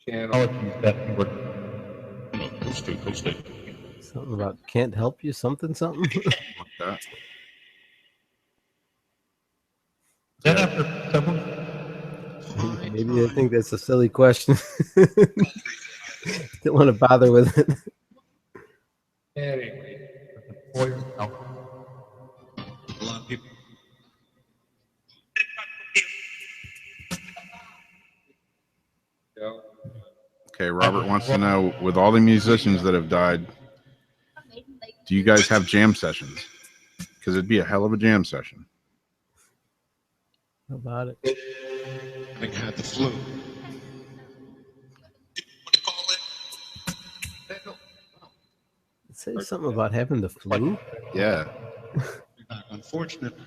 Apologies that we were. Something about can't help you, something. Like that. Then after several. Maybe I think that's a silly question. Don't want to bother with it. Anyway, a lot of people. Okay, Robert wants to know, with all the musicians that have died, do you guys have jam sessions? Because it'd be a hell of a jam session. How about it? I think I had the flu. Say something about having the flu. Yeah. Unfortunately.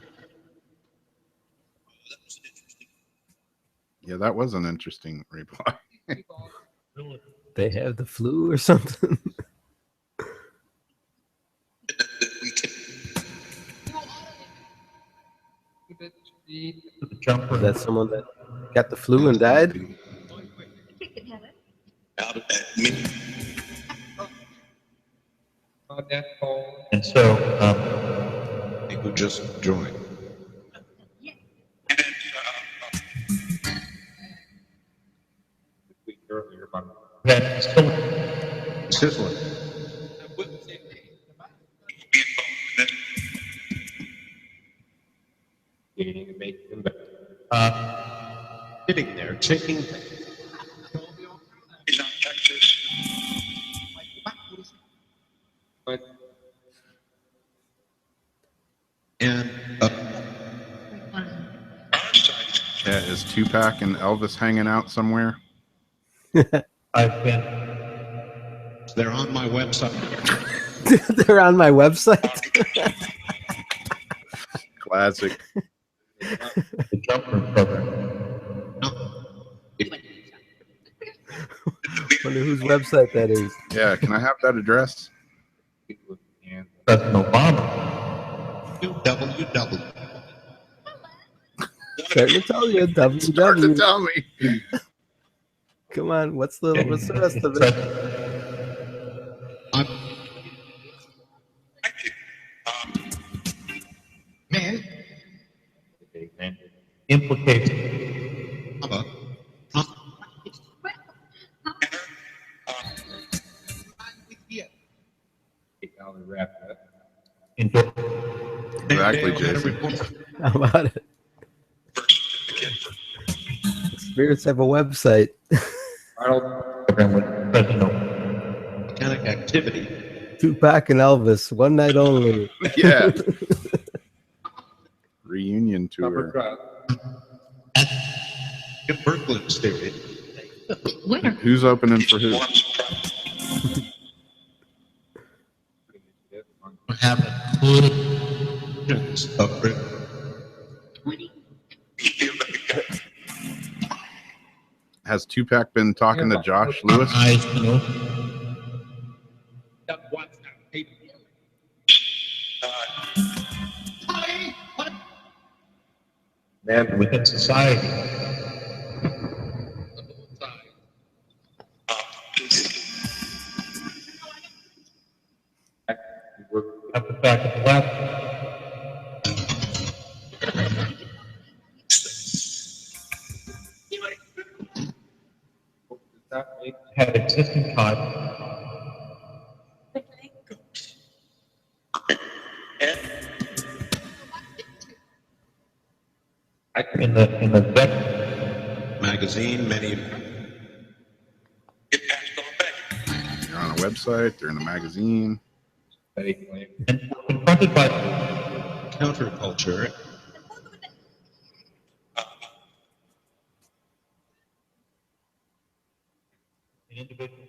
Yeah, that was an interesting reply. They have the flu or something. The jumper. Is that someone that got the flu and died? Out of that mini. And so, people just joined. Earlier about that sizzling. Eating and making them better. Sitting there, taking. He's on Texas. And Yeah, is Tupac and Elvis hanging out somewhere? I've been. They're on my website. They're on my website. Classic. The jumper program. Wonder whose website that is. Yeah, can I have that address? President Obama. WW. Starting to tell you, Starting to WW. tell me. Come on, what's the rest of it? Man, Implicates. Exactly, Jason. How about it? Spirits have a website. Volcanic activity. Tupac and Elvis, one night only. Yeah. Reunion tour. In Berkeley State. Winner. Who's opening for who? have a clue. Has Tupac been talking to Josh Lewis? Eyes, you know. Man within society. At the back of the left. Had existing time. In the vet magazine, many They're on a website, they're in a magazine. and confronted by counterculture. An individual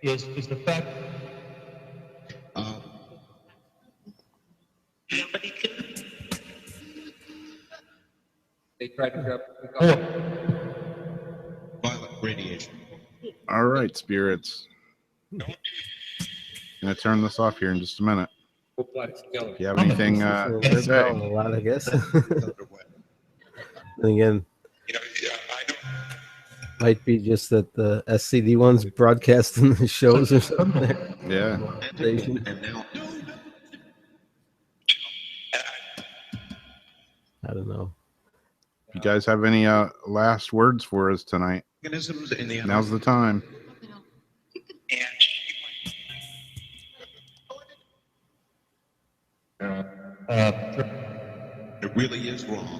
is the fact they tried to grab violent radiation. All right, spirits. Gonna turn this off here in just a minute. If you have anything to They're say, calling a lot, I guess. And again, might be just that the SCD one's broadcasting the shows or something. yeah. Station. And now I don't know. If you guys have any last words for us tonight, organisms in the now's the time. it really is wrong.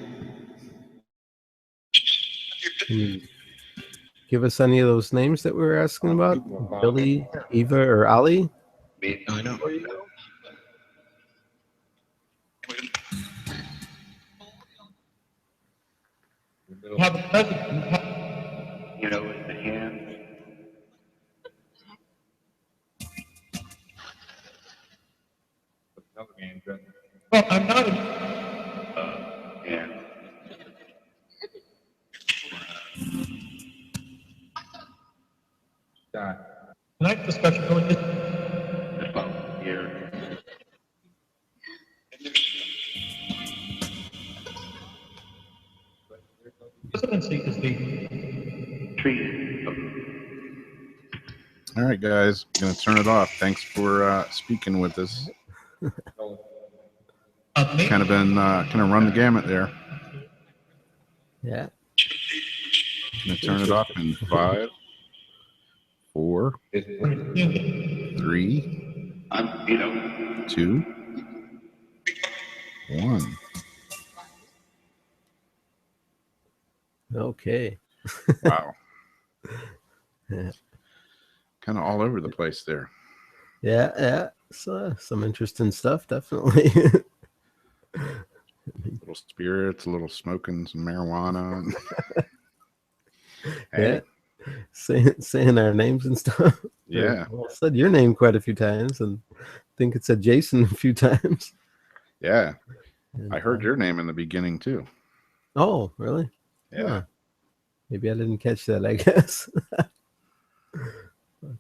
Can you give us any of those names that we were asking about? Billy, Eva, or Ali? I know. Have a pleasant, You know, in the hand. well, I'm not. And Tonight's discussion really is about here. presidency is the Tree. All right, guys, gonna turn it off. Thanks for speaking with us. Kind of been kind of run the gamut there. Yeah. Gonna turn it off in 5, 4, 3, I'm, you know, 2, 1. Okay. Wow. Yeah. Kind of all over the place there. Yeah. So, some interesting stuff, definitely. Little spirits, a little smoking, some marijuana. Yeah. Saying our names and stuff. Yeah. Well, I said your name quite a few times, and I think it said Jason a few times. Yeah. And, I heard your name in the beginning too. Oh, really? Yeah. Maybe I didn't catch that, I guess. But,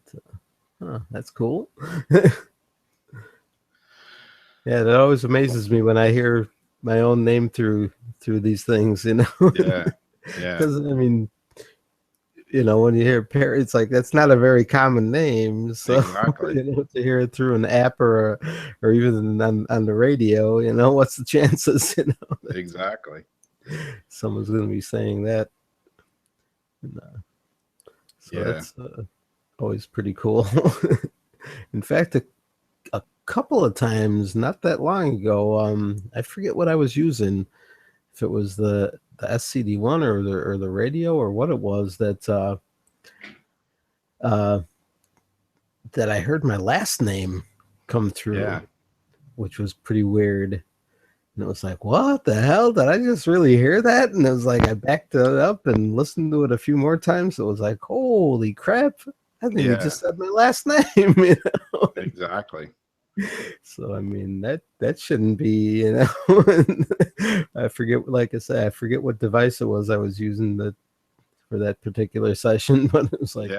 that's cool. Yeah, that always amazes me when I hear my own name through these things, you know. Yeah. Because I mean, you know, when you hear Perry, it's like that's not a very common name. So Exactly. you know, to hear it through an app or even on the radio, you know, what's the chances? You know, Exactly. someone's going to be saying that. And, so Yeah. that's always pretty cool. In fact, a couple of times, not that long ago, I forget what I was using. If it was the SCD1 or the radio or what it was that that I heard my last name come through, which was pretty weird. And it was like, what the hell? Did I just really hear that? And it was like, I backed it up and listened to it a few more times. It was like, holy crap. I think you just said my last name. You know? Exactly. So, I mean, that shouldn't be, you know. I forget, like I said, I forget what device it was I was using for that particular session, but it was like,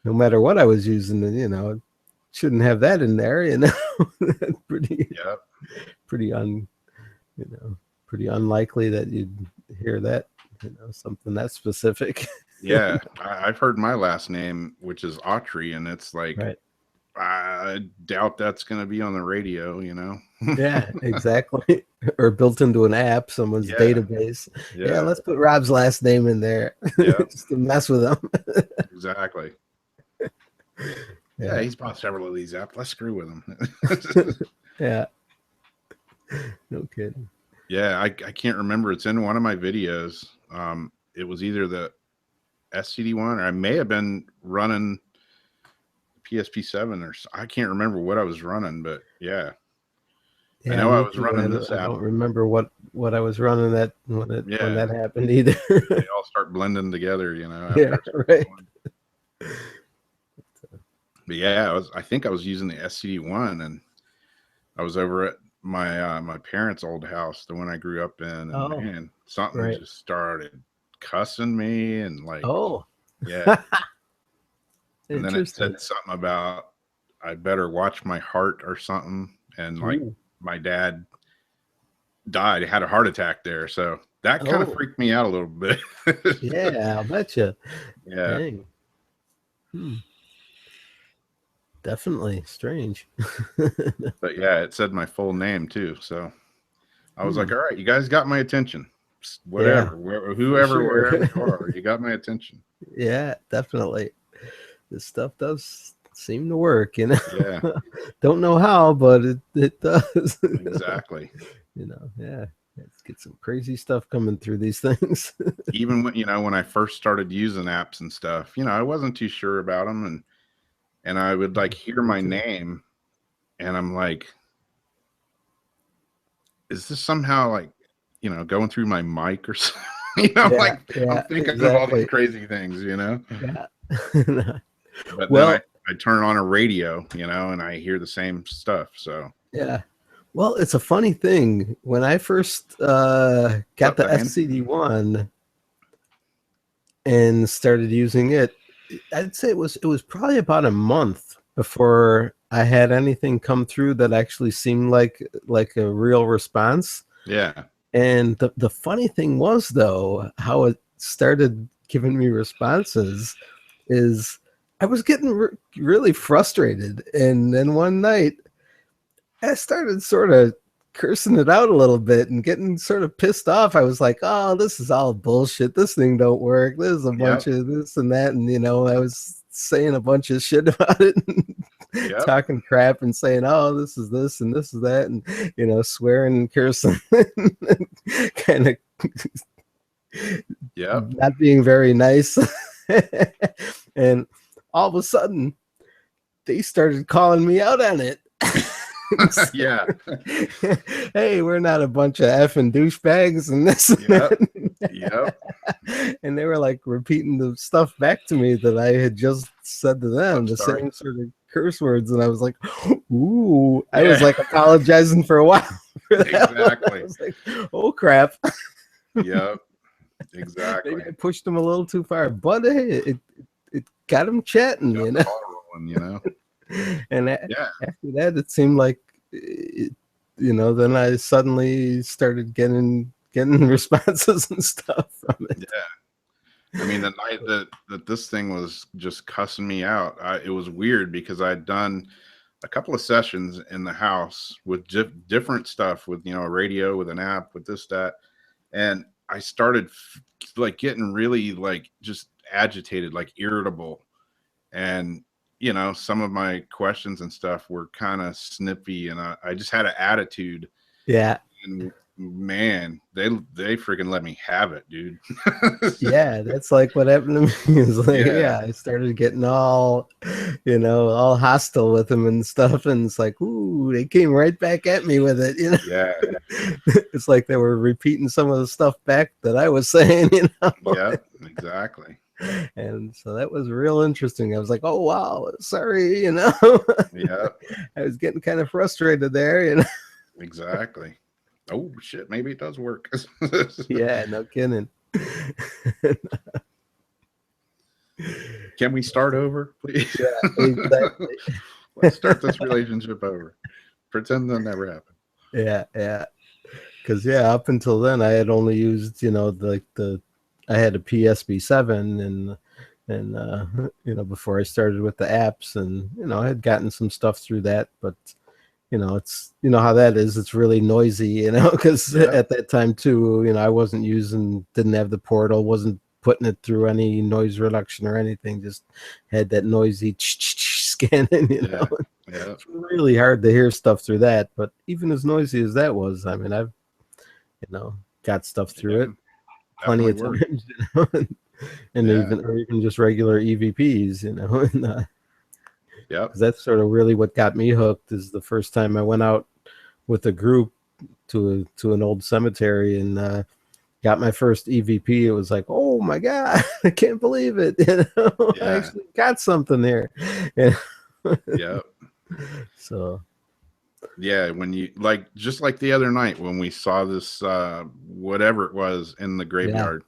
no matter what I was using, you know, shouldn't have that in there, you know. Pretty unlikely that you'd hear that, you know, something that specific. Yeah, I've heard my last name, which is Autry, and it's like, I doubt that's going to be on the radio, you know. Yeah, exactly. Or built into an app, someone's database. Yeah, let's put Rob's last name in there just to mess with him. Exactly. Yeah, he's bought several of these apps. Let's screw with him. Yeah. No kidding. Yeah, I can't remember. It's in one of my videos. It was either the SCD1 or I may have been running PSP7 or I can't remember what I was running, but I know I was running this app. I don't remember what I was running when that happened either. They all start blending together, you know. Yeah, right. But yeah, I think I was using the SCD1, and I was over at my parents' old house, the one I grew up in, and man, something just started cussing me and like, and then it said something about I better watch my heart or something, and like my dad died, had a heart attack there, so that kind of freaked me out a little bit. Yeah, I'll bet you. Yeah. Dang. Definitely strange. But yeah, it said my full name too, so I was like, all right, you guys got my attention. Whatever, whoever, wherever you are, you got my attention. Yeah, definitely. This stuff does seem to work, you know. Yeah. Don't know how, but it does. Exactly. You know, let's get some crazy stuff coming through these things. Even when I first started using apps and stuff, I wasn't too sure about them, and I would like hear my name, and I'm like, is this somehow like, going through my mic or something? I'm thinking of all these crazy things, Yeah. But then I turn on a radio, and I hear the same stuff. So yeah. Well, it's a funny thing. When I first got the SCD1 and started using it, I'd say it was probably about a month before I had anything come through that actually seemed like a real response. Yeah. And the funny thing was, though, how it started giving me responses is I was getting really frustrated. And then one night I started sort of cursing it out a little bit and getting sort of pissed off. I was like, oh, this is all bullshit. This thing don't work. There's a bunch of this and that. And, I was saying a bunch of shit about it. Talking crap and saying, oh, this is this and this is that, and swearing and cursing, kind of not being very nice. And all of a sudden they started calling me out on it. Yeah. Hey, we're not a bunch of effing douchebags and this and that. Yep. And they were like repeating the stuff back to me that I had just said to them, same sort of curse words, and I was like, ooh, I was like apologizing for a while for that. Exactly. I was like, oh crap. Yep. Exactly. Maybe I pushed them a little too far, but hey, it got them chatting, Got you the know. ball rolling, you know. And Yeah. after that, it seemed like, then I suddenly started getting responses and stuff from it. Yeah. I mean, the night that this thing was just cussing me out, it was weird because I'd done a couple of sessions in the house with different stuff, with a radio, with an app, with this, that, and I started like getting really like just agitated, like irritable, and some of my questions and stuff were kind of snippy, and I just had an attitude. Yeah. And man, they freaking let me have it, dude. Yeah, that's like what happened to me. It's like, yeah, I started getting all hostile with them and stuff, and it's like, ooh, they came right back at me with it, Yeah. It's like they were repeating some of the stuff back that I was saying, Yeah, exactly. And so that was real interesting. I was like, oh wow, sorry, Yeah. I was getting kind of frustrated there, Exactly. Oh shit, maybe it does work. Yeah, no kidding. Can we start over, please? Yeah, exactly. Let's start this relationship over. Pretend that never happened. Yeah. Because up until then I had only used, I had a PSB7 and before I started with the apps, and I had gotten some stuff through that, but it's how that is. It's really noisy, because at that time too, I didn't have the portal, wasn't putting it through any noise reduction or anything, just had that noisy scanning, Yeah. It's really hard to hear stuff through that. But even as noisy as that was, I mean, I've got stuff through it plenty of times, and even just regular EVPs, and because that's sort of really what got me hooked. Is the first time I went out with a group to an old cemetery and got my first EVP. It was like, oh my god, I can't believe it! I actually got something there. Yeah. So. Yeah, when you just like the other night when we saw this whatever it was in the graveyard.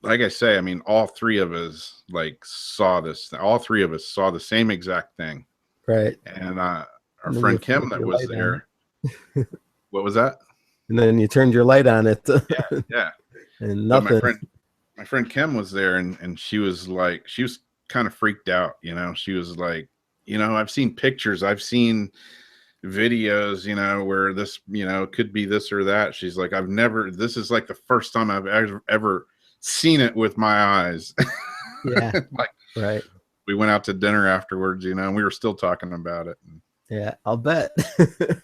Like I say, I mean, all three of us saw this. All three of us saw the same exact thing. Right. And our friend Kim that was there. What was that? And then you turned your light on it. Yeah. And nothing. My friend Kim was there, and she was kind of freaked out. She was like, I've seen pictures, I've seen videos, where this, could be this or that. She's like, this is like the first time I've ever seen it with my eyes. Yeah. Right. We went out to dinner afterwards, and we were still talking about it. Yeah, I'll bet.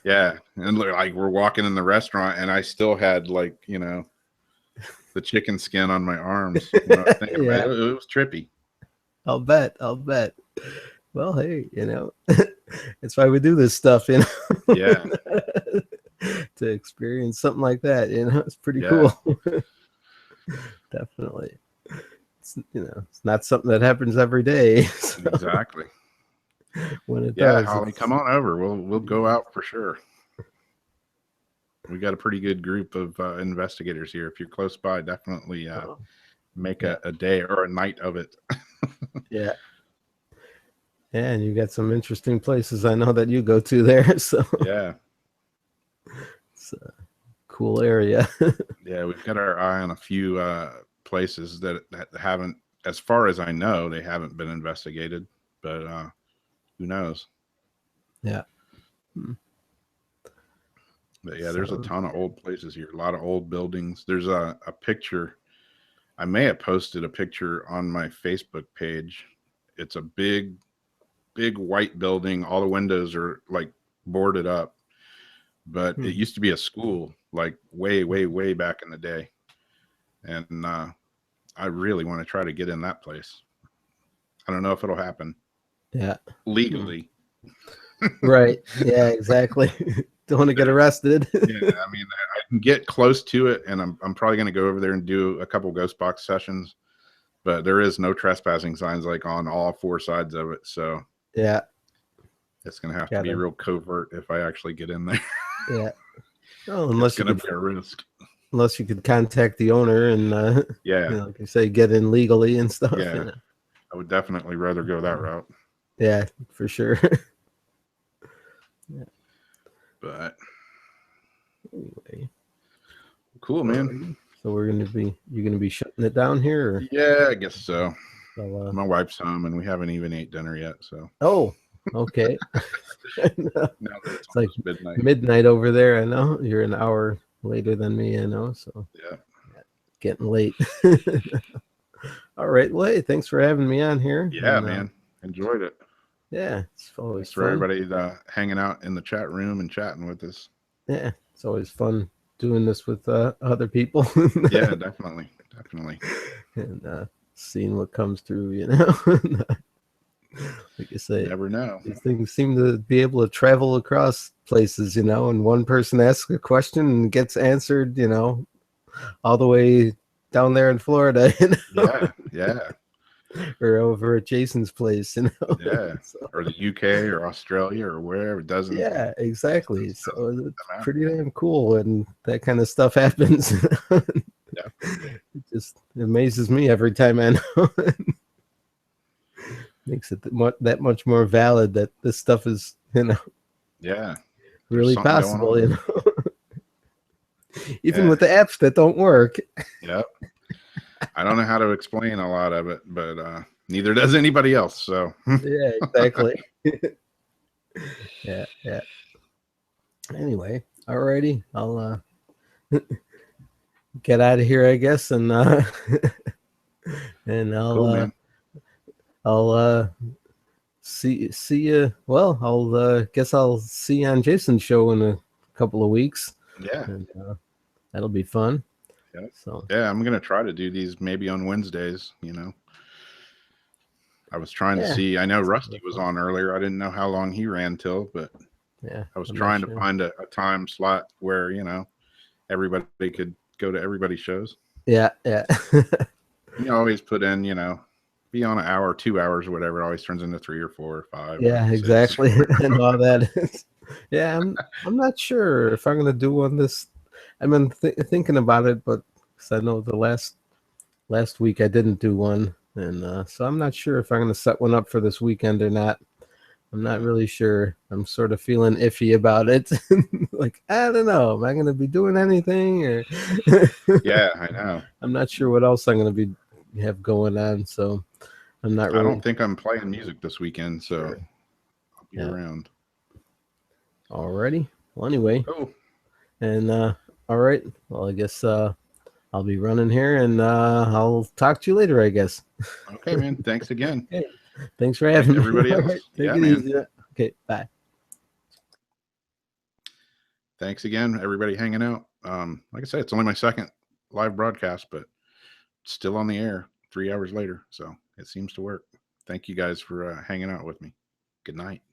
Yeah. And we're walking in the restaurant, and I still had the chicken skin on my arms. It was trippy. I'll bet. Well, hey, that's why we do this stuff, Yeah. To experience something like that, it's pretty cool. Definitely. It's not something that happens every day. So exactly. When it does, Holly, come on over. We'll go out for sure. We got a pretty good group of investigators here. If you're close by, definitely make a day or a night of it. Yeah. Yeah, and you got some interesting places I know that you go to there. So yeah, it's a cool area. Yeah, we've got our eye on a few places that haven't, as far as I know, they haven't been investigated. But who knows? Yeah. But yeah, there's a ton of old places here. A lot of old buildings. There's a picture. I may have posted a picture on my Facebook page. It's a big white building. All the windows are boarded up, but it used to be a school way back in the day. And I really want to try to get in that place. I don't know if it'll happen. Yeah. Legally. Right. Yeah, exactly. Don't want to get arrested. Yeah, I mean, I can get close to it, and I'm probably going to go over there and do a couple ghost box sessions, but there is no trespassing signs on all four sides of it. So yeah, it's going to have to be real covert if I actually get in there. Yeah. Oh, unless it's going to be a risk. unless you could contact the owner and Yeah, like you say, get in legally and stuff. yeah. I would definitely rather go that route. Yeah, for sure. But anyway, cool, man. So you're gonna be shutting it down here? Or? Yeah, I guess so. So, my wife's home, and we haven't even ate dinner yet. So. Oh, okay. Now it's like midnight over there. I know you're an hour later than me. I know, so yeah, getting late. All right. Well, hey, thanks for having me on here. Yeah, man, enjoyed it. Yeah, it's always thanks for everybody hanging out in the chat room and chatting with us. Yeah, it's always fun doing this with other people. Yeah, definitely. And seeing what comes through, you know. Like I say, you never know. These things seem to be able to travel across places, you know, and one person asks a question and gets answered, you know, all the way down there in Florida, you know? Yeah. Or over at Jason's place, you know. Yeah. So, or the UK or Australia or wherever. It doesn't. Yeah, exactly. So it's pretty damn cool when that kind of stuff happens. Yeah. It just amazes me every time I know. Makes it that much more valid that this stuff is, you know, really possible, you know. Even with the apps that don't work. Yep. I don't know how to explain a lot of it, but neither does anybody else. So yeah, exactly. Yeah. Anyway, alrighty, I'll get out of here, I guess, and and I'll I'll see you. Well, I'll guess I'll see you on Jason's show in a couple of weeks. Yeah, and, that'll be fun. Yeah. So yeah, I'm gonna try to do these maybe on Wednesdays. You know, I was trying to see. I know Rusty was on earlier. I didn't know how long he ran till, but yeah, I was trying to find a time slot where everybody could go to everybody's shows. Yeah. You always put in, be on an hour, 2 hours, or whatever. It always turns into 3 or 4 or 5. Yeah, exactly. And all that is. Yeah, I'm not sure if I'm gonna do one this. I've been thinking about it, but I know the last week I didn't do one, and so I'm not sure if I'm gonna set one up for this weekend or not. I'm not really sure. I'm sort of feeling iffy about it. Like, I don't know. Am I going to be doing anything? Or yeah, I know. I'm not sure what else I'm going to have going on. So I'm not really. I don't think I'm playing music this weekend, so I'll be around. Alrighty. Well, anyway. Oh. And all right. Well, I guess I'll be running here, and I'll talk to you later, I guess. Okay, man. Thanks again. Okay. Thanks for having everybody else. Right. Take it easy. Okay, bye. Thanks again, everybody hanging out. Like I said, it's only my second live broadcast, but still on the air 3 hours later, so it seems to work. Thank you guys for hanging out with me. Good night.